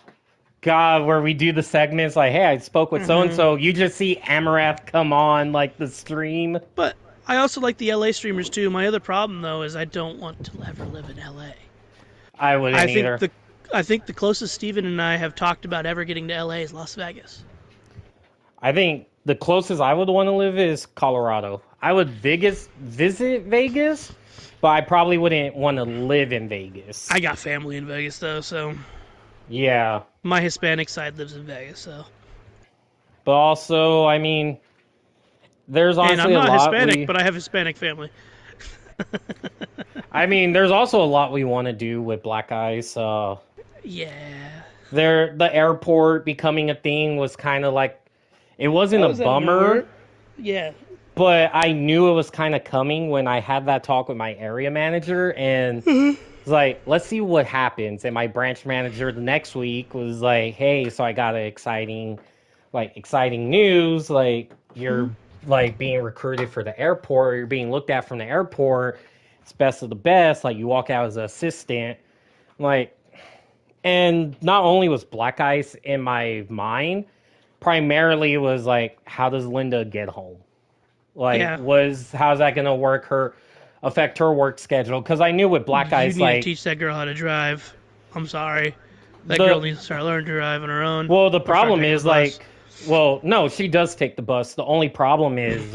God, where we do the segments like, hey, I spoke with so and Mm-hmm. so. You just see Amarath come on like the stream. But I also like the LA streamers too. My other problem though is I don't want to ever live in LA. I wouldn't I think either. I think the closest Steven and I have talked about ever getting to LA is Las Vegas. I think the closest I would want to live is Colorado. I would visit Vegas, but I probably wouldn't want to live in Vegas. I got family in Vegas though, so Yeah, my Hispanic side lives in Vegas, so. but also, I mean, there's And I'm honestly a not lot. Hispanic, but I have Hispanic family. I mean, there's also a lot we want to do with Black Ice. Yeah. The airport becoming a thing was kind of like, it wasn't a bummer, Yeah. but I knew it was kind of coming when I had that talk with my area manager, and it's like, let's see what happens. And my branch manager the next week was like, hey, so I got exciting news. Like, you're like being recruited for the airport, you're being looked at from the airport. It's best of the best. Like, you walk out as an assistant. Like, and not only was Black Ice in my mind, primarily it was like, how does Linda get home? Like, Yeah. how's that gonna affect her work schedule? Because I knew with Black Ice, You need like, to teach that girl how to drive. I'm sorry. That The- girl needs to start learning to drive on her own. well, the Or start problem taking is the bus. like, well, no, she does take the bus. The only problem is,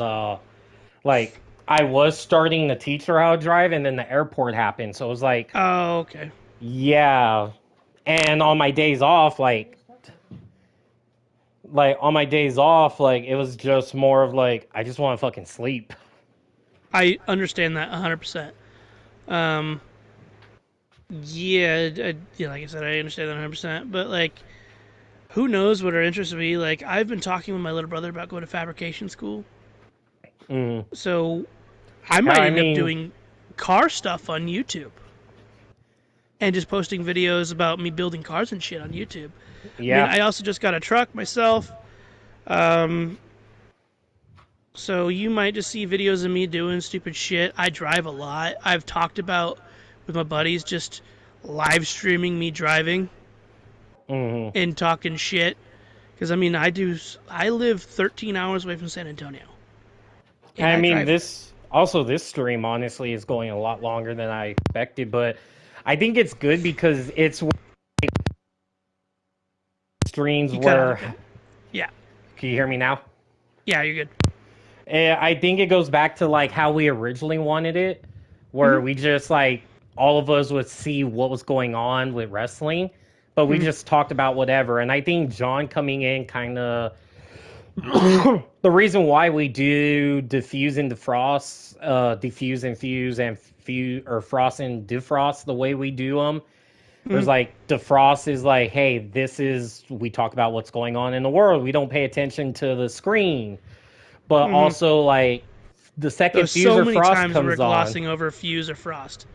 like, I was starting to teach her how to drive, and then the airport happened. So it was like, Oh, okay. yeah. And on my days off, like on my days off, like, it was just more of like, I just want to fucking sleep. I understand that 100%. Yeah, like I said, I understand that 100%. But, like, who knows what our interests would be? Like, I've been talking with my little brother about going to fabrication school. Mm. So, I might I end mean- up doing car stuff on YouTube. And just posting videos about me building cars and shit on YouTube. Yeah. I mean, I also just got a truck myself. So you might just see videos of me doing stupid shit. I drive a lot. I've talked about with my buddies just live streaming me driving Mhm. and talking shit. Because I mean, I live 13 hours away from San Antonio. And I mean, drive- this stream honestly is going a lot longer than I expected, but I think it's good because it's streams You cut out where. a bit. Yeah. Can you hear me now? Yeah, you're good. I think it goes back to like how we originally wanted it, where we just like all of us would see what was going on with wrestling, but we just talked about whatever. And I think John coming in kind of the reason why we do diffuse and defrost, diffuse and fuse and fuse, or frost and defrost the way we do them. There's like defrost is like, hey, we talk about what's going on in the world. We don't pay attention to the screen. But also, like, the second There's Fuse so or many Frost times we're comes on. glossing over Fuse or Frost.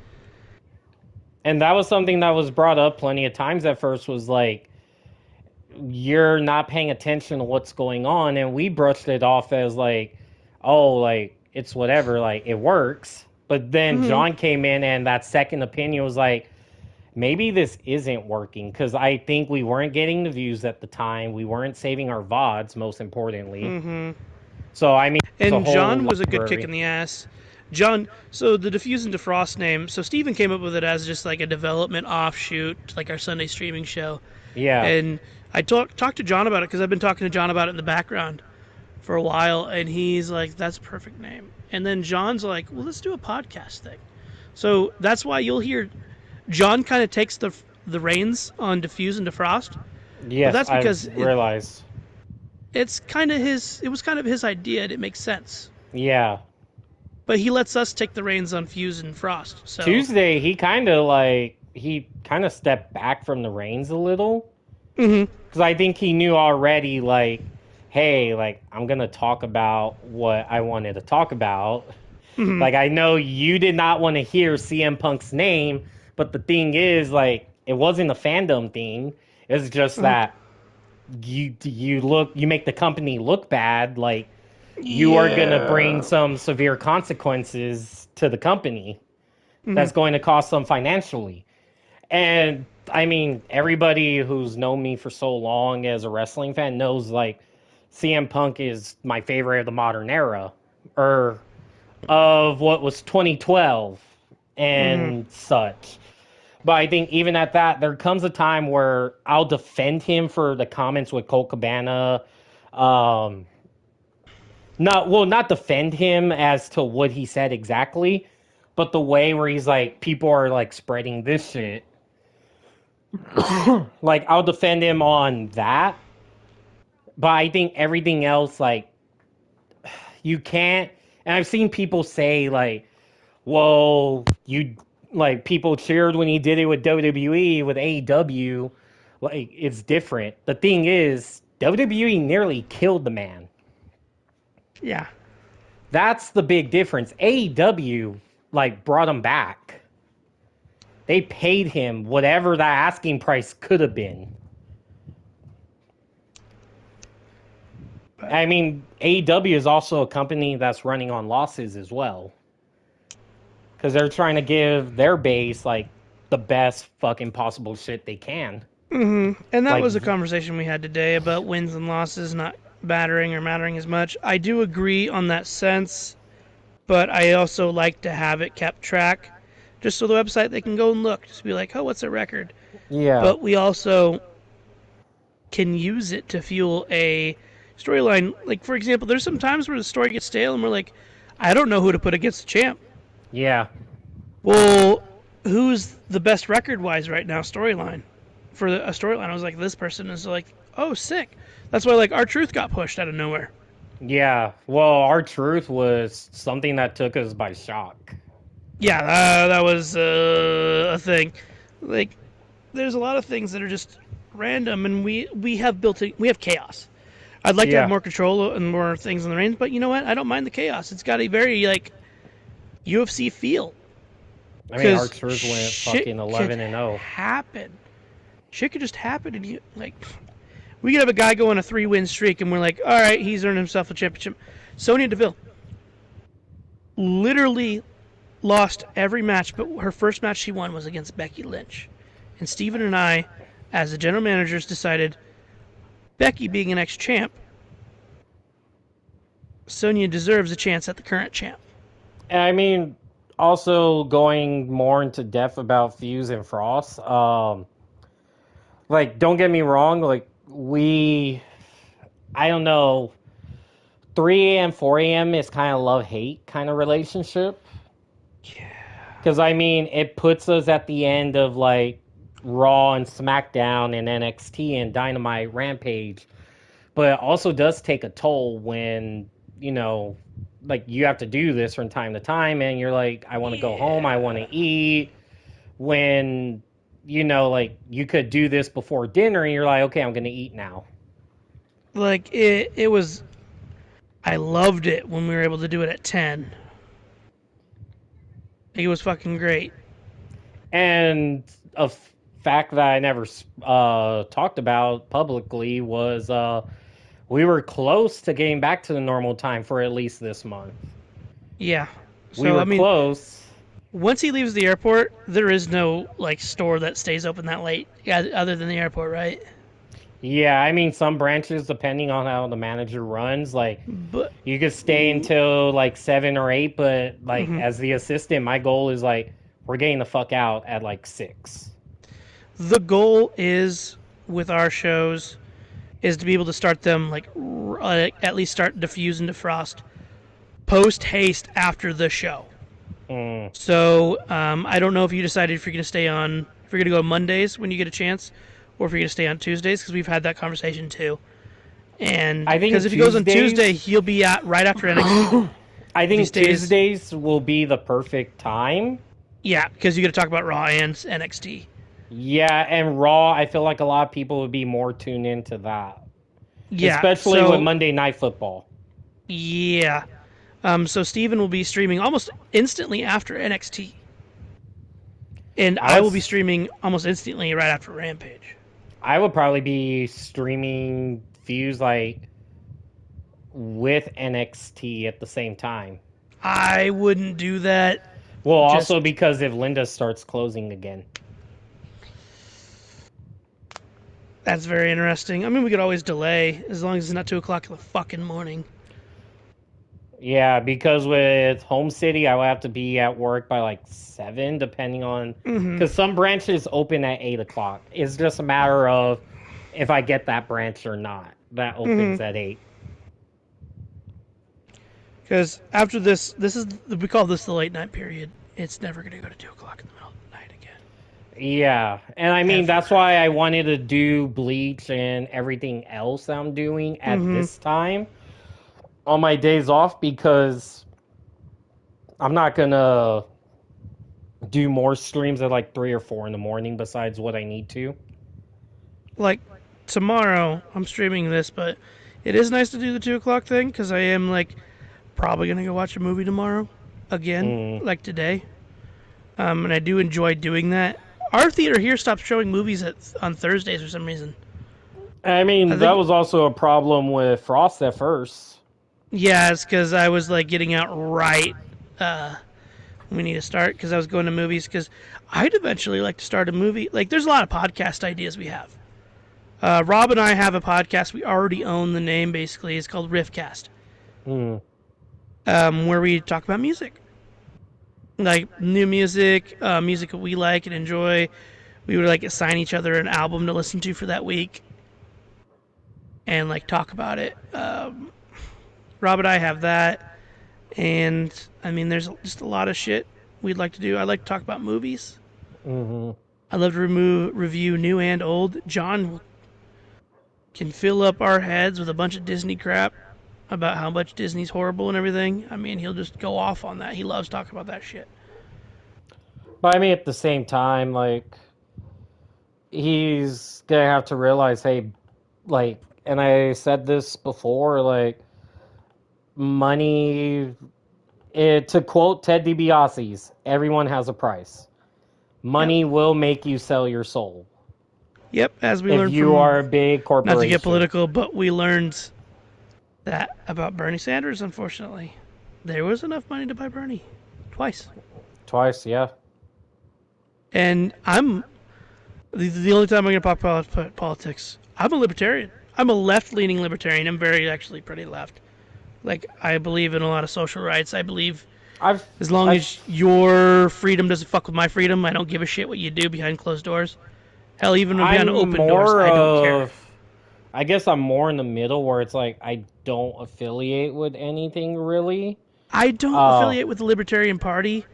And that was something that was brought up plenty of times at first, was like, you're not paying attention to what's going on. And we brushed it off as like, oh, like, it's whatever, like, it works. But then John came in, and that second opinion was like, maybe this isn't working, because I think we weren't getting the views at the time. We weren't saving our VODs, most importantly. So, I mean, it's a And whole John was a good library. kick in the ass. John, so the Diffuse and Defrost name, so Steven came up with it as just like a development offshoot, like our Sunday streaming show. Yeah. And I talked to John about it because I've been talking to John about it in the background for a while, and he's like, that's a perfect name. And then John's like, well, let's do a podcast thing. So that's why you'll hear John kind of takes the reins on Diffuse and Defrost. Yes, that's because I realized. It was kind of his idea, and it makes sense. Yeah. But he lets us take the reins on Fuse and Frost. So Tuesday, he kind of stepped back from the reins a little. Because I think he knew already, like, hey, like, I'm going to talk about what I wanted to talk about. Like, I know you did not want to hear CM Punk's name, but the thing is, like, it wasn't a fandom thing. It's just that you make the company look bad, like you are going to bring Yeah. some severe consequences to the company Hmm. that's going to cost them financially. And I mean, everybody who's known me for so long as a wrestling fan knows like CM Punk is my favorite of the modern era, or of what was 2012 Hmm. and such. But I think even at that, there comes a time where I'll defend him for the comments with Colt Cabana. Um, not defend him as to what he said exactly, but the way where he's like, people are like spreading this shit. Like, I'll defend him on that. But I think everything else, like, you can't. And I've seen people say, like, well, you, like, people cheered when he did it with WWE, with AEW. Like, it's different. The thing is, WWE nearly killed the man. Yeah. That's the big difference. AEW, like, brought him back. They paid him whatever that asking price could have been. I mean, AEW is also a company that's running on losses as well. Because they're trying to give their base, like, the best fucking possible shit they can. And that Like, was a conversation we had today about wins and losses not battering or mattering as much. I do agree on that sense, but I also like to have it kept track, just so the website they can go and look, just be like, oh, what's their record? yeah. But we also can use it to fuel a storyline. Like, for example, there's some times where the story gets stale and we're like, I don't know who to put against the champ. Yeah. Well, who's the best record wise right now storyline for a storyline? I was like, this person is like, oh, sick. That's why like R-Truth got pushed out of nowhere. Yeah. Well, R-Truth was something that took us by shock. Yeah, that was a thing. Like, there's a lot of things that are just random, and we have we have chaos. I'd like to have Yeah. more control and more things in the reins, but you know what? I don't mind the chaos. It's got a very like UFC feel I mean, because R-Truth went shit fucking could 11 and 0. happen. Shit could just happen, and you like we could have a guy go on a 3-win streak, and we're like, all right, he's earned himself a championship. Sonya Deville literally lost every match, but her first match she won was against Becky Lynch. And Steven and I, as the general managers, decided Becky being an ex-champ, Sonya deserves a chance at the current champ. And I mean, also going more into depth about Fuse and Frost. Like, don't get me wrong. Like, I don't know, 3 a.m., 4 a.m. is kind of love hate kind of relationship. Yeah. Because, I mean, it puts us at the end of, like, Raw and SmackDown and NXT and Dynamite Rampage. But it also does take a toll when, like, you have to do this from time to time and you're like, I want to go home, I want to eat. When, like, you could do this before dinner and you're like, okay, I'm going to eat now. Like it was. I loved it when we were able to do it at 10. It was fucking great. And a fact that I never talked about publicly was we were close to getting back to the normal time for at least this month. Yeah. We So were I mean, close. once he leaves the airport, there is no like store that stays open that late, other than the airport, right? Yeah, I mean, some branches, depending on how the manager runs, like, But you could stay until like 7 or 8, but like, as the assistant, my goal is like, we're getting the fuck out at like 6. the goal is with our shows is to be able to start them like at least start diffuse and defrost post haste after the show. Mm. So I don't know if you decided if you're going to stay on, if you're going to go Mondays when you get a chance, or if you're going to stay on Tuesdays because we've had that conversation too. And I think because if he goes on Tuesdays- Tuesday, he'll be at right after NXT. I think These days- Tuesdays will be the perfect time. Yeah, because you got to talk about Raw and NXT. Yeah, and Raw, I feel like a lot of people would be more tuned into that. Yeah, Especially so, with Monday Night Football. Yeah. So Steven will be streaming almost instantly after NXT. And I will be streaming almost instantly right after Rampage. I would probably be streaming Fuse like with NXT at the same time. I wouldn't do that. Well, Just also because if Linda starts closing again. that's very interesting. I mean, we could always delay as long as it's not 2 o'clock in the fucking morning. Yeah, because with Home City, I would have to be at work by like 7, depending on. Because some branches open at 8 o'clock. It's just a matter of if I get that branch or not. That opens at 8. Because after this is we call this the late night period. It's never going to go to 2 o'clock in the middle of the night again. Yeah, and I mean, Ever. that's why I wanted to do Bleach and everything else I'm doing at this time on my days off, because I'm not gonna do more streams at like 3 or 4 in the morning besides what I need to. Like tomorrow, I'm streaming this, but it is nice to do the 2 o'clock thing because I am like probably going to go watch a movie tomorrow again, like today. And I do enjoy doing that. Our theater here stopped showing movies on Thursdays for some reason. I mean, that was also a problem with Frost at first. Yeah, it's because I was like getting out right when we need to start because I was going to movies because I'd eventually like to start a movie. Like, there's a lot of podcast ideas we have. Rob and I have a podcast. We already own the name, basically. It's called Riffcast, where we talk about music. Like, new music, music that we like and enjoy. We would, like, assign each other an album to listen to for that week and, like, talk about it. Rob and I have that. And, I mean, there's just a lot of shit we'd like to do. I like to talk about movies. I love to review new and old. John can fill up our heads with a bunch of Disney crap about how much Disney's horrible and everything. I mean, he'll just go off on that. He loves talking about that shit. But I mean, at the same time, like, he's gonna have to realize, hey, like, and I said this before, like, money, to quote Ted DiBiase's, everyone has a price. Money will make you sell your soul. Yep, as we If learned you from, are a big corporation. not to get political, but we learned that about Bernie Sanders, unfortunately. There was enough money to buy Bernie. Twice. Twice, yeah. And I'm the only time I'm going to talk politics. I'm a libertarian. I'm a left-leaning libertarian. I'm very actually pretty left. Like, I believe in a lot of social rights. I believe as long as your freedom doesn't fuck with my freedom, I don't give a shit what you do behind closed doors. Hell, even behind open doors, I don't care. I guess I'm more in the middle where it's like I don't affiliate with anything really. I don't affiliate with the Libertarian Party.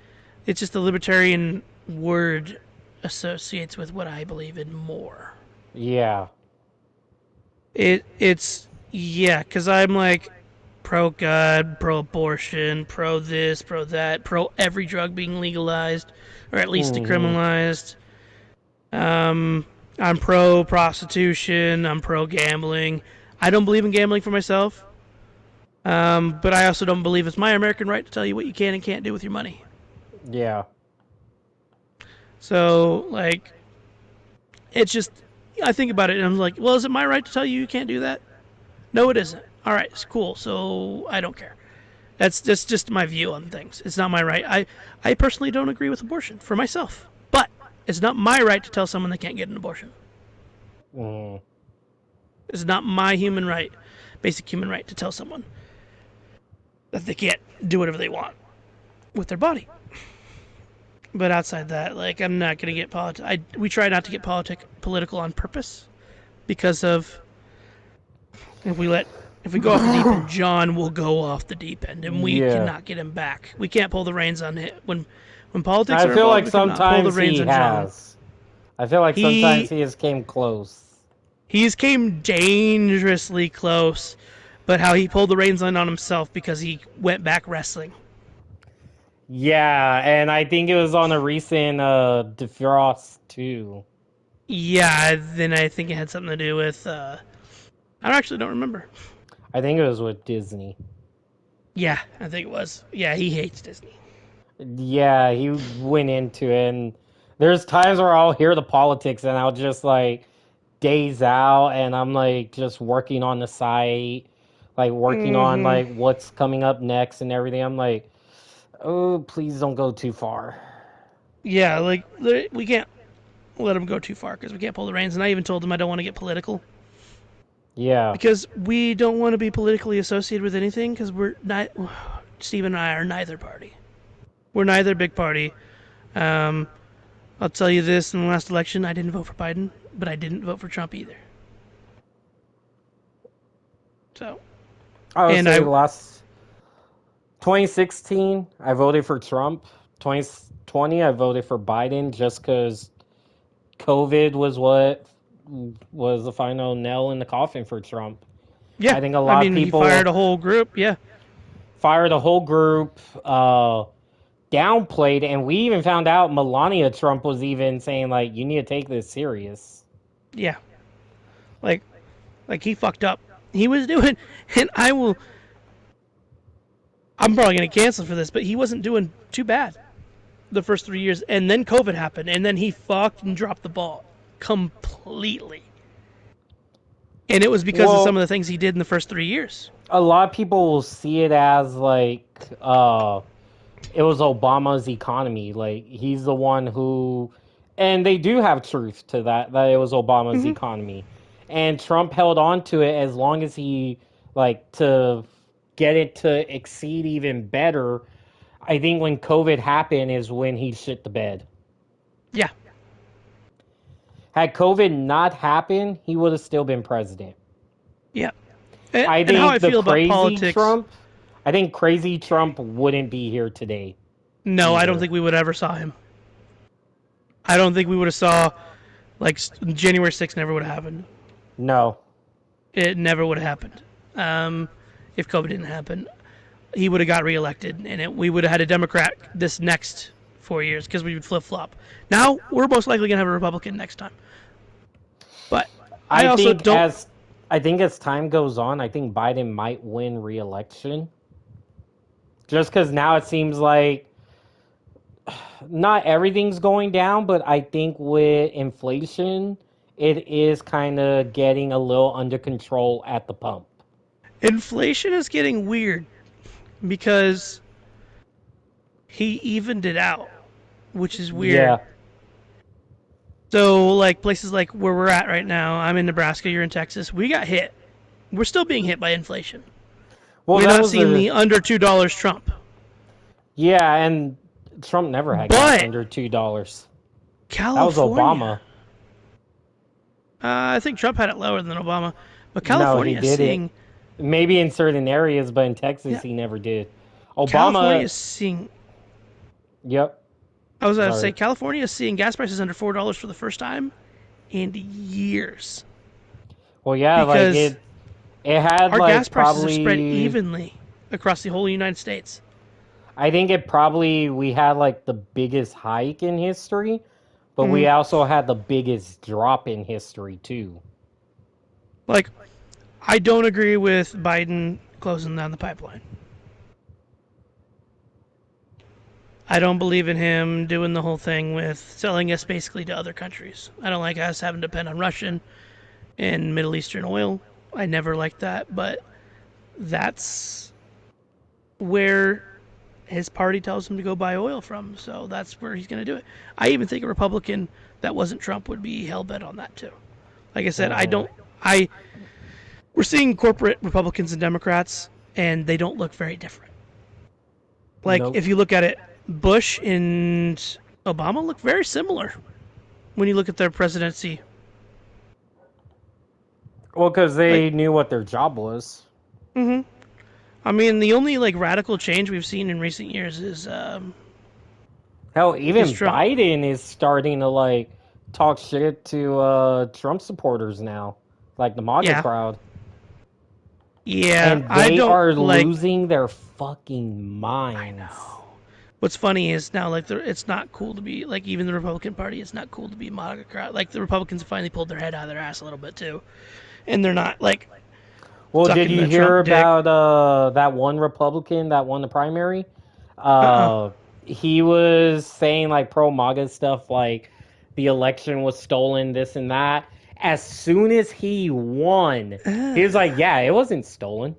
It's just the Libertarian word associates with what I believe in more. Yeah. It's because I'm like pro-God, pro-abortion, pro-this, pro-that, pro-every drug being legalized, or at least decriminalized. I'm pro-prostitution, I'm pro-gambling. I don't believe in gambling for myself, but I also don't believe it's my American right to tell you what you can and can't do with your money. Yeah. So, like, it's just, I think about it and I'm like, well, is it my right to tell you can't do that? No, it isn't. All right, it's cool. So I don't care. That's just my view on things. It's not my right. I personally don't agree with abortion for myself, but it's not my right to tell someone they can't get an abortion. It's not my human right, basic human right, to tell someone that they can't do whatever they want with their body. But outside that, like, I'm not gonna get we try not to get political on purpose, because of if we go off the deep end, John will go off the deep end, and we cannot get him back. We can't pull the reins on it when politics. I feel like sometimes he has. I feel like sometimes he has came close. He's came dangerously close, but how he pulled the reins on himself because he went back wrestling. Yeah, and I think it was on a recent Defrost too. Yeah, then I think it had something to do with. I actually don't remember. I think it was with Disney. Yeah, I think it was. Yeah, he hates Disney. Yeah, he went into it, and there's times where I'll hear the politics, and I'll just like, days out, and I'm like just working on the site, like working on Hmm. like what's coming up next and everything. I'm like, oh, please don't go too far. Yeah, like we can't let him go too far because we can't pull the reins. And I even told him I don't want to get political Yeah. because we don't want to be politically associated with anything because we're not. Steve and I are neither party. We're neither big party. Um, I'll tell you this: in the last election, I didn't vote for Biden, but I didn't vote for Trump either. So, I would and say I, last 2016, I voted for Trump. 2020, I voted for Biden just because COVID was what was the final nail in the coffin for Trump. yeah, I think a I lot of mean, he fired people a whole group. Yeah, fired a whole group, downplayed, and we even found out Melania Trump was even saying, like, you need to take this serious. yeah, like, like he fucked up. He was doing, and I will. I'm probably gonna cancel for this, but he wasn't doing too bad the first 3 years, and then COVID happened, and then he fucked and dropped the ball completely. And it was because of some of Well, the things he did in the first 3 years. a lot of people will see it as, like, it was Obama's economy. Like, he's the one who, and they do have truth to that, that it was Obama's Hmm. economy. And Trump held on to it as long as he, like, to get it to exceed even better. I think when COVID happened is when he shit the bed. Yeah, Had COVID not happened, he would have still been president. yeah. And, I and how I think the feel about crazy politics. Trump, I think crazy Trump wouldn't be here today No, I don't either. think we would ever saw him. I don't think we would have saw like January 6th never would have happened. No. It never would have happened. Um, if COVID didn't happen, he would have got reelected, and we would have had a Democrat this next 4 years because we would flip flop. Now we're most likely gonna have a Republican next time. But I I also think don't. as I think as time goes on, I think Biden might win re-election. Just because now it seems like not everything's going down, but I think with inflation, it is kind of getting a little under control at the pump. Inflation is getting weird because he evened it out, which is weird. Yeah. So, like places like where we're at right now, I'm in Nebraska, you're in Texas, we got hit. We're still being hit by inflation. Well, We're that not was seeing a the under $2 Trump. yeah, and Trump never had gas But under $2. That was California, Obama. I think Trump had it lower than Obama, but No, he California is did it. seeing Maybe in certain areas, but in yeah, Texas, he never did. California Obama, is seeing. yep. I was going to say Sorry. California is seeing gas prices under $4 for the first time in years Well, yeah, like because it had our gas like prices are spread probably. evenly across the whole United States. I think it probably we had like the biggest hike in history, but Hmm. we also had the biggest drop in history too. Like, I don't agree with Biden closing down the pipeline. I don't believe in him doing the whole thing with selling us basically to other countries. I don't like us having to depend on Russian and Middle Eastern oil. I never liked that, but that's where his party tells him to go buy oil from. So that's where he's going to do it. I even think a Republican that wasn't Trump would be hell bent on that too. Like I said, I Hmm. don't. I We're seeing corporate Republicans and Democrats, and they don't look very different. Like Nope. if you look at it, Bush and Obama look very similar when you look at their presidency. Well, because Like, they knew what their job was. hmm I mean, the only like radical change we've seen in recent years Hell, is even Trump. Biden is starting to like talk shit to Trump supporters now, like the MAGA Yeah, crowd, yeah. and I they don't are like. losing their fucking I minds. know. What's funny is now like it's not cool to be like even the Republican Party. It's not cool to be MAGA crowd. Like the Republicans finally pulled their head out of their ass a little bit too, and they're not like Well, did sucking you the hear Trump dick. about that one Republican that won the primary? Uh-uh. Uh, he was saying like pro MAGA stuff, like the election was stolen, this and that. as soon as he won, he was like, yeah, it wasn't stolen.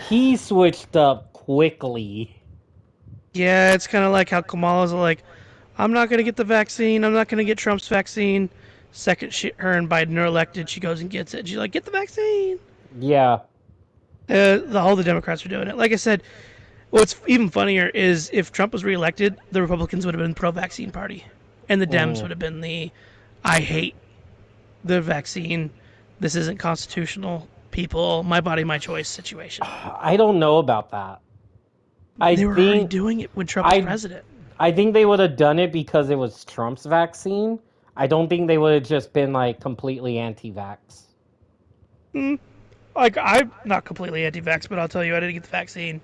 He switched up quickly. Yeah, it's kind of like how Kamala's like, I'm not going to get the vaccine. I'm not going to get Trump's vaccine. Second, her and Biden are elected. She goes and gets it. She's like, get the vaccine. Yeah. All the Democrats are doing it. Like I said, what's even funnier is if Trump was reelected, the Republicans would have been pro-vaccine party, and the Dems would have been the I hate the vaccine. This isn't constitutional. People, my body, my choice situation. I don't know about that. They were already doing it when Trump was president. I think they would have done it because it was Trump's vaccine. I don't think they would have just been like completely anti-vax. Like, I'm not completely anti-vax, but I'll tell you, I didn't get the vaccine.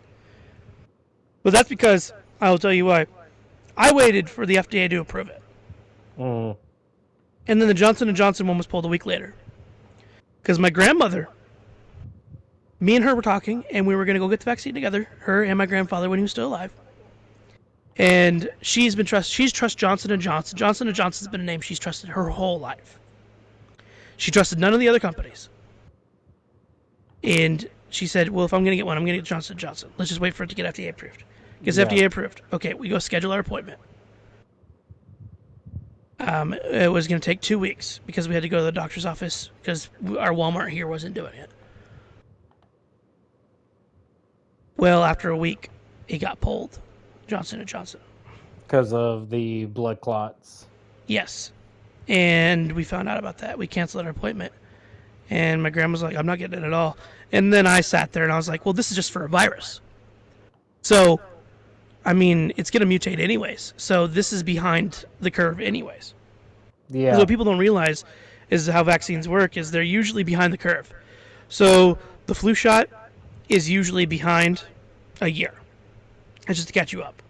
But that's because, I'll tell you why. I waited for the FDA to approve it. Mm. And then the Johnson & Johnson one was pulled a week later. Because my grandmother, me and her were talking, and we were going to go get the vaccine together, her and my grandfather when he was still alive. And she's trusted Johnson & Johnson. Johnson & Johnson's been a name she's trusted her whole life. She trusted none of the other companies. And she said, well, if I'm going to get one, I'm going to get Johnson & Johnson. Let's just wait for it to get FDA approved. Gets FDA approved. Okay, we go schedule our appointment. It was going to take 2 weeks because we had to go to the doctor's office because our Walmart here wasn't doing it. Well, after a week, it got pulled. Johnson & Johnson. Because of the blood clots. Yes. And we found out about that. We canceled our appointment. And my grandma's like, I'm not getting it at all. And then I sat there and I was like, well, this is just for a virus. So, I mean, it's going to mutate anyways. So this is behind the curve anyways. Yeah. What people don't realize is how vaccines work is they're usually behind the curve. So the flu shot is usually behind a year. It's just to catch you up.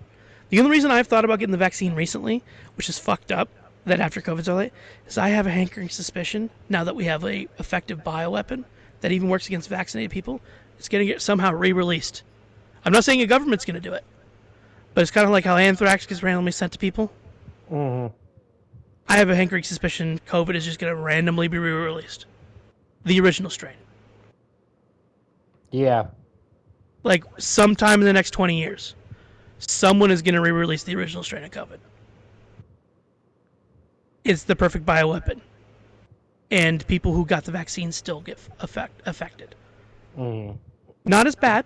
The only reason I've thought about getting the vaccine recently, which is fucked up, that after COVID's all late, is I have a hankering suspicion, now that we have a effective bioweapon that even works against vaccinated people, it's going to get somehow re-released. I'm not saying a government's going to do it, but it's kind of like how anthrax gets randomly sent to people. Mm-hmm. I have a hankering suspicion COVID is just going to randomly be re-released. The original strain. Yeah. Like, sometime in the next 20 years, someone is going to re-release the original strain of COVID. It's the perfect bioweapon. And people who got the vaccine still get affected. Mm. Not as bad,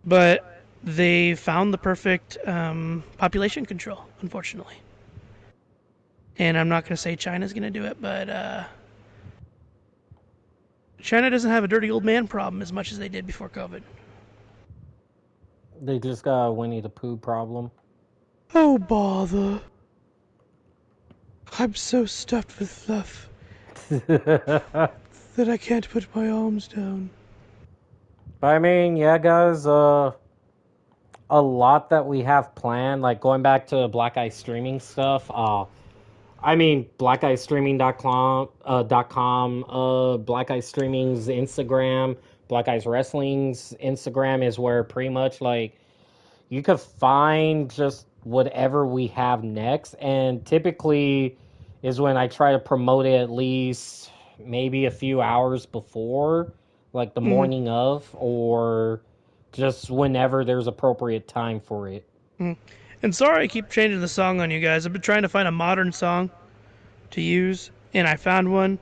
but they found the perfect population control, unfortunately. And I'm not going to say China's going to do it, but China doesn't have a dirty old man problem as much as they did before COVID. They just got a Winnie the Pooh problem. Oh, bother. I'm so stuffed with fluff that I can't put my arms down. I mean, yeah, guys, a lot that we have planned, like going back to Black Eye Streaming stuff. I mean, blackeyestreaming.com, Black Eye Streaming's Instagram, Black Eyes Wrestling's Instagram is where pretty much like you could find just whatever we have next, and typically is when I try to promote it at least maybe a few hours before, like the morning of, or just whenever there's appropriate time for it. And sorry I keep changing the song on you guys. I've been trying to find a modern song to use, and I found one.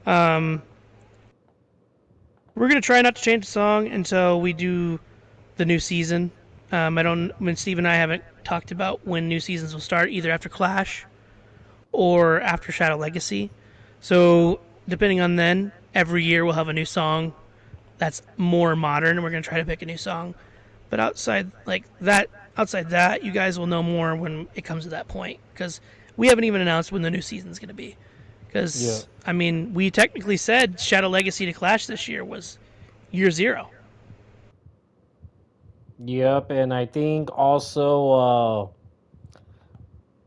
We're going to try not to change the song until we do the new season. When Steve and I haven't talked about when new seasons will start, either after Clash or after Shadow Legacy. So, depending on then, every year we'll have a new song that's more modern, and we're going to try to pick a new song. But outside that, you guys will know more when it comes to that point, because we haven't even announced when the new season's going to be. Because, I mean, we technically said Shadow Legacy to Clash this year was year 0. Yep, and I think also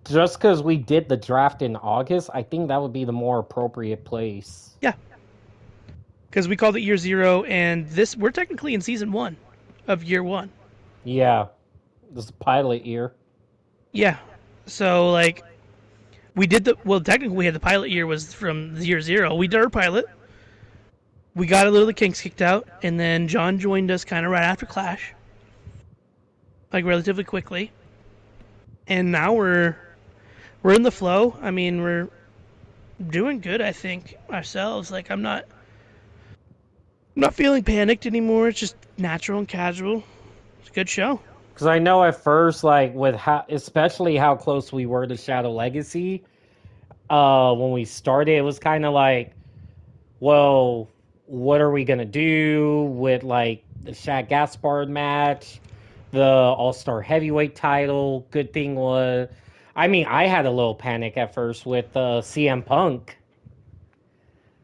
just because we did the draft in August, I think that would be the more appropriate place. Yeah. Because we called it year 0, and we're technically in season 1 of year 1. Yeah. This is pilot year. Yeah. So, like, We did the well. Technically, we had the pilot year was from year 0. We did our pilot. We got a little of the kinks kicked out, and then John joined us kind of right after Clash, like relatively quickly. And now we're in the flow. I mean, we're doing good. I think ourselves. Like I'm not feeling panicked anymore. It's just natural and casual. It's a good show. Because I know at first, like with how, especially how close we were to Shadow Legacy, when we started, it was kind of like, well, what are we gonna do with like the Shaq Gaspard match, the All Star Heavyweight title? Good thing was, I mean, I had a little panic at first with CM Punk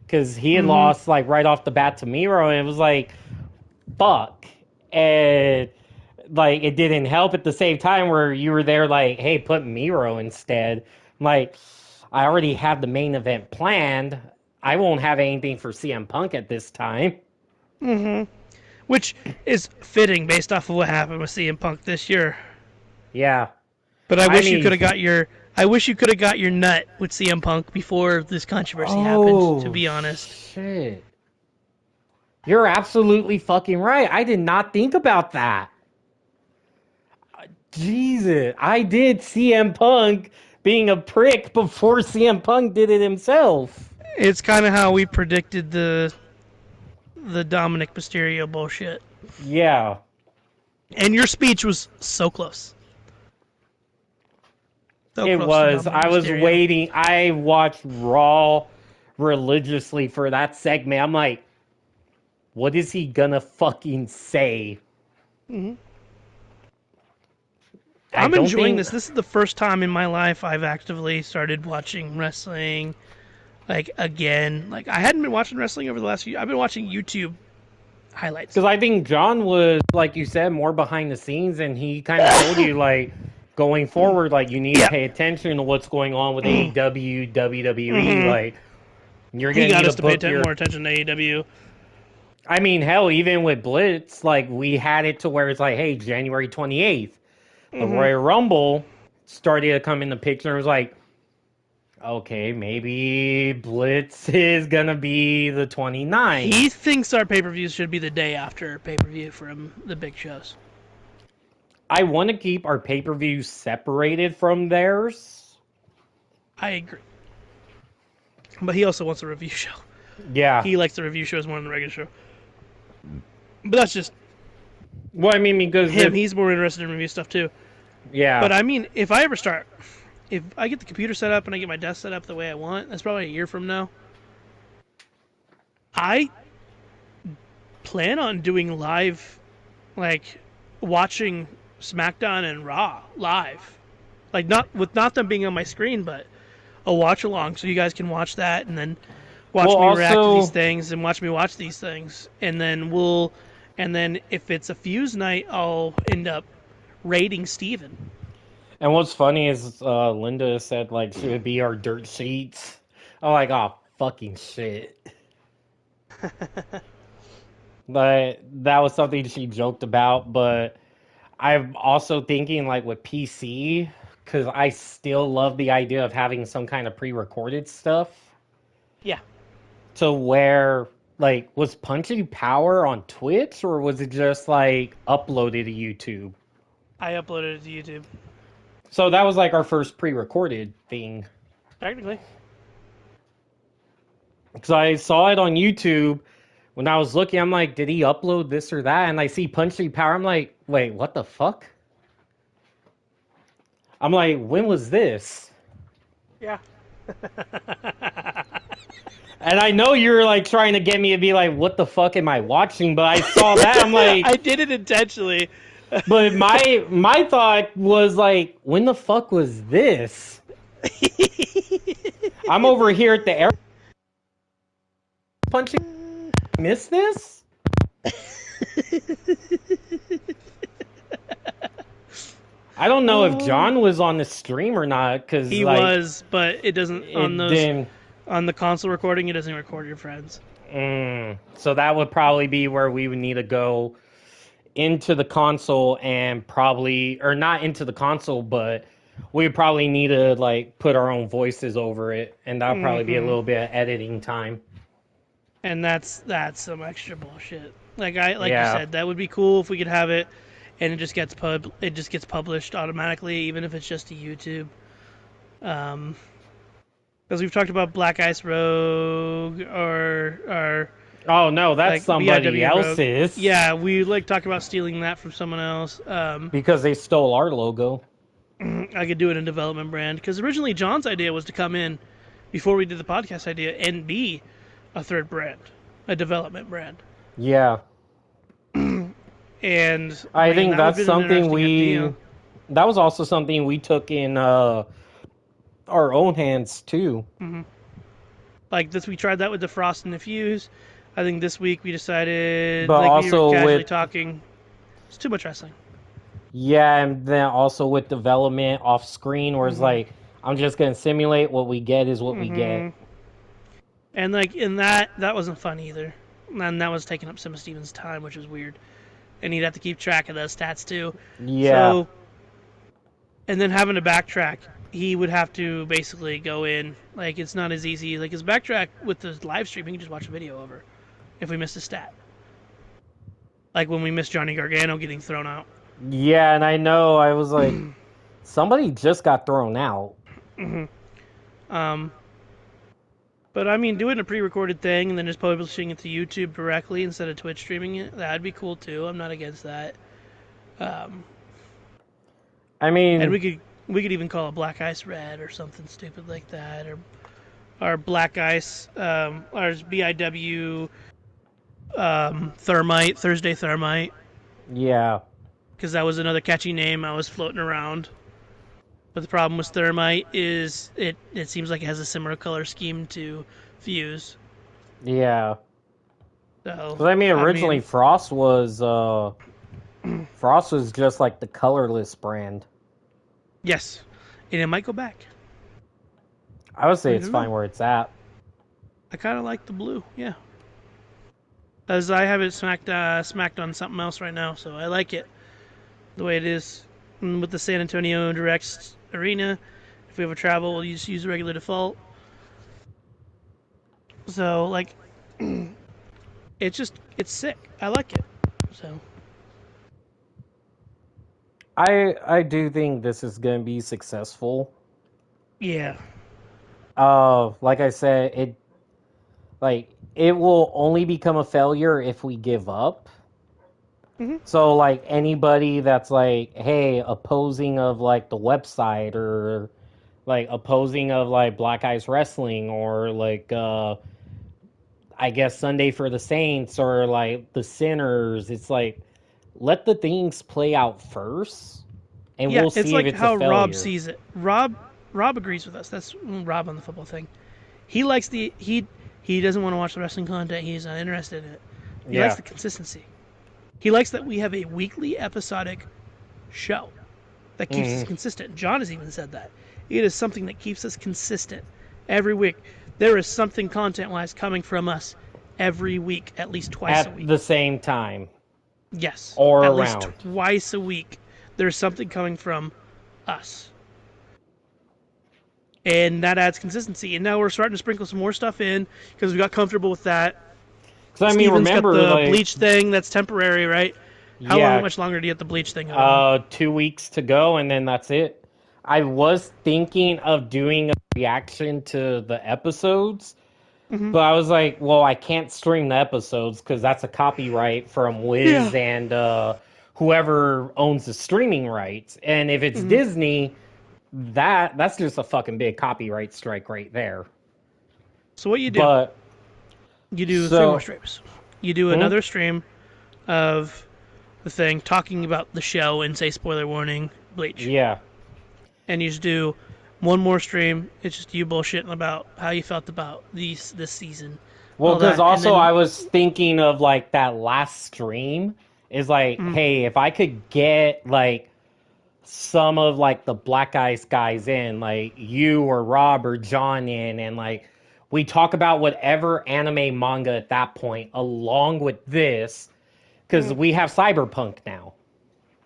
because he had lost like right off the bat to Miro, and it was like, fuck, and like it didn't help at the same time where you were there like, hey, put Miro instead. Like, I already have the main event planned. I won't have anything for CM Punk at this time. Which is fitting based off of what happened with CM Punk this year. Yeah. But I wish you could have got your nut with CM Punk before this controversy happened, to be honest. Shit. You're absolutely fucking right. I did not think about that. Jesus. I did CM Punk being a prick before CM Punk did it himself. It's kind of how we predicted the Dominic Mysterio bullshit. Yeah. And your speech was so close. It was. I was waiting. I watched Raw religiously for that segment. I'm like, what is he gonna fucking say? I'm enjoying this. This is the first time in my life I've actively started watching wrestling. Like, again. Like, I hadn't been watching wrestling over the last few... I've been watching YouTube highlights. Because I think John was, like you said, more behind the scenes, and he kind of told you, like, going forward, like, you need to pay attention to what's going on with AEW, WWE, like, you're going to need to pay more attention to AEW. I mean, hell, even with Blitz, like, we had it to where it's like, hey, January 28th, the Royal Rumble started to come in the picture, and it was like, okay, maybe Blitz is going to be the 29th. He thinks our pay-per-views should be the day after pay-per-view from the big shows. I want to keep our pay-per-views separated from theirs. I agree. But he also wants a review show. Yeah. He likes the review shows more than the regular show. But that's just... Well, I mean, because... he's more interested in review stuff, too. Yeah. But, I mean, if I ever start... If I get the computer set up and I get my desk set up the way I want, that's probably a year from now. I plan on doing live, like, watching SmackDown and Raw live. Like, not them being on my screen, but a watch along so you guys can watch that and then watch me react to these things and watch me watch these things. And then if it's a fuse night, I'll end up rating Steven. And what's funny is Linda said, like, should it be our dirt sheets? I'm like, oh, fucking shit. But that was something she joked about. But I'm also thinking, like, with PC, because I still love the idea of having some kind of pre-recorded stuff. Yeah. To where, like, was Punching Power on Twitch, or was it just, like, uploaded to YouTube? I uploaded it to YouTube. So that was like our first pre-recorded thing. Technically. Because I saw it on YouTube. When I was looking, I'm like, did he upload this or that? And I see Punching Power. I'm like, wait, what the fuck? I'm like, when was this? Yeah. And I know you're like trying to get me to be like, what the fuck am I watching? But I saw that. I'm like... I did it intentionally. But my thought was like, when the fuck was this? I'm over here at the air punching. Miss this? I don't know if John was on the stream or not, because he was, but it doesn't on the console recording. It doesn't record your friends. So that would probably be where we would need to go into the console and probably, or not into the console, but we probably need to like put our own voices over it, and that'll probably be a Hmm. little bit of editing time. And that's some extra bullshit. Like you Yeah. said, that would be cool if we could have it, and it just gets published automatically, even if it's just to YouTube. Um, because we've talked about Black Ice Rogue or Oh no, that's like somebody BIW Rogue. else's Yeah, we like talk about stealing that from someone else. because they stole our logo. I could do it in development brand because originally John's idea was to come in before we did the podcast idea and be a third brand, a development brand. Yeah. And I man, think that would that's have been an something interesting we idea. that was also something we took in our own hands too. Like this, we tried that with the Frost and the Fuse. I think this week we decided, But like we were also casually with talking, it's too much wrestling. yeah, and then also with development off screen where it's Hmm. like I'm just gonna simulate what we get is what we Hmm. get. And like in that wasn't fun either. And that was taking up some of Steven's time, which was weird. And he'd have to keep track of those stats too. Yeah. So, and then having to backtrack, he would have to basically go in. Like it's not as easy. Like his backtrack with the live stream, he can just watch a video over if we missed a stat. Like when we missed Johnny Gargano getting thrown out. Yeah, and I know I was like somebody just got thrown out. Um, but I mean, doing a pre-recorded thing and then just publishing it to YouTube directly instead of Twitch streaming it, that'd be cool too. I'm not against that. Um, I and mean, we could even call it Black Ice Red or something stupid like that, or Black Ice, or BIW Thermite, Thursday Thermite, yeah. because that was another catchy name I was floating around. But the problem with Thermite is it seems like it has a similar color scheme to Fuse. Yeah. So 'Cause I mean, I originally mean, Frost was just like the colorless brand. yes, and it might go back. I would say I it's don't fine know. where it's at. I kind of like the blue, yeah. As I have it smacked on something else right now, so I like it the way it is. And with the San Antonio Direct Arena, if we ever travel, we'll use the regular default. So like, it's sick. I like it. So I do think this is gonna be successful. yeah. Like I said, it will only become a failure if we give up. Hmm. So like anybody that's like, hey, opposing of like the website or like opposing of like Black Ice Wrestling or like I guess Sunday for the Saints or like the Sinners, it's like let the things play out first and Yeah, we'll it's see if like it's a how Rob failure. sees it. Rob agrees with us. That's Rob on the football thing. He likes he doesn't want to watch the wrestling content. He's not interested in it. He likes Yeah. the consistency. He likes that we have a weekly episodic show that keeps us Hmm. consistent. John has even said that. It is something that keeps us consistent every week. There is something content wise coming from us every week, at least twice a At week. the same time Yes. or At least around. twice a week. There's something coming from us. And that adds consistency. And now we're starting to sprinkle some more stuff in because we got comfortable with that. Because I mean, Steven's got remember, the like, bleach thing that's temporary, right? How yeah, much longer do you get the bleach thing going? 2 weeks to go, and then that's it. I was thinking of doing a reaction to the episodes, Hmm. but I was like, well, I can't stream the episodes because that's a copyright from Yeah. Wiz and whoever owns the streaming rights. And if it's Hmm. Disney, that's just a fucking big copyright strike right there. So what you do? But You do three more so, streams. You do hmm? another stream of the thing talking about the show and say spoiler warning, bleach. Yeah. And you just do one more stream. It's just you bullshitting about how you felt about this season. Well, All because that. And also then I was thinking of like that last stream is like, mm, hey, if I could get like some of like the Black Ice guys in, like you or Rob or John in, and like we talk about whatever anime manga at that point, along with this, because we have Cyberpunk now.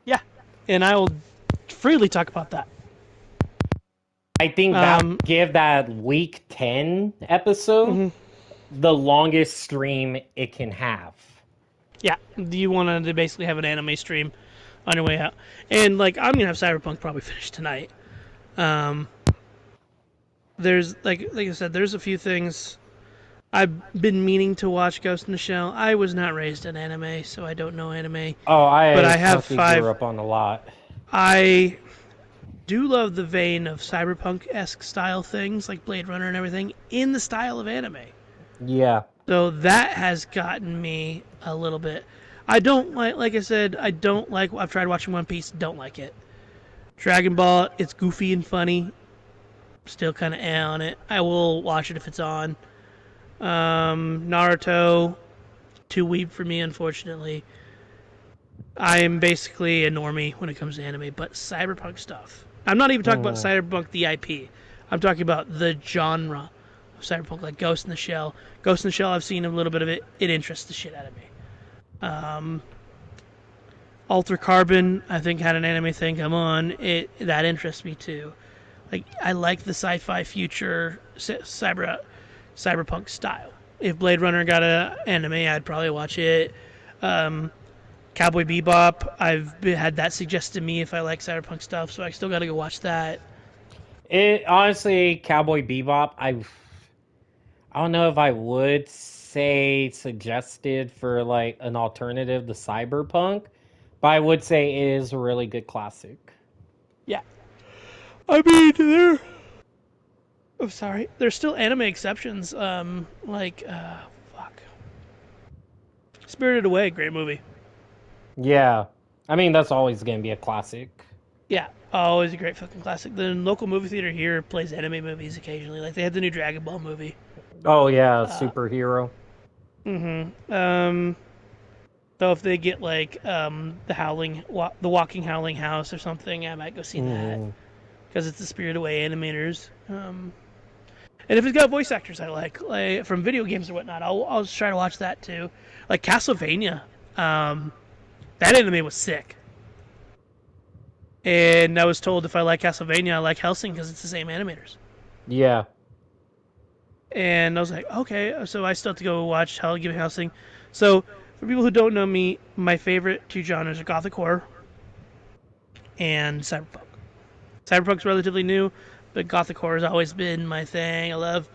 yeah. And I will freely talk about that. I think that Um, would give that week 10 episode mhm. the longest stream it can have. Yeah, you want to basically have an anime stream on your way out, and like I'm gonna have Cyberpunk probably finished tonight. Um, there's like I said, there's a few things I've been meaning to watch. Ghost in the Shell. I was not raised in anime, so I don't know anime, Oh, but I I have fucking grew 5. up on a lot. I do love the vein of cyberpunk-esque style things like Blade Runner and everything in the style of anime. Yeah. So that has gotten me a little bit. I don't like I said, I don't like. I've tried watching One Piece, don't like it. Dragon Ball, it's goofy and funny. Still kind of on it. I will watch it if it's on. Naruto, too weeb for me, unfortunately. I am basically a normie when it comes to anime, but cyberpunk stuff. I'm not even talking about Mhm. cyberpunk the IP. I'm talking about the genre of cyberpunk, like Ghost in the Shell. Ghost in the Shell, I've seen a little bit of it. It interests the shit out of me. Alter Carbon, I think had an anime thing come on. It that interests me too. Like I like the sci-fi future cyberpunk style. If Blade Runner got an anime, I'd probably watch it. Cowboy Bebop, had that suggested to me if I like cyberpunk stuff, so I still got to go watch that. It honestly, Cowboy Bebop, I don't know if I would say suggested for like an alternative to Cyberpunk, but I would say it is a really good classic. Yeah, I mean there. Oh, sorry. There's still anime exceptions. Fuck. Spirited Away, great movie. Yeah. I mean, that's always going to be a classic. Yeah, always a great fucking classic. The local movie theater here plays anime movies occasionally. Like they had the new Dragon Ball movie. Oh, yeah, superhero. So if they get like the Walking Howling House or something, I might go see that Mhm. because it's the Spirit Away animators. And if it's got voice actors I like from video games or whatnot, I'll try to watch that too. Like Castlevania, that anime was sick. And I was told if I like Castlevania, I like Hellsing because it's the same animators. Yeah. And I was like, okay, so I still have to go watch Give Hellsing. So for people who don't know me, my favorite two genres are Gothic horror and cyberpunk. Cyberpunk's relatively new, but Gothic horror has always been my thing. I love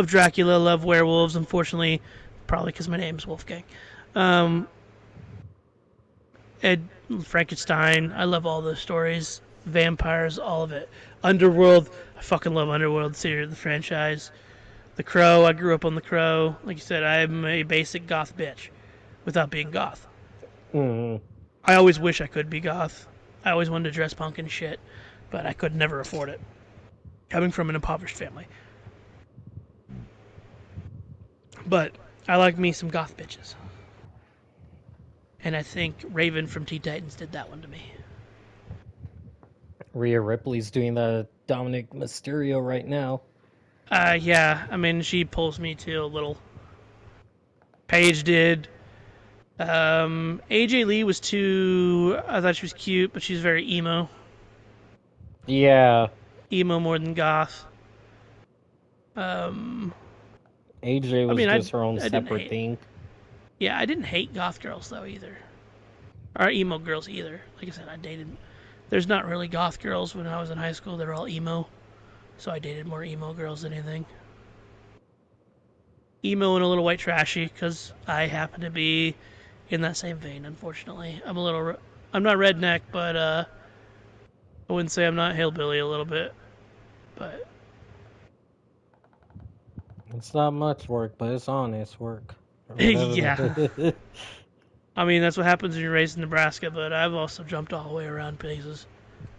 Dracula, love werewolves. Unfortunately, probably because my name's Wolfgang. Ed Frankenstein. I love all those stories. Vampires, all of it. Underworld. I fucking love Underworld series, the franchise. The Crow. I grew up on The Crow. Like you said, I'm a basic goth bitch, without being goth. Mhm. I always wish I could be goth. I always wanted to dress punk and shit, but I could never afford it. Coming from an impoverished family. But I like me some goth bitches. And I think Raven from Teen Titans did that one to me. Rhea Ripley's doing the Dominic Mysterio right now. Yeah, I mean, she pulls me to a little. Paige did. AJ Lee was too. I thought she was cute, but she's very emo. Yeah. Emo more than goth. AJ I was mean, just her own I didn't separate hate. thing. Yeah, I didn't hate goth girls though either, or emo girls either. Like I said, I dated. There's not really goth girls when I was in high school. They're all emo, so I dated more emo girls than anything. Emo and a little white trashy because I happen to be in that same vein. Unfortunately, I'm not redneck, but I wouldn't say I'm not hillbilly a little bit, but It's not much work, but it's honest work. yeah. I mean, that's what happens when you're raised in Nebraska, but I've also jumped all the way around places.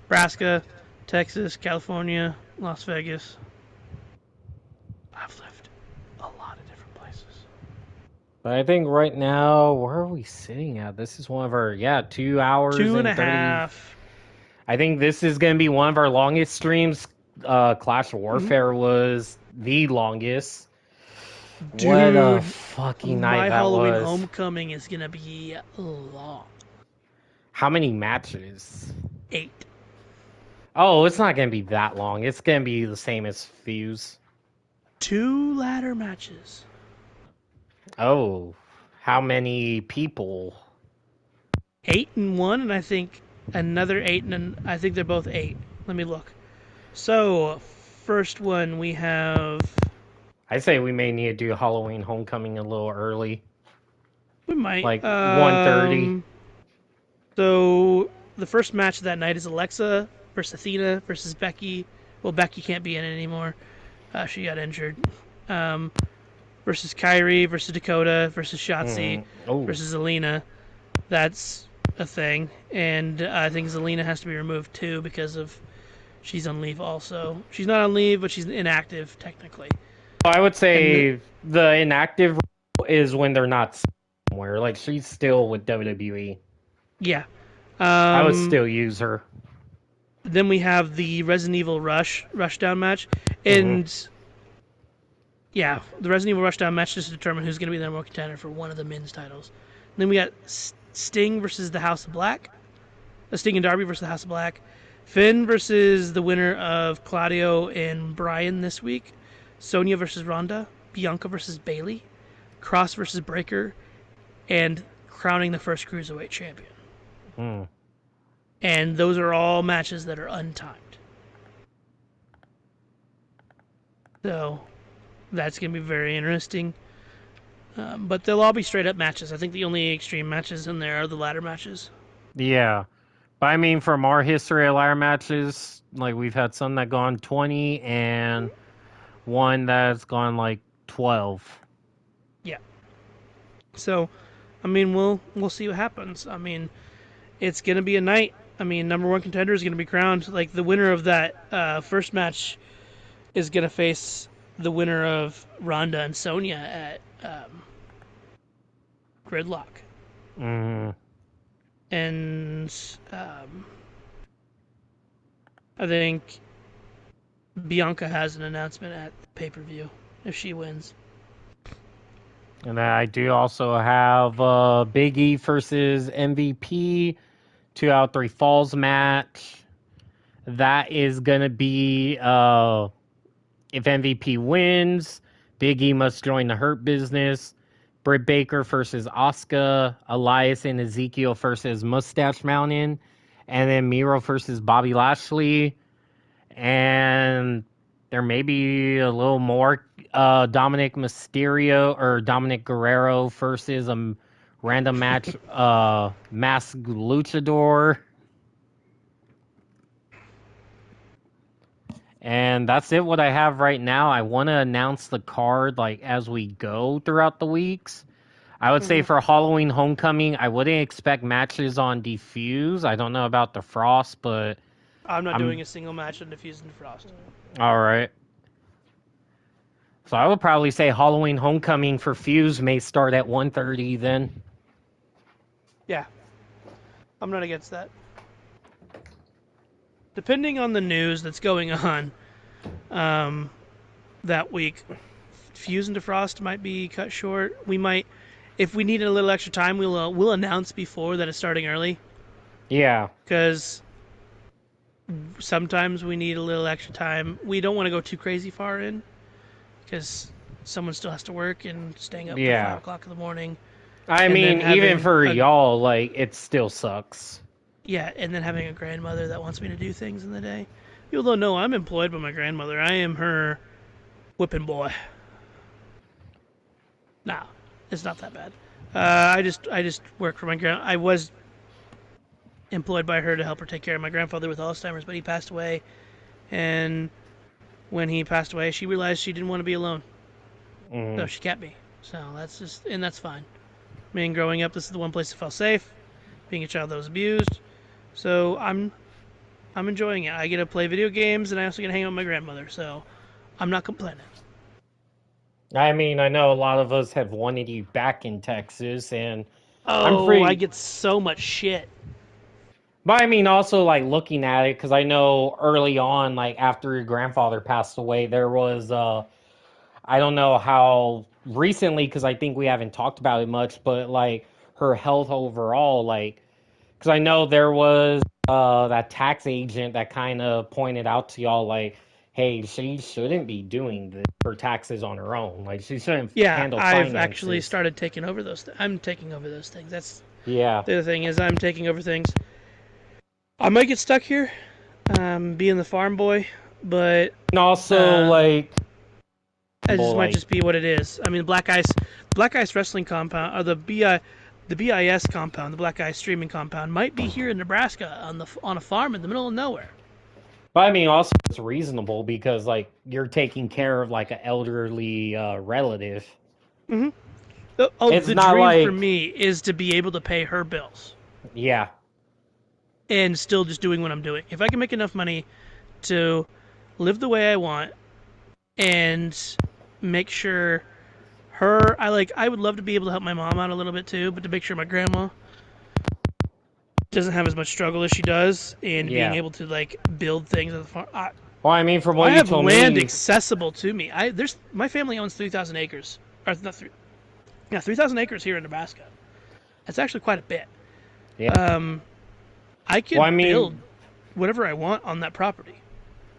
Nebraska, Texas, California, Las Vegas. I've lived a lot of different places. But I think right now, where are we sitting at? This is one of our 2 hours Two and a 30. half. I think this is going to be one of our longest streams. Clash of Warfare was the longest. Dude, what a fucking night my that Halloween was. homecoming is gonna be long. How many matches? 8. Oh, it's not gonna be that long. It's gonna be the same as Fuse. 2 ladder matches. Oh, how many people? 8 and 1, and I think another 8, and I think they're both 8. Let me look. So, first one we have. I say we may need to do Halloween Homecoming a little early, We might. like 1:30. So, the first match of that night is Alexa versus Athena versus Becky. Well, Becky can't be in it anymore. She got injured. Um, versus Kyrie versus Dakota versus Shotzi Oh, versus Zelina. That's a thing. And I think Zelina has to be removed too because of she's on leave also. She's not on leave, but she's inactive technically. I would And say the inactive is when they're not somewhere. Like she's still with WWE. yeah. I would still use her. Then we have the Resident Evil Rushdown match, Mm-hmm. and yeah, the Resident Evil Rushdown match just to determine who's going to be the number one contender for one of the men's titles. And then we got Sting versus the House of Black, Sting and Darby versus the House of Black, Finn versus the winner of Claudio and Bryan this week, Sonya versus Ronda, Bianca versus Bayley, Cross versus Breaker, and crowning the first Cruiserweight champion. Mm. And those are all matches that are untimed. So that's going to be very interesting. But they'll all be straight up matches. I think the only extreme matches in there are the ladder matches. Yeah. But I mean, from our history of ladder matches, like we've had some that gone 20 and one that's gone like 12. Yeah. So, I mean, we'll see what happens. I mean, it's going to be a night. I mean, number one contender is going to be crowned. Like the winner of that first match is going to face the winner of Ronda and Sonya at Gridlock. Mm. And I think Bianca has an announcement at the pay-per-view if she wins. And then I do also have Big E versus MVP, 2 out of 3 falls match. That is going to be if MVP wins, Big E must join the Hurt Business. Britt Baker versus Asuka, Elias and Ezekiel versus Mustache Mountain, and then Miro versus Bobby Lashley. And there may be a little more Dominic Mysterio or Dominic Guerrero versus a random match Masked Luchador. And that's it what I have right now. I want to announce the card like as we go throughout the weeks. I would say for Halloween Homecoming, I wouldn't expect matches on Defuse. I don't know about the Frost, but I'm not doing a single match on Diffuse and Frost. all right. So I would probably say Halloween Homecoming for Fuse may start at 1:30 then. Yeah. I'm not against that. Depending on the news that's going on that week, Fuse and Defrost might be cut short. We might, if we need a little extra time, we'll announce before that it's starting early. Yeah. Because sometimes we need a little extra time. We don't want to go too crazy far in because someone still has to work and staying up till 5 o'clock in the morning. I mean, even for y'all, like, it still sucks. Yeah, and then having a grandmother that wants me to do things in the day. People don't know I'm employed by my grandmother. I am her whipping boy. Nah, it's not that bad. I just work for my grand. I was employed by her to help her take care of my grandfather with Alzheimer's, but he passed away. And when he passed away, she realized she didn't want to be alone, so she kept me. So that's fine. I mean, growing up, this is the one place I felt safe. Being a child that was abused. So I'm enjoying it. I get to play video games, and I also get to hang out with my grandmother. So I'm not complaining. I mean, I know a lot of us have wanted you back in Texas, and I get so much shit. But I mean, also like looking at it, because I know early on, like after your grandfather passed away, there was I don't know how recently, because I think we haven't talked about it much, but like her health overall, like, because I know there was that tax agent that kind of pointed out to y'all like, hey, she shouldn't be doing this for taxes on her own. Like she shouldn't Yeah, handle I've actually finances. started taking over those. I'm taking over those things. That's Yeah. the other thing is I'm taking over things. I might get stuck here, being the farm boy, but And also uh, like it just might like just be what it is. I mean, Black Ice Wrestling Compound, or the BIS compound, the Black Ice Streaming Compound, might be here in Nebraska on a farm in the middle of nowhere. but I mean also it's reasonable because like you're taking care of like an elderly relative. Mm-hmm. Oh, It's the not dream for like me is to be able to pay her bills yeah. and still just doing what I'm doing. If I can make enough money to live the way I want and make sure I would love to be able to help my mom out a little bit too, but to make sure my grandma doesn't have as much struggle as she does, and being Yeah. able to like build things at the farm. Well, I mean from I what you have told land me, accessible to me. My family owns 3,000 acres, or not 3,000 acres here in Nebraska. That's actually quite a bit. yeah. I Well, I could build mean whatever I want on that property.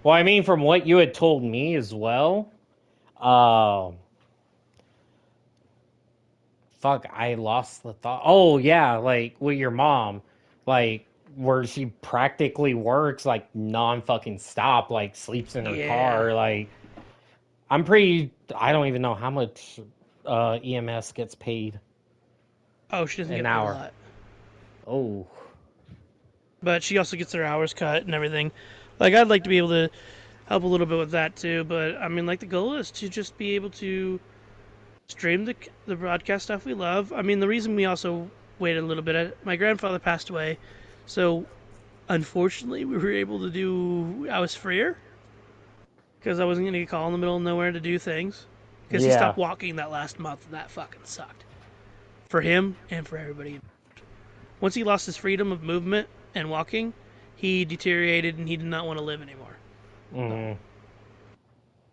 well, I mean from what you had told me as well, uh fuck, I lost the thought. Oh yeah, like with your mom, like where she practically works like non fucking stop, like sleeps in her Yeah. car. Like I'm pretty. I don't even know how much EMS gets paid Oh, she doesn't an get paid a hour. lot, Oh but she also gets her hours cut and everything. Like I'd like to be able to help a little bit with that too, but I mean, like the goal is to just be able to stream the broadcast stuff we love. I mean, the reason we also waited a little bit, my grandfather passed away, so unfortunately we were able to do. I was freer because I wasn't going to get called in the middle of nowhere to do things. Because he yeah, stopped walking that last month, and that fucking sucked for him and for everybody. Once he lost his freedom of movement and walking, he deteriorated and he did not want to live anymore. So, mm,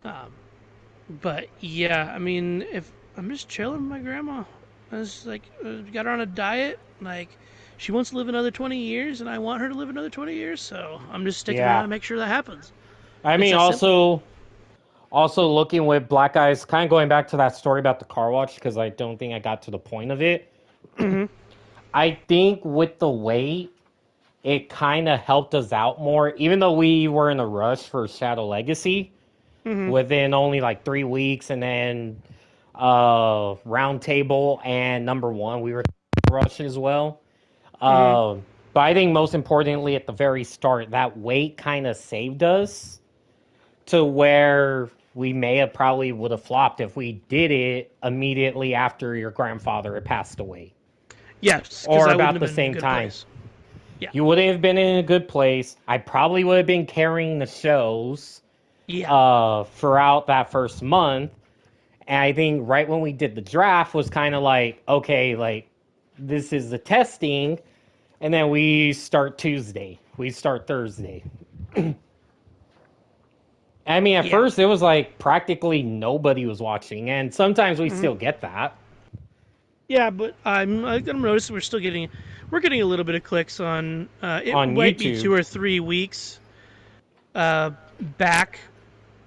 um, but yeah, I mean, if I'm just chilling with my grandma, I was like, got her on a diet. Like, she wants to live another 20 years, and I want her to live another 20 years. So I'm just sticking around yeah. to make sure that happens. I It's mean that simple. also looking with Black Eyes, kind of going back to that story about the car wash because I don't think I got to the point of it. Mm-hmm. I think with the wait, it kind of helped us out more, even though we were in a rush for Shadow Legacy Mm-hmm. within only like 3 weeks, and then Round Table and number one, we were in a rush as well. Mm-hmm. But I think most importantly, at the very start, that wait kind of saved us to where we may have probably would have flopped if we did it immediately after your grandfather had passed away Yes, because or I wouldn't about have the been in a same good time. place. Yeah. You would have been in a good place. I probably would have been carrying the shows Yeah. throughout that first month. And I think right when we did the draft was kind of like, okay, like this is the testing. And then we start Tuesday. We start Thursday. I mean, at Yeah. first it was like practically nobody was watching, and sometimes we Mm-hmm. still get that. Yeah, but I'm noticing we're getting a little bit of clicks on. It On might be YouTube. 2 or 3 weeks back.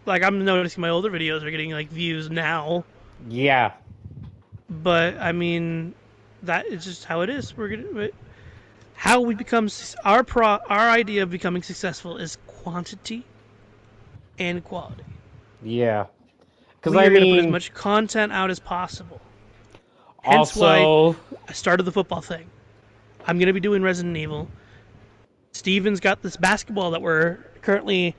Like I'm noticing my older videos are getting like views now, Yeah, but I mean that is just how it is. How we become our idea of becoming successful is quantity and quality. yeah. Because We I are going to put as mean, much content out as possible. Hence why also, I started the football thing. I'm going to be doing Resident Evil. Steven's got this basketball that we're currently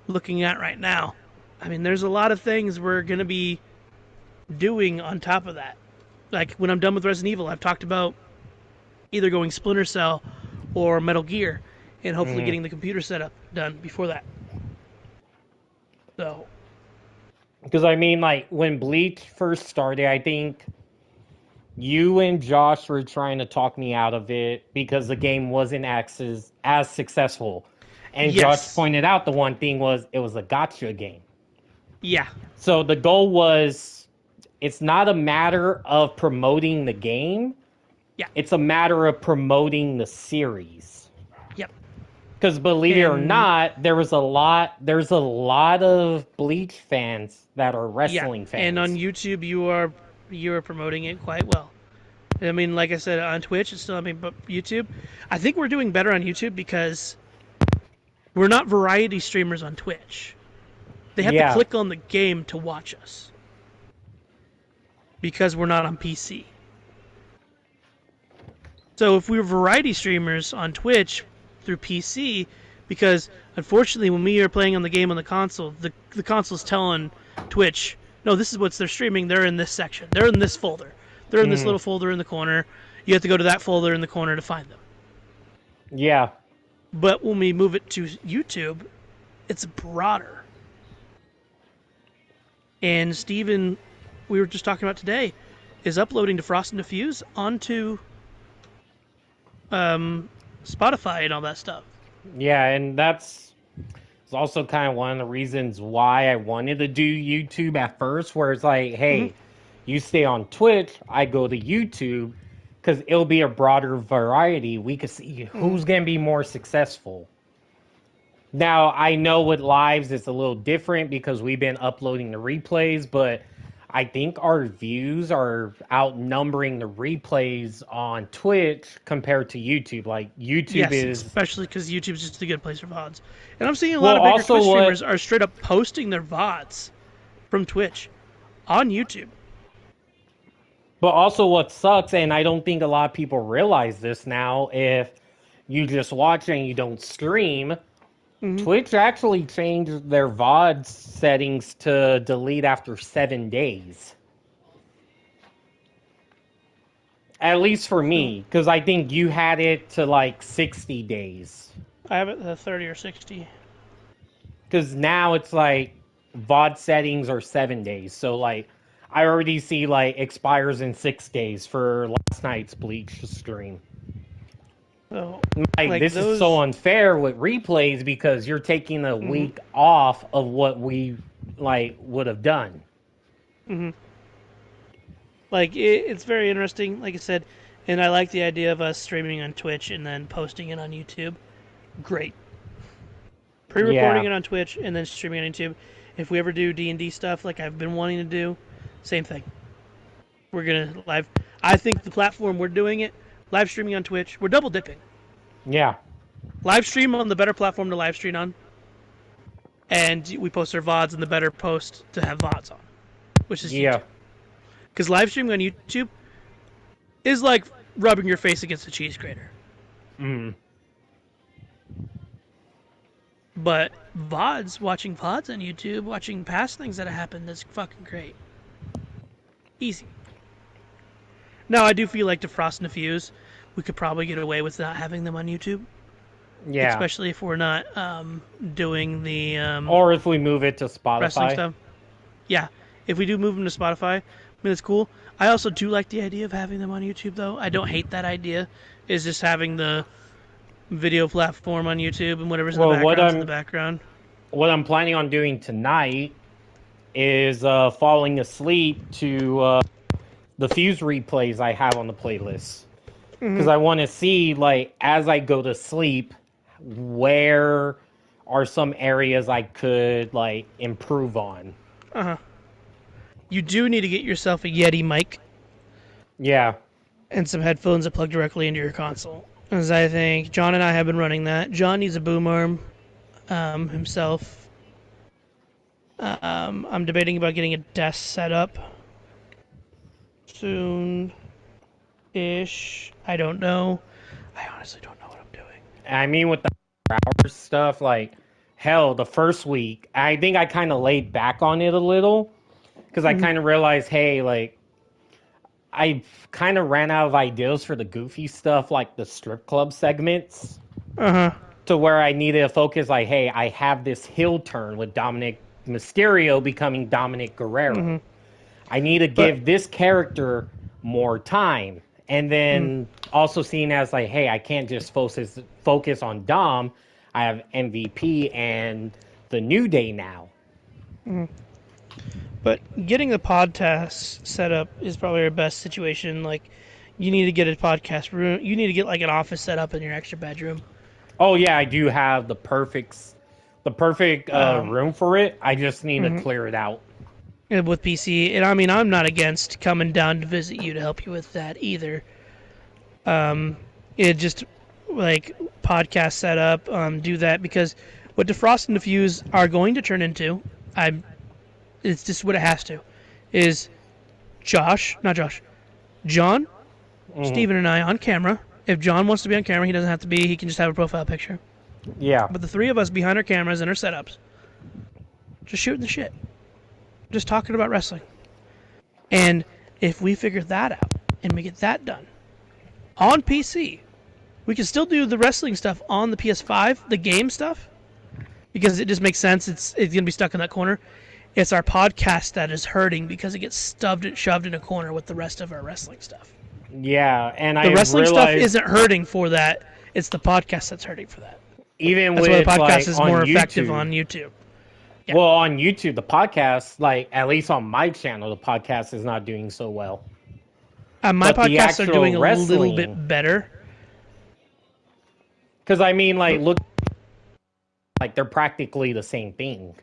looking at right now. I mean, there's a lot of things we're going to be doing on top of that. Like when I'm done with Resident Evil, I've talked about either going Splinter Cell or Metal Gear and hopefully mm, getting the computer setup done before that. So, because I mean, like when Bleach first started, I think you and Josh were trying to talk me out of it because the game wasn't as successful. And Josh yes. pointed out the one thing was it was a gotcha game. Yeah. So the goal was it's not a matter of promoting the game, Yeah. it's a matter of promoting the series. Yep. Because believe it or And not, there's a lot of Bleach fans that are yeah, wrestling and on fans. YouTube you are promoting it quite well. I mean, like I said, on Twitch it's still, I mean, but YouTube, I think we're doing better on YouTube because we're not variety streamers on Twitch. They have to Yeah, click on the game to watch us because we're not on PC. So if we were variety streamers on Twitch through PC, because unfortunately when we are playing on the game on the console, the console's telling Twitch, no, this is what they're streaming. They're in this section. They're in this folder. They're in this little folder in the corner. You have to go to that folder in the corner to find them. yeah, But when we move it to YouTube, it's broader. And Steven, we were just talking about today, is uploading to Frost and Diffuse onto Spotify and all that stuff. yeah, and that's it's also kind of one of the reasons why I wanted to do YouTube at first, where it's like, hey, you stay on Twitch, I go to YouTube, because it'll be a broader variety. We could see who's going to be more successful. Now, I know with lives it's a little different because we've been uploading the replays, but I think our views are outnumbering the replays on Twitch compared to YouTube. Like, YouTube Yes, is. especially because YouTube's just a good place for VODs. And I'm seeing a lot Well, of bigger also Twitch what. streamers are straight up posting their VODs from Twitch on YouTube. But also, what sucks, and I don't think a lot of people realize this now, if you just watch and you don't stream, Twitch actually changed their VOD settings to delete after 7 days. At least for me, because I think you had it to like 60 days. I have it at 30 or 60. Because now it's like VOD settings are 7 days. So, like, I already see like expires in 6 days for last night's Bleach stream. So, Like, this is so unfair with replays because you're taking a week off of what we like would have done. like, it's very interesting, like I said, and I like the idea of us streaming on Twitch and then posting it on YouTube. Great. Pre-recording Yeah. it on Twitch and then streaming on YouTube. If we ever do D&D stuff like I've been wanting to do, same thing. We're going to live. I think the platform we're doing it, live streaming on Twitch, we're double dipping. Yeah. Live stream on the better platform to live stream on, and we post our VODs in the better post to have VODs on, which is Yeah. YouTube. Because live streaming on YouTube is like rubbing your face against a cheese grater. But watching VODs on YouTube, watching past things that have happened, is fucking great. Easy. Now, I do feel like to Frost and Diffuse, we could probably get away with not having them on YouTube. Yeah. Especially if we're not doing the Or if we move it to wrestling Spotify. stuff. Yeah, if we do move them to Spotify, I mean, it's cool. I also do like the idea of having them on YouTube, though. I don't hate that idea. Is just having the video platform on YouTube and whatever's in the background's in the background. What I'm planning on doing tonight is falling asleep to the Fuse replays I have on the playlist. Because I want to see, like, as I go to sleep, where are some areas I could, like, improve on. You do need to get yourself a Yeti mic Yeah. and some headphones that plug directly into your console. As I think John and I have been running that. John needs a boom arm himself. I'm debating about getting a desk set up soon-ish. I don't know. I honestly don't know what I'm doing. I mean, with the hours stuff, like, hell, the first week, I think I kind of laid back on it a little. Because I kind of realized, hey, like, I kind of ran out of ideas for the goofy stuff, like the strip club segments. To where I needed to focus, like, hey, I have this heel turn with Dominic Mysterio becoming Dominic Guerrero. I need to give this character more time. And then also seeing as, like, hey, I can't just focus on Dom. I have MVP and the New Day now. But getting the podcast set up is probably our best situation. Like, you need to get a podcast room. You need to get, like, an office set up in your extra bedroom. Oh yeah, I do have the perfect room for it. I just need to clear it out. with PC. And I mean, I'm not against coming down to visit you to help you with that either. It just like podcast setup, do that because what Defrost and Diffuse are going to turn into, it's just what it has to, is John, Steven, and I on camera. If John wants to be on camera, he doesn't have to be. He can just have a profile picture. Yeah. But the three of us behind our cameras and our setups, just shooting the shit, just talking about wrestling. And if we figure that out and we get that done on PC, we can still do the wrestling stuff on the PS5, the game stuff, because it just makes sense. It's gonna be stuck in that corner. It's our podcast that is hurting because it gets shoved in a corner with the rest of our wrestling stuff. Yeah, and The wrestling stuff isn't hurting for that. It's the podcast that's hurting for that. even That's with why the podcast like is on more YouTube. effective on YouTube. Yeah. Well, on YouTube, the podcast, like at least on my channel, the podcast is not doing so well. My But the podcasts are actual doing a little wrestling- bit better. Because I mean, like, look, like they're practically the same thing.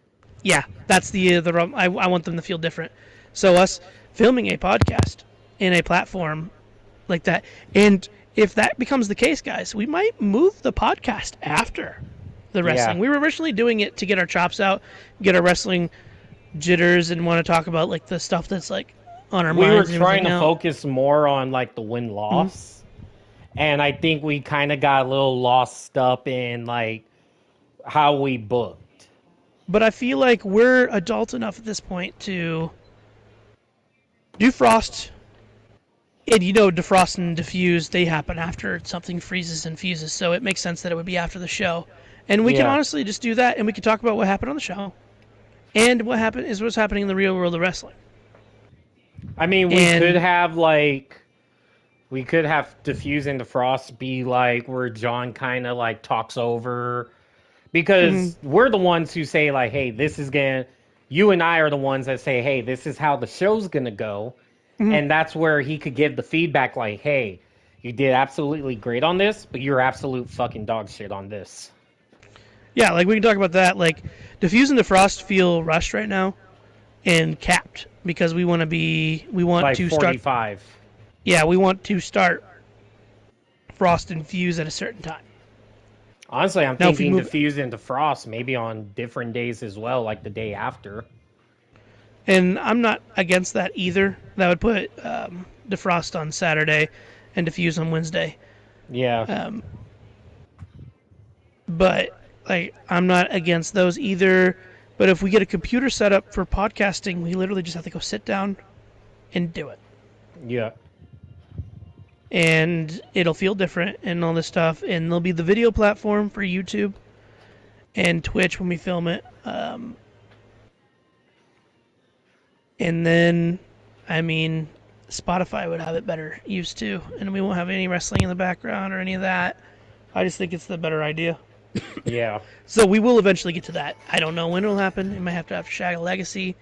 Yeah, that's the I want them to feel different. So us filming a podcast in a platform like that, and if that becomes the case, guys, we might move the podcast after the wrestling. Yeah. We were originally doing it to get our chops out, get our wrestling jitters, and want to talk about like the stuff that's like on our We were minds. and trying to everything else. focus more on like the win loss, and I think we kind of got a little lost up in like how we booked. But I feel like we're adult enough at this point to do Frost. And you know, defrost and diffuse, they happen after something freezes and fuses, so it makes sense that it would be after the show. And we can Yeah. honestly just do that, and we can talk about what happened on the show, and what's happening in the real world of wrestling. I mean, And- we could have Diffuse and Defrost be like where John kind of like talks over, because we're the ones who say like, hey, this is gonna. You and I are the ones that say, hey, this is how the show's gonna go, and that's where he could give the feedback like, hey, you did absolutely great on this, but you're absolute fucking dog shit on this. Yeah, like we can talk about that. Like diffuse and defrost feel rushed right now, and capped because we want Like to start. 45. Yeah, we want to start frost and fuse at a certain time. Honestly, I'm Now, if you thinking move- Diffuse and Defrost maybe on different days as well, like the day after. And I'm not against that either. That would put defrost on Saturday and diffuse on Wednesday. Yeah. But like I'm not against those either. But if we get a computer set up for podcasting, we literally just have to go sit down and do it. Yeah. And it'll feel different and all this stuff. And there'll be the video platform for YouTube and Twitch when we film it. And then, I mean, Spotify would have it better used to, and we won't have any wrestling in the background or any of that. I just think it's the better idea. Yeah. So we will eventually get to that. I don't know when it'll happen. It might have to have Shag Legacy.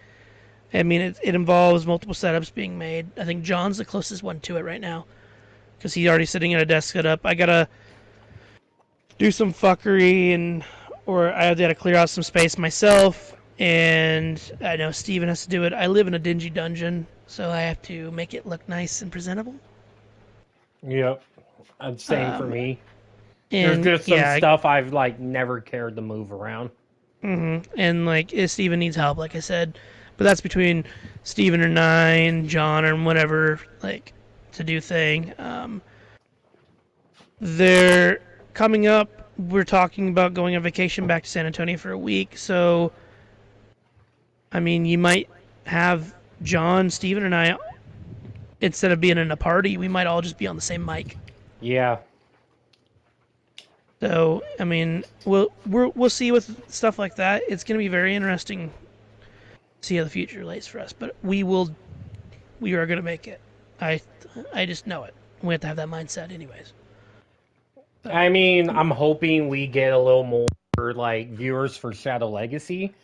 I mean, it involves multiple setups being made. I think John's the closest one to it right now because he's already sitting at a desk set up. I gotta do some fuckery or I gotta clear out some space myself. And I know Steven has to do it. I live in a dingy dungeon, so I have to make it look nice and presentable. Yep. Same for me. There's And just some yeah, stuff I've like never cared to move around. and like if Steven needs help, like I said, but that's between Steven and I and John or whatever, like to do thing. They're coming up. We're talking about going on vacation back to San Antonio for a week, so I mean, you might have John, Steven, and I, instead of being in a party, we might all just be on the same mic. Yeah. So, I mean, we'll see with stuff like that. It's going to be very interesting to see how the future lays for us. But we are going to make it. I just know it. We have to have that mindset anyways. I mean, I'm hoping we get a little more like viewers for Shadow Legacy.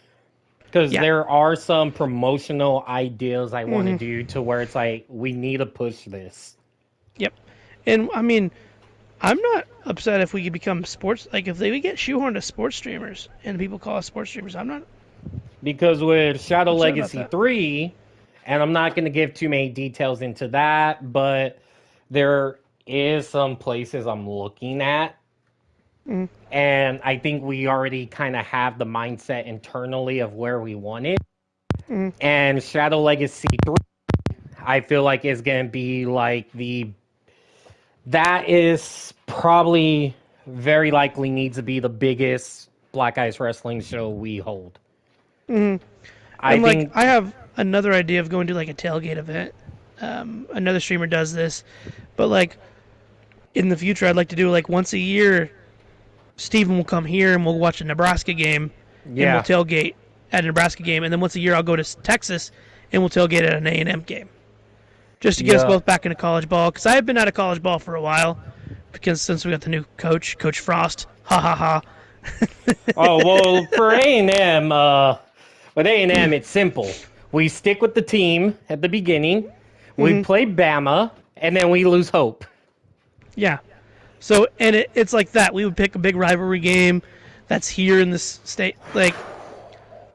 Because Yeah. there are some promotional ideas I want to do to where it's like, we need to push this. Yep. And, I mean, I'm not upset if we could become sports. Like if they would get shoehorned as sports streamers and people call us sports streamers, I'm not Because with Shadow upset about Legacy that. 3, and I'm not going to give too many details into that, but there is some places I'm looking at. Mm. And I think we already kind of have the mindset internally of where we want it. Mm. And Shadow Legacy 3, I feel like is going to be like that is probably very likely needs to be the biggest Black Ice Wrestling show we hold. Mm. I And like think, I have another idea of going to like a tailgate event. Another streamer does this, but like in the future, I'd like to do like once a year. Steven will come here and we'll watch a Nebraska game, and we'll yeah, tailgate at a Nebraska game, and then once a year I'll go to Texas and we'll tailgate at an A&M game, just to get us yeah. both back into college ball. Because I have been out of college ball for a while, because since we got the new coach, Coach Frost, ha ha ha. Oh well, for A&M, with A&M, it's simple. We stick with the team at the beginning. We play Bama, and then we lose hope. Yeah. So, and it's like that. We would pick a big rivalry game that's here in this state. Like,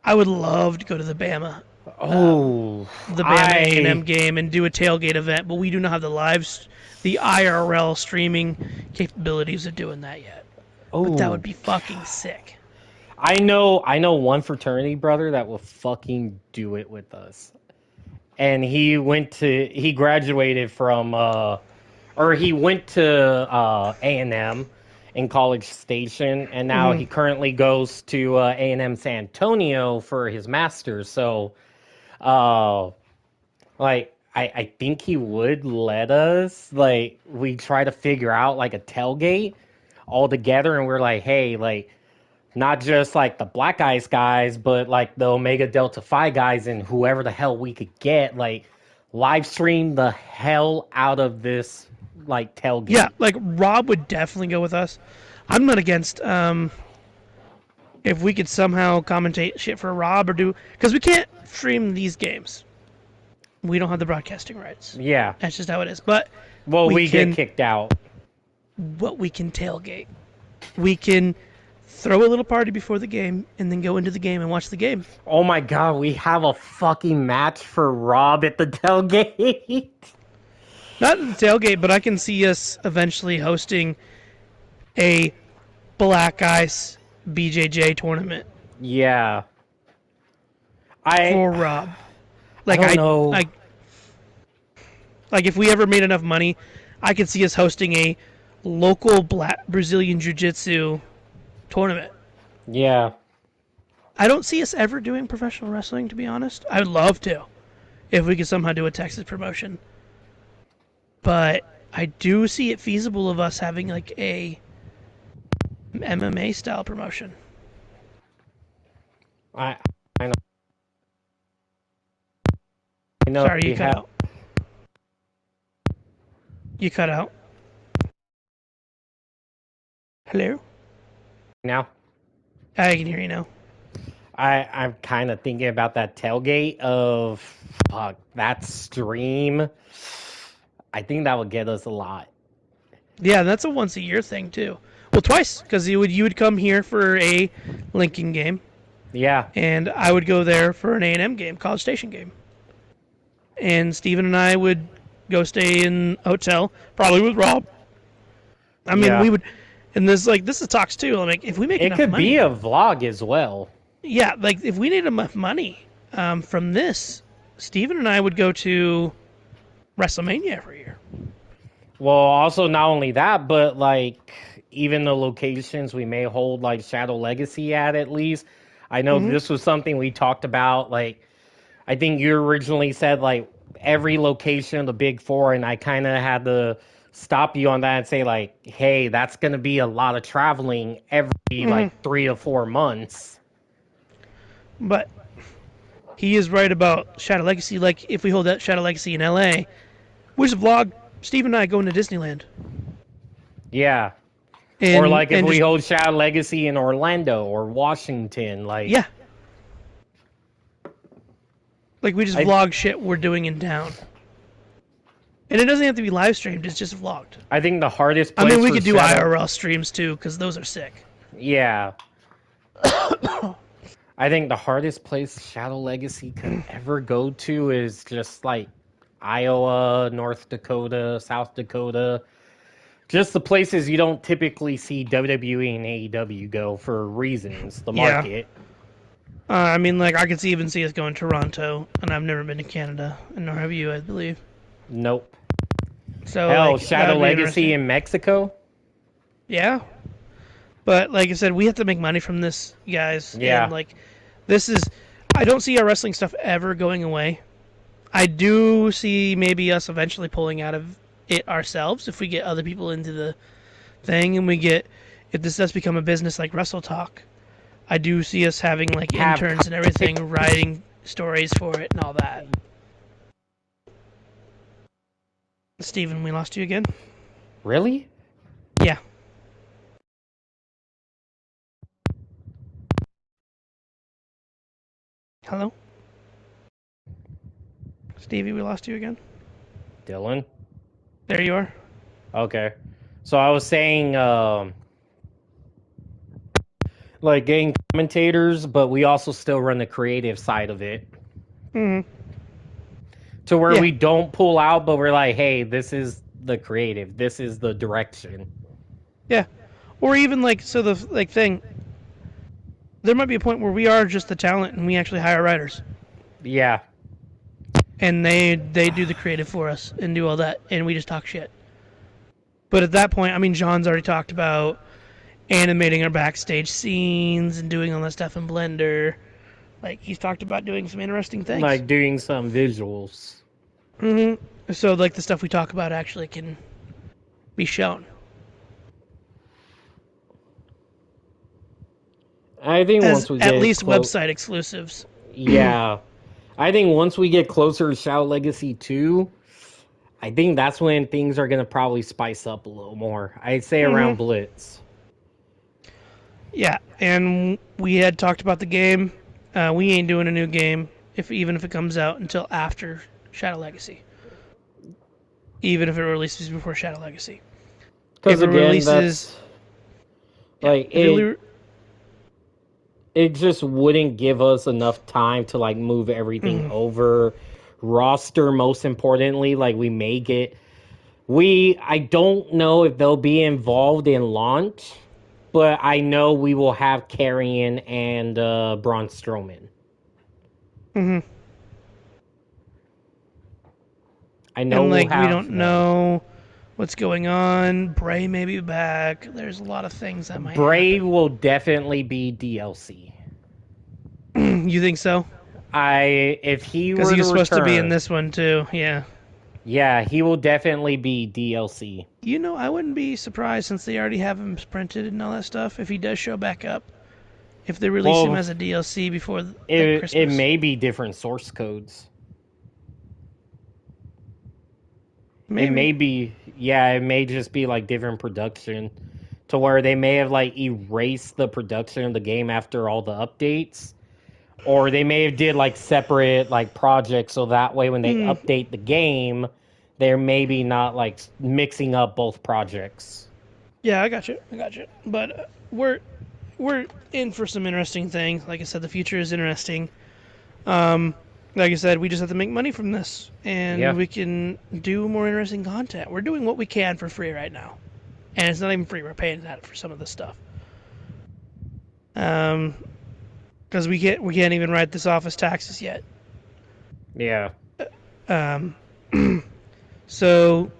I would love to go to Oh, the Bama A&M game and do a tailgate event, but we do not have the IRL streaming capabilities of doing that yet. But that would be fucking sick. I know one fraternity brother that will fucking do it with us. And he graduated from or he went to A&M in College Station, and now he currently goes to A&M San Antonio for his master's. So like I think he would let us, like, we try to figure out like a tailgate all together, and we're like, hey, like, not just like the Black Ice guys, but like the Omega Delta Phi guys and whoever the hell we could get, like, live stream the hell out of this like tailgate. Yeah, like Rob would definitely go with us. I'm not against if we could somehow commentate shit for Rob or do, because we can't stream these games. We don't have the broadcasting rights. Yeah. That's just how it is. But Well, we can get kicked out. we can tailgate. We can throw a little party before the game and then go into the game and watch the game. Oh my god, we have a fucking match for Rob at the tailgate. Not at the tailgate, but I can see us eventually hosting a Black Ice BJJ tournament Yeah. for Rob. Like I don't know. Like if we ever made enough money, I could see us hosting a local Black Brazilian Jiu-Jitsu tournament. Yeah. I don't see us ever doing professional wrestling, to be honest. I would love to, if we could somehow do a Texas promotion. But I do see it feasible of us having like a MMA style promotion. I know. I know. Sorry, you cut out. You cut out. Hello? Now, I can hear you now. I'm kind of thinking about that tailgate of fuck that stream. I think that would get us a lot. Yeah, that's a once a year thing too. Well, twice, because you would come here for a Lincoln game, Yeah. and I would go there for an A&M game, College Station game. And Steven and I would go stay in a hotel, probably with Rob. I mean, Yeah. we would, and this is talks too. Like, if we make It enough could money, be a vlog as well. yeah, like if we need enough money from this, Steven and I would go to WrestleMania every year. Well, also not only that, but like even the locations we may hold like Shadow Legacy at least. I know this was something we talked about. Like, I think you originally said like every location of the Big Four, and I kind of had to stop you on that and say like, hey, that's going to be a lot of traveling every like 3 or 4 months. But he is right about Shadow Legacy. Like, if we hold that Shadow Legacy in LA, we just vlog Steve and I going to Disneyland. Yeah. And, Or like if and we just- hold Shadow Legacy in Orlando or Washington, like Yeah. Like, we just vlog shit we're doing in town. And it doesn't have to be live streamed; it's just vlogged. I think the hardest I place mean, we for could do Shadow... IRL streams too, because those are sick. Yeah. I think the hardest place Shadow Legacy could ever go to is just like Iowa, North Dakota, South Dakota. Just the places you don't typically see WWE and AEW go for reasons, the Yeah. market. I mean, like I could even see us going to Toronto, and I've never been to Canada, and nor have you, I believe. Nope. So Hell, like, Shadow that'd be Legacy interesting. in Mexico? Yeah. But like I said, we have to make money from this, guys. Yeah. And like, this is, I don't see our wrestling stuff ever going away. I do see maybe us eventually pulling out of it ourselves if we get other people into the thing, and if this does become a business like Wrestle Talk. I do see us having like Have interns and everything writing stories for it and all that. Steven, we lost you again? Really? Yeah. Hello? Stevie, we lost you again? Dylan? There you are. Okay. So I was saying, like getting commentators, but we also still run the creative side of it. Mm-hmm. To where Yeah. we don't pull out, but we're like, hey, this is the creative. This is the direction. Yeah. Or even like, so the like thing, there might be a point where we are just the talent and we actually hire writers. Yeah. And they do the creative for us and do all that, and we just talk shit. But at that point, I mean, John's already talked about animating our backstage scenes and doing all that stuff in Blender. Like, he's talked about doing some interesting things. Like doing some visuals. Mm-hmm. So, like, the stuff we talk about actually can be shown. I think As once we at get least website exclusives. Yeah. I think once we get closer to Shadow Legacy 2, I think that's when things are going to probably spice up a little more. I'd say around Blitz. Yeah, and we had talked about the game. We ain't doing a new game, even if it comes out until after Shadow Legacy. Even if it releases before Shadow Legacy. Because If it again, releases, like it just wouldn't give us enough time to like move everything over. Roster, most importantly, like we may get. I don't know if they'll be involved in launch, but I know we will have Carrion and Braun Strowman. I know and like we'll have we don't know what's going on. Bray may be back. There's a lot of things that might Bray happen. will definitely be DLC. You think so? If he were Because he was supposed to be in return- this one too. Yeah. Yeah, he will definitely be DLC. You know, I wouldn't be surprised since they already have him printed and all that stuff. If he does show back up, if they release him as a DLC before Christmas. It may be different source codes. Maybe. It may be, yeah, it may just be like different production to where they may have like erased the production of the game after all the updates, or they may have did like separate like projects so that way when they update the game, they're maybe not like mixing up both projects. Yeah, I got you. But we're in for some interesting things. Like I said, the future is interesting. Like I said, we just have to make money from this, and we can do more interesting content. We're doing what we can for free right now, and it's not even free. We're paying that for some of this stuff. Because we can't even write this off as taxes yet. Yeah. So.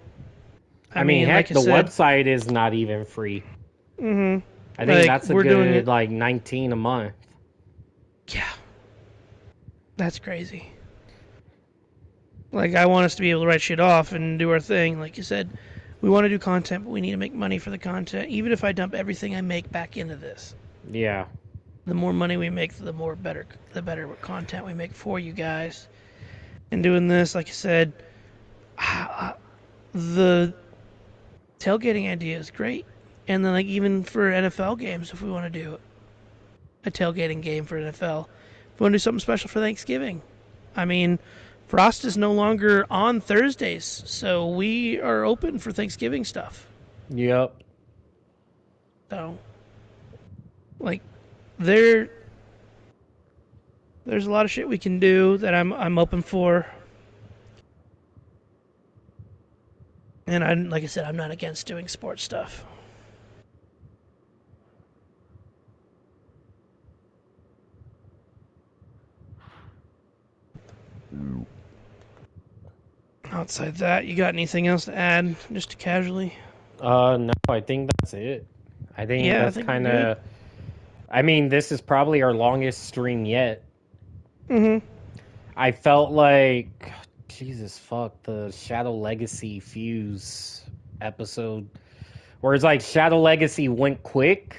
I mean, heck, like the website is not even free. I think that's a good like 19 a month. Yeah. That's crazy. Like, I want us to be able to write shit off and do our thing. Like you said, we want to do content, but we need to make money for the content. Even if I dump everything I make back into this. Yeah. The more money we make, the better content we make for you guys. And doing this, like I said, the tailgating idea is great. And then, like, even for NFL games, if we want to do a tailgating game for NFL, if we want to do something special for Thanksgiving. I mean, Frost is no longer on Thursdays, so we are open for Thanksgiving stuff. Yep. So, like, there, there's a lot of shit we can do that I'm open for. And like I said, I'm not against doing sports stuff. Outside that, you got anything else to add, just to casually? No, I think that's it. I think Yeah, I that's think we're kind good. of. I mean, this is probably our longest stream yet. Mm-hmm. I felt like, Jesus fuck, the Shadow Legacy Fuse episode, where it's like Shadow Legacy went quick,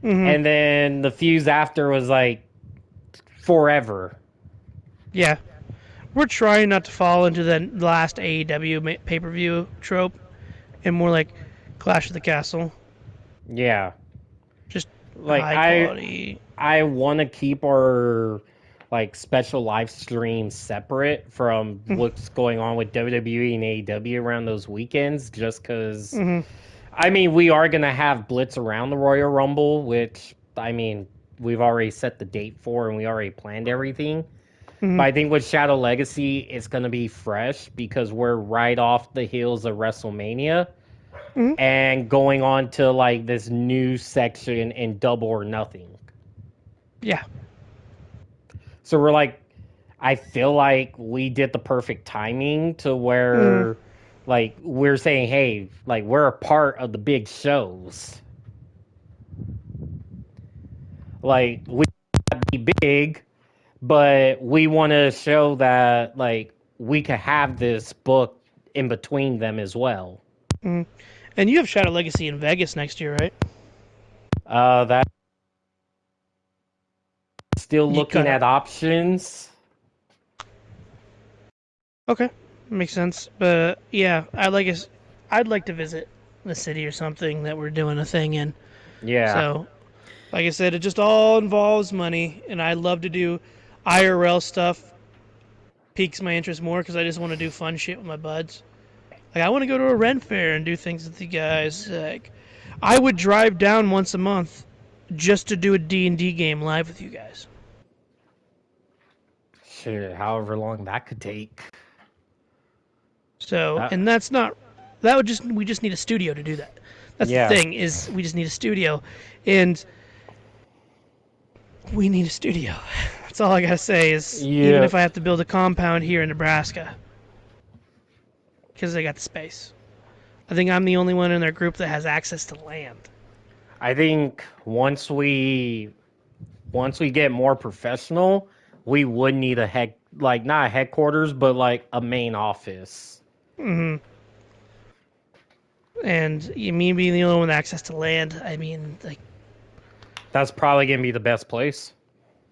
Mm-hmm. and then the Fuse after was like forever. Yeah, we're trying not to fall into the last AEW pay-per-view trope, and more like Clash of the Castle, Yeah, just like high quality. I want to keep our like special live streams separate from what's going on with WWE and AEW around those weekends, just because. Mm-hmm. I mean, we are gonna have Blitz around the Royal Rumble, which I mean we've already set the date for and we already planned everything. But Mm-hmm. I think with Shadow Legacy, it's gonna be fresh because we're right off the heels of WrestleMania Mm-hmm. and going on to like this new section in Double or Nothing. Yeah. So we're like, I feel like we did the perfect timing to Mm-hmm. where, like, we're saying, hey, like, we're a part of the big shows. Like, we want to be big, but we want to show that, like, we could have this book in between them as well. Mm-hmm. And you have Shadow Legacy in Vegas next year, right? That's still You looking cut at out. options. Okay, makes sense. But yeah, I'd like to visit the city or something that we're doing a thing in. Yeah. So, like I said, it just all involves money, and I love to do IRL stuff. Piques my interest more because I just want to do fun shit with my buds. Like I want to go to a Ren fair and do things with you guys. Like I would drive down once a month just to do a D&D game live with you guys. Shit, however long that could take. So, Uh, and that's not that would just we just need a studio to do that. That's the yeah. thing is we just need a studio, and we need a studio. That's all I gotta say is even Yeah. if I have to build a compound here in Nebraska, because they got the space. I think I'm the only one in their group that has access to land. I think once we get more professional, we would need a like not a headquarters, but like a main office. Mm-hmm. And me being the only one with access to land, I mean, like, That's probably gonna be the best place.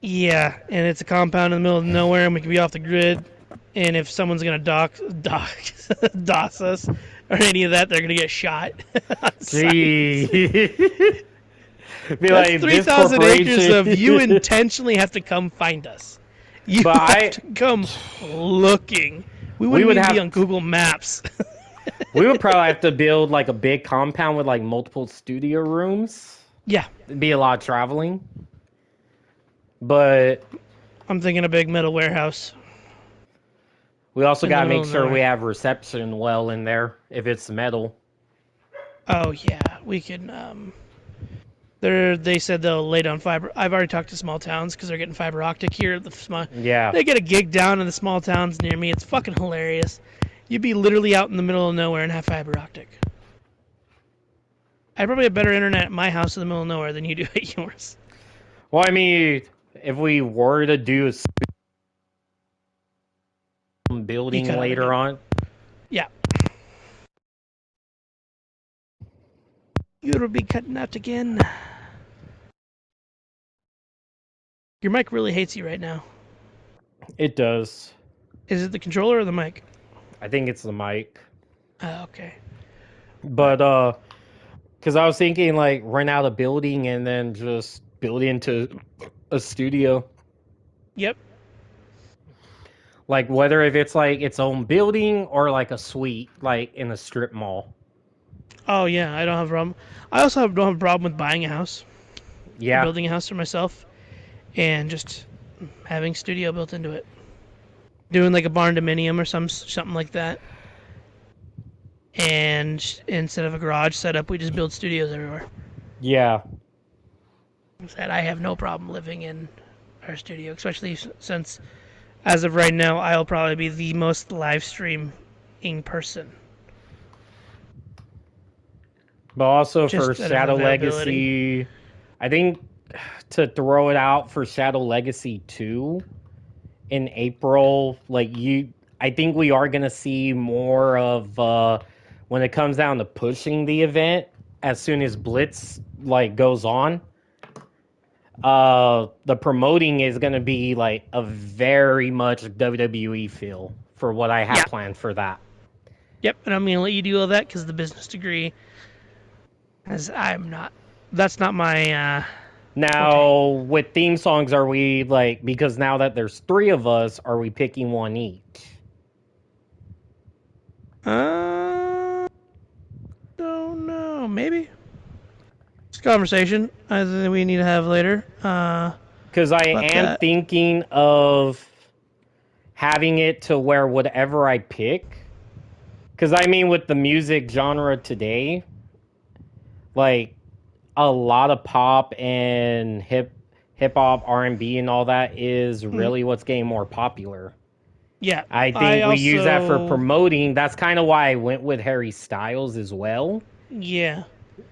yeah, and it's a compound in the middle of nowhere, and we can be off the grid. And if someone's gonna DOS us or any of that, they're gonna get shot. On sight. Gee, be That's like this 3,000 acres of corporation. you intentionally have to come find us. You But have to come looking. We wouldn't would even have- be on Google Maps. We would probably have to build like a big compound with like multiple studio rooms. Yeah, It'd be a lot of traveling. But I'm thinking a big metal warehouse. we also In the gotta middle make of sure we nowhere. have reception well in there if it's metal. Oh yeah, we can. They said they'll lay down fiber. I've already talked to small towns because they're getting fiber optic here. Yeah. They get a gig down in the small towns near me. It's fucking hilarious. You'd be literally out in the middle of nowhere and have fiber optic. I probably have better internet at my house in the middle of nowhere than you do at yours. Well, I mean, if we were to do a building You cut out later again. on, Yeah. You'll be cutting out again. Your mic really hates you right now. it does. Is it the controller or the mic? I think it's the mic. Oh, okay. But because I was thinking like rent out a building and then just build into a studio. Yep. Like whether if it's like its own building or like a suite, like in a strip mall. Oh yeah, I don't have a problem. I also don't have a problem with buying a house or Yeah, building a house for myself and just having studio built into it. Doing like a barn dominium or something like that. And instead of a garage setup, we just build studios everywhere. yeah, Said I have no problem living in our studio, especially since as of right now, I'll probably be the most live streaming person. but also for Just out of Shadow availability. Legacy, I think to throw it out for Shadow Legacy 2 in April, I think we are gonna see more of when it comes down to pushing the event as soon as Blitz like goes on. The promoting is gonna be like a very much WWE feel for what I have Yeah. planned for that. Yep. And I'm gonna let you do all that because the business degree, as I'm not. That's not my forte. Now, with theme songs, are we like, because now that there's three of us, are we picking one each? Don't know. Maybe. It's a conversation I think we need to have later. Because I About am that. thinking of having it to where whatever I pick, because I mean, with the music genre today, like a lot of pop and hip hop, R&B, and all that is really what's getting more popular. Yeah. I I think we use that for also. promoting. That's kind of why I went with Harry Styles as well, Yeah.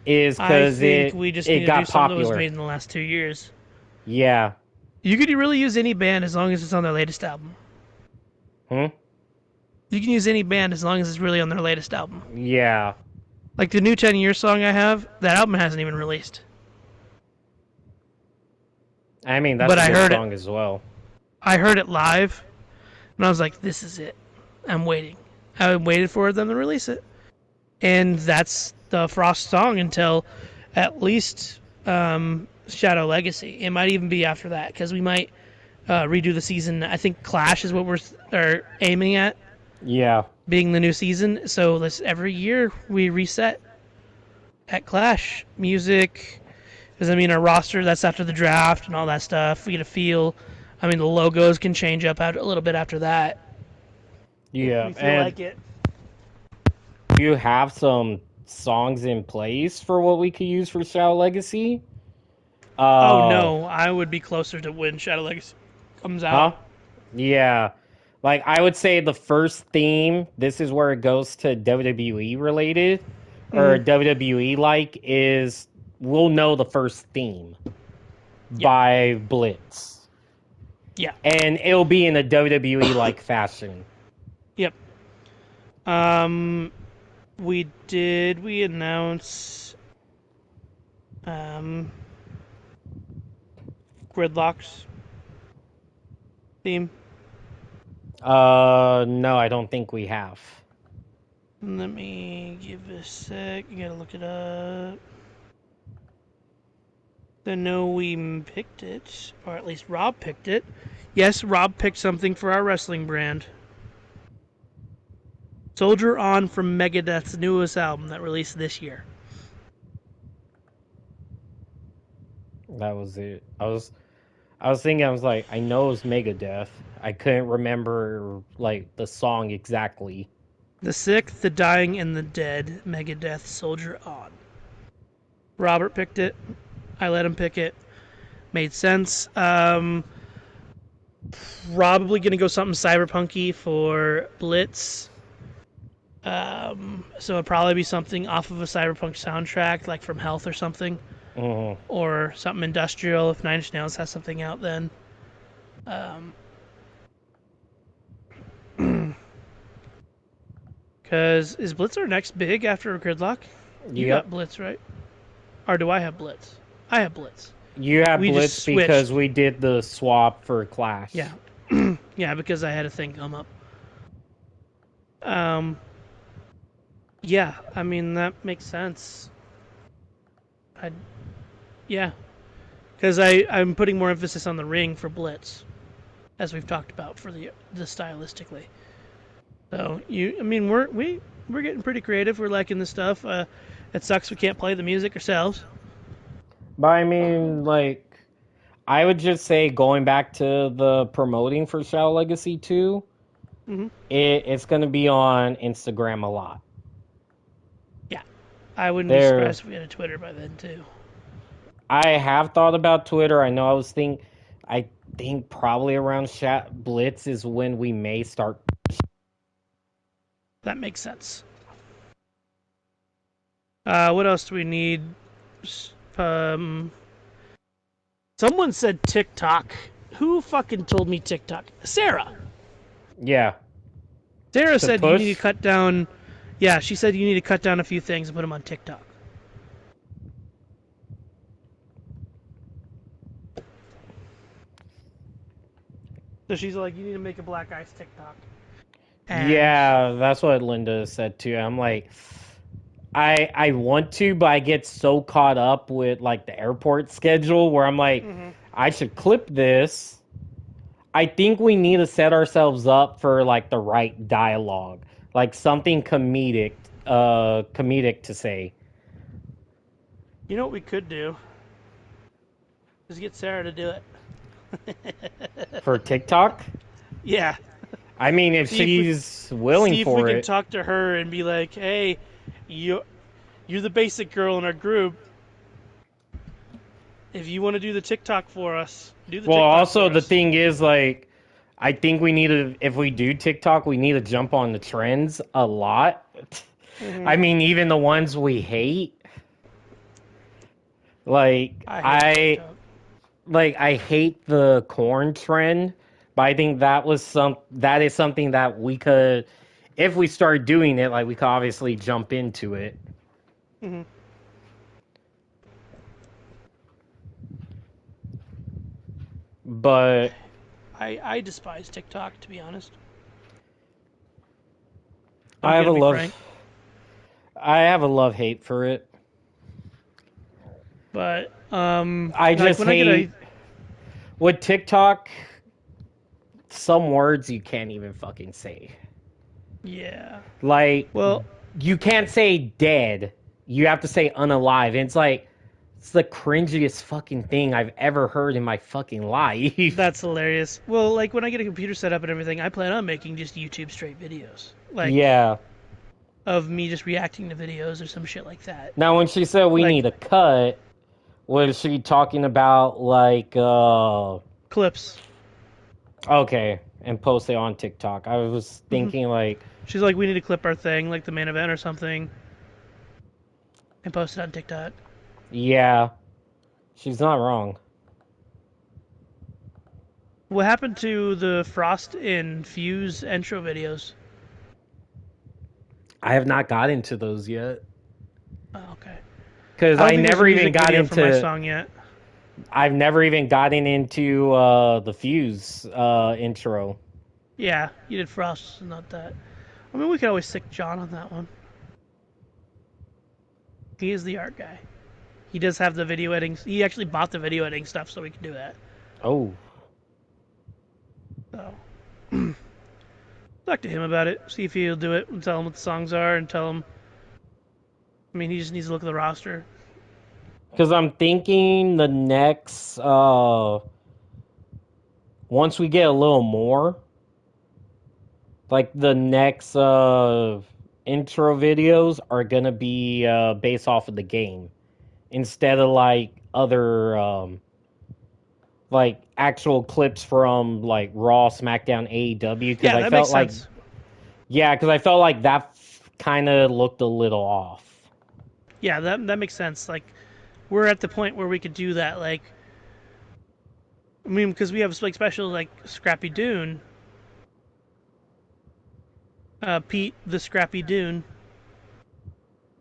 is I because think we just it need to do got something that was popular. made in the last 2 years. Yeah. You could really use any band as long as it's on their latest album. Hmm? You can use any band as long as it's really on their latest album. Yeah. Like the new 10 Year song I have, that album hasn't even released. I mean, that's But a good song as well. I heard it live, and I was like, this is it. I'm waiting. I waited for them to release it. And that's the Frost song until at least Shadow Legacy. It might even be after that, because we might redo the season. I think Clash is what we're aiming at, Yeah. being the new season. So every year we reset at Clash. Music, because I mean our roster, that's after the draft and all that stuff. We get a feel. I mean the logos can change up a little bit after that if Yeah. we feel And like it. do you have some songs in place for what we could use for Shadow Legacy? Oh Uh, no, I would be closer to when Shadow Legacy comes out. huh? Yeah. Like, I would say the first theme, this is where it goes to WWE related, or WWE like, is we'll know the first theme Yeah. by Blitz. Yeah. And it'll be in a WWE like fashion. Yep. We announce Gridlock's theme. No, I don't think we have. Let me give it a sec. You gotta look it up. I know we picked it, or at least Rob picked it. Yes, Rob picked something for our wrestling brand. Soldier On from Megadeth's newest album that released this year. That was it. I was thinking, I was like, I know it's Megadeth. I couldn't remember like the song exactly. The Sick, the Dying, and the Dead, Megadeth Soldier On. Robert picked it. I let him pick it. Made sense. Probably gonna go something cyberpunky for Blitz. So it'd probably be something off of a cyberpunk soundtrack, like from Health or something, Mm-hmm. or something industrial. If Nine Inch Nails has something out, then. Because is Blitz our next big after Gridlock? You Yep. got Blitz, right? Or do I have Blitz? I have Blitz. You have We Blitz just because switched. we did the swap for Clash. Yeah. Yeah, because I had a thing come up. Yeah, I mean, that makes sense. Yeah. Because I'm putting more emphasis on the ring for Blitz. as we've talked about for the stylistically. So I mean, we're getting pretty creative. We're liking the stuff. It sucks we can't play the music ourselves. But I mean, like, I would just say going back to the promoting for Shadow Legacy 2, Hmm. it's going to be on Instagram a lot. Yeah, I wouldn't be There, surprised if we had a Twitter by then too. I have thought about Twitter. I think probably around Blitz is when we may start. That makes sense. What else do we need? Um, Someone said TikTok. Who fucking told me TikTok? Sarah. Yeah, Sarah to said you need push. to cut down. Yeah, she said you need to cut down a few things and put them on TikTok. So she's like, you need to make a Black Ice TikTok. And Yeah, that's what Linda said too. I'm like, I want to, but I get so caught up with like the airport schedule where I'm like, I should clip this. I think we need to set ourselves up for like the right dialogue, like something comedic to say you know what we could do? Is get Sarah to do it. for TikTok. Yeah. I mean, if See if we she's willing see if we for can it. talk to her and be like, hey, you're the basic girl in our group. If you want to do the TikTok for us, do the Well, TikTok also for the us. thing is like, I think we need to, if we do TikTok, we need to jump on the trends a lot. I mean, even the ones we hate. Like I hate TikTok. I hate the corn trend, but I think that is something that we could, if we start doing it, like we could obviously jump into it. Mm-hmm. But I despise TikTok, to be honest. I I'm have a gonna be love frank. I have a love hate for it. But I like just when I get a hate with TikTok some words you can't even fucking say. yeah. Like Well, you can't say dead. You have to say unalive. And it's the cringiest fucking thing I've ever heard in my fucking life. that's hilarious. Well, like when I get a computer set up and everything, I plan on making just YouTube straight videos, like Yeah. of me just reacting to videos or some shit like that. Now when she said we Like need a cut, was she talking about like clips. okay, and post it on TikTok? I was Hmm. thinking like She's like, we need to clip our thing, like the main event or something, and post it on TikTok. yeah, she's not wrong. What happened to the Frost and Fuse intro videos? I have not got into those yet. Oh, okay. Cuz I don't I think there's a never even music got video for my into song yet. I've never even gotten into the Fuse intro. Yeah, you did Frost, not that. I mean, we could always stick John on that one. He is the art guy. He does have the video editing. He actually bought the video editing stuff, so we can do that. Oh, So, talk to him about it. See if he'll do it, and tell him what the songs are, and tell him. I mean, he just needs to look at the roster. because I'm thinking the next once we get a little more, like the next intro videos are gonna be based off of the game instead of like other like actual clips from like Raw, SmackDown, AEW. Because Yeah, I that felt makes like sense. yeah, because I felt like that kind of looked a little off. Yeah, that makes sense. Like, we're at the point where we could do that. Like, I mean, because we have like specials like Scrappy Dune, Pete the Scrappy Dune,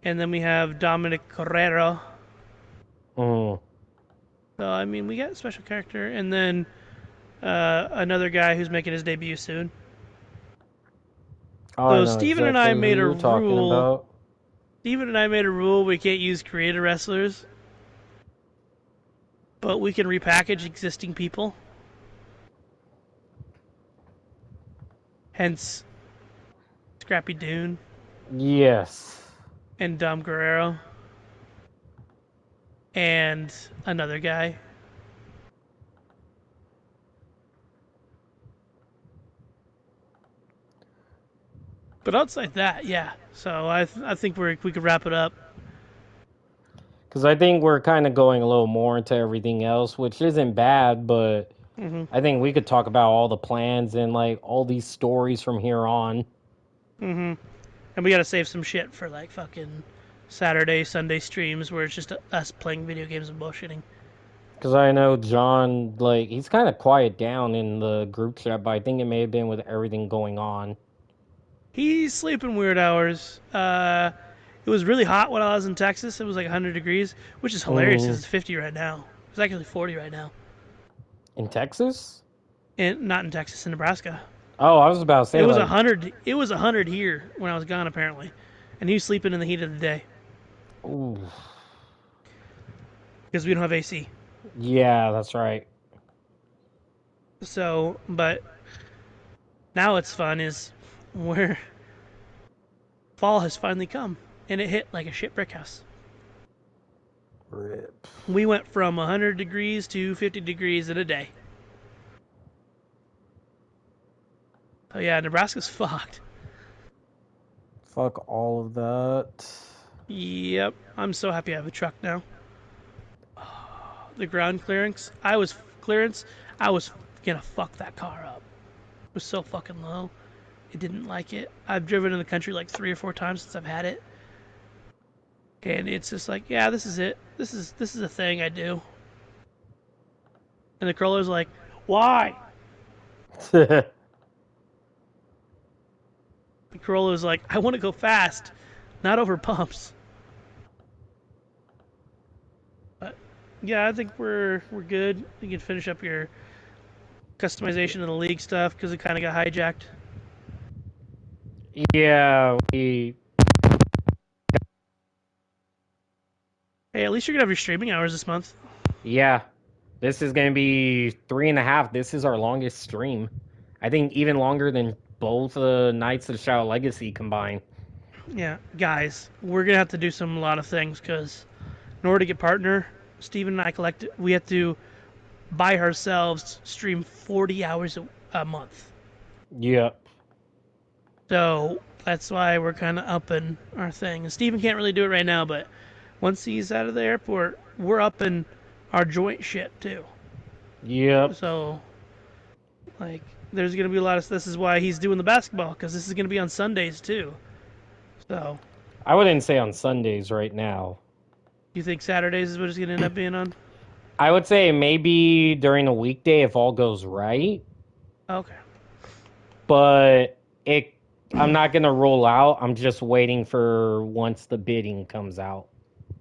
and then we have Dominic Correro. Mm. So I mean, we got a special character, and then another guy who's making his debut soon. Oh, I So know Steven and I exactly who made a you're talking rule. about. Steven and I made a rule we can't use creator wrestlers, but we can repackage existing people. hence Scrappy Dune Yes. and Dom Guerrero and another guy. But outside that, yeah. So I think we could wrap it up. Because I think we're kind of going a little more into everything else, which isn't bad, but Mm-hmm. I think we could talk about all the plans and like all these stories from here on. Mm-hmm. And we gotta save some shit for like fucking Saturday, Sunday streams where it's just us playing video games and bullshitting. Because I know John, like, he's kind of quiet down in the group chat, but I think it may have been with everything going on. He's sleeping weird hours. It was really hot when I was in Texas. It was like 100 degrees, which is hilarious because Mm, it's 50 right now. It's actually 40 right now. in Texas? And not in Texas, in Nebraska. Oh, I was about to It say, was like, 100. It was 100 here when I was gone, apparently, and he was sleeping in the heat of the day ooh, because we don't have AC. yeah, that's right. So, but now it's fun is where fall has finally come and it hit like a shit brick house. Rip. We went from 100 degrees to 50 degrees in a day. Oh yeah, Nebraska's fucked. Fuck all of that. Yep, I'm so happy I have a truck now. The ground clearance. I was gonna fuck that car up. It was so fucking low. It didn't like it. I've driven in the country like 3 or 4 times since I've had it, and it's just like, yeah, this is it. This is a thing I do. And the Coroller's like, why? The Corolla was like, I want to go fast, not over pumps. But yeah, I think we're good. You can finish up your customization of the league stuff because it kind of got hijacked. Yeah, Hey, at least you're gonna have your streaming hours this month. yeah. This is going to be 3.5. This is our longest stream. I think even longer than both Knights of the Shadow Legacy combined. Yeah, guys, we're gonna have to do a lot of things because in order to get partner, Steven and I we have to by ourselves stream 40 hours a month. Yep. So that's why we're kind of upping our thing. And Steven can't really do it right now, but once he's out of the airport, we're upping our joint shit too. Yep. So, like, there's gonna be a lot of. This is why he's doing the basketball because this is gonna be on Sundays too. So, I wouldn't say on Sundays right now. you think Saturdays is what it's gonna end up being on? I would say maybe during a weekday if all goes right. Okay. But I'm not gonna roll out. I'm just waiting for once the bidding comes out.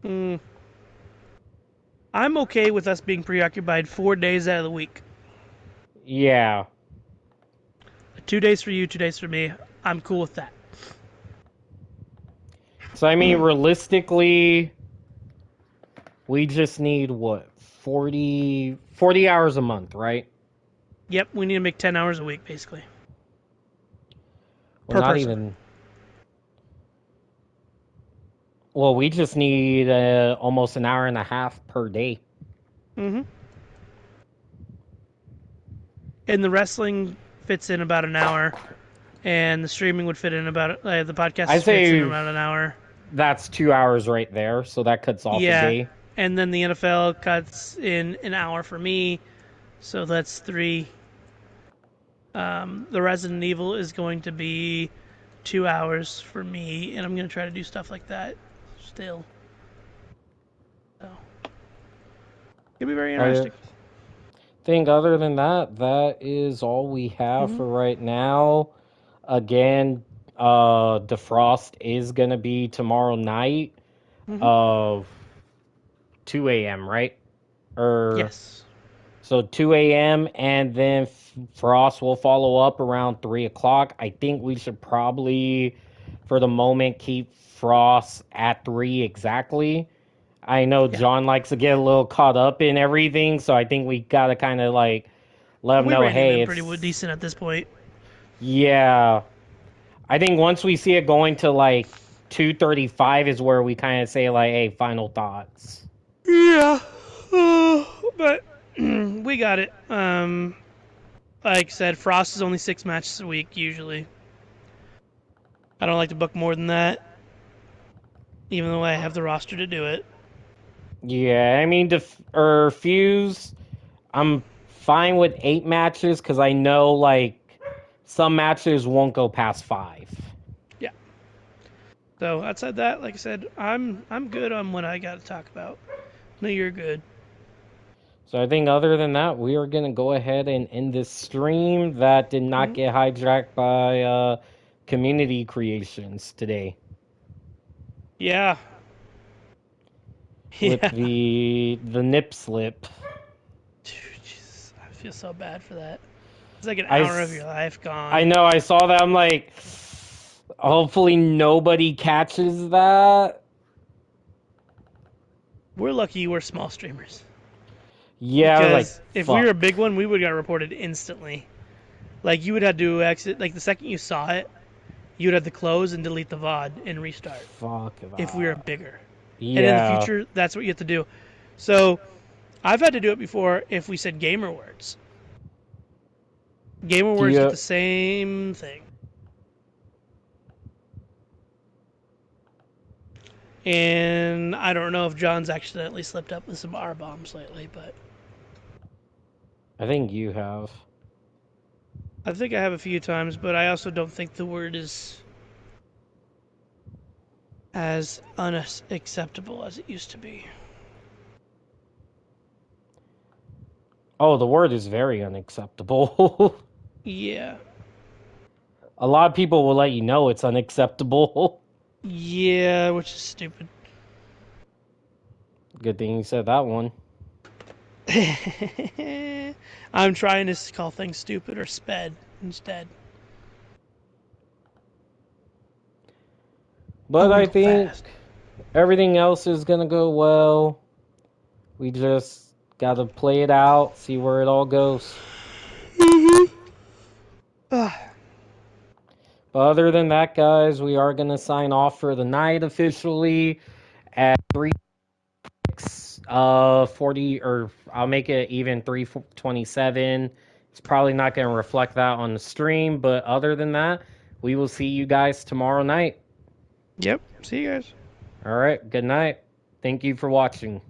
Mm. I'm okay with us being preoccupied 4 days out of the week. Yeah. 2 days for you, 2 days for me. I'm cool with that. So I mean, realistically, we just need what 40 hours a month, right? Yep, we need to make 10 hours a week, basically. Well, Per not person. even. Well, we just need almost an hour and a half per day. Mm-hmm. And the wrestling fits in about an hour, and the streaming would fit in about the podcast I'd fits in say about an hour. that's 2 hours right there, so that cuts off Yeah, a day. and then the NFL cuts in an hour for me, so that's 3. The Resident Evil is going to be 2 hours for me, and I'm going to try to do stuff like that still. So, it'll be very interesting. Think other than that, that is all we have for right now. Again, Defrost is gonna be tomorrow night of 2 a.m. right? Yes. So 2 a.m. and then Frost will follow up around 3 o'clock. I think we should probably, for the moment, keep Frost at 3 exactly. I know John likes to get a little caught up in everything, so I think we gotta kind of like let him We know, ran hey, him in it's pretty decent at this point. Yeah. I think once we see it going to like 235 is where we kind of say like, hey, final thoughts. Yeah. But we got it. Like I said, Frost is only 6 matches a week usually. I don't like to book more than that, even though I have the roster to do it. Yeah, I mean, Fuse, I'm fine with 8 matches because I know like some matches won't go past 5. Yeah. So outside that, like I said, I'm good on what I got to talk about. No, you're good. So I think other than that, we are gonna go ahead and end this stream that did not Mhm. get hijacked by community creations today Yeah. with Yeah. the nip slip. Dude, Jesus, I feel so bad for that. It's like an I hour of s- your life I gone. know I saw that. I'm like, hopefully nobody catches that. We're lucky we're small streamers. Yeah, I was like, Because if we were a fuck, big one, we would have got reported instantly. Like you would have to exit. Like the second you saw it, you would have to close and delete the VOD and restart. fuck If we were that. bigger, and in the Yeah. future, that's what you have to do. So I've had to do it before. If we said gamer words, gamer Do words did you? the same thing. And I don't know if John's accidentally slipped up with some R bombs lately, but I think you have. I think I have a few times. But I also don't think the word is as unacceptable as it used to be. Oh, the word is very unacceptable. Yeah. A lot of people will let you know it's unacceptable. Yeah, which is stupid. Good thing you said that one. I'm trying to call things stupid or sped instead. I But want I to go think fast. everything else is gonna go well. We just gotta play it out, see where it all goes. Ah, But other than that, guys, we are gonna sign off for the night officially at 40, or I'll make it even 3:27. It's probably not gonna reflect that on the stream, but other than that, we will see you guys tomorrow night. yep. See you guys. All right, good night. Thank you for watching.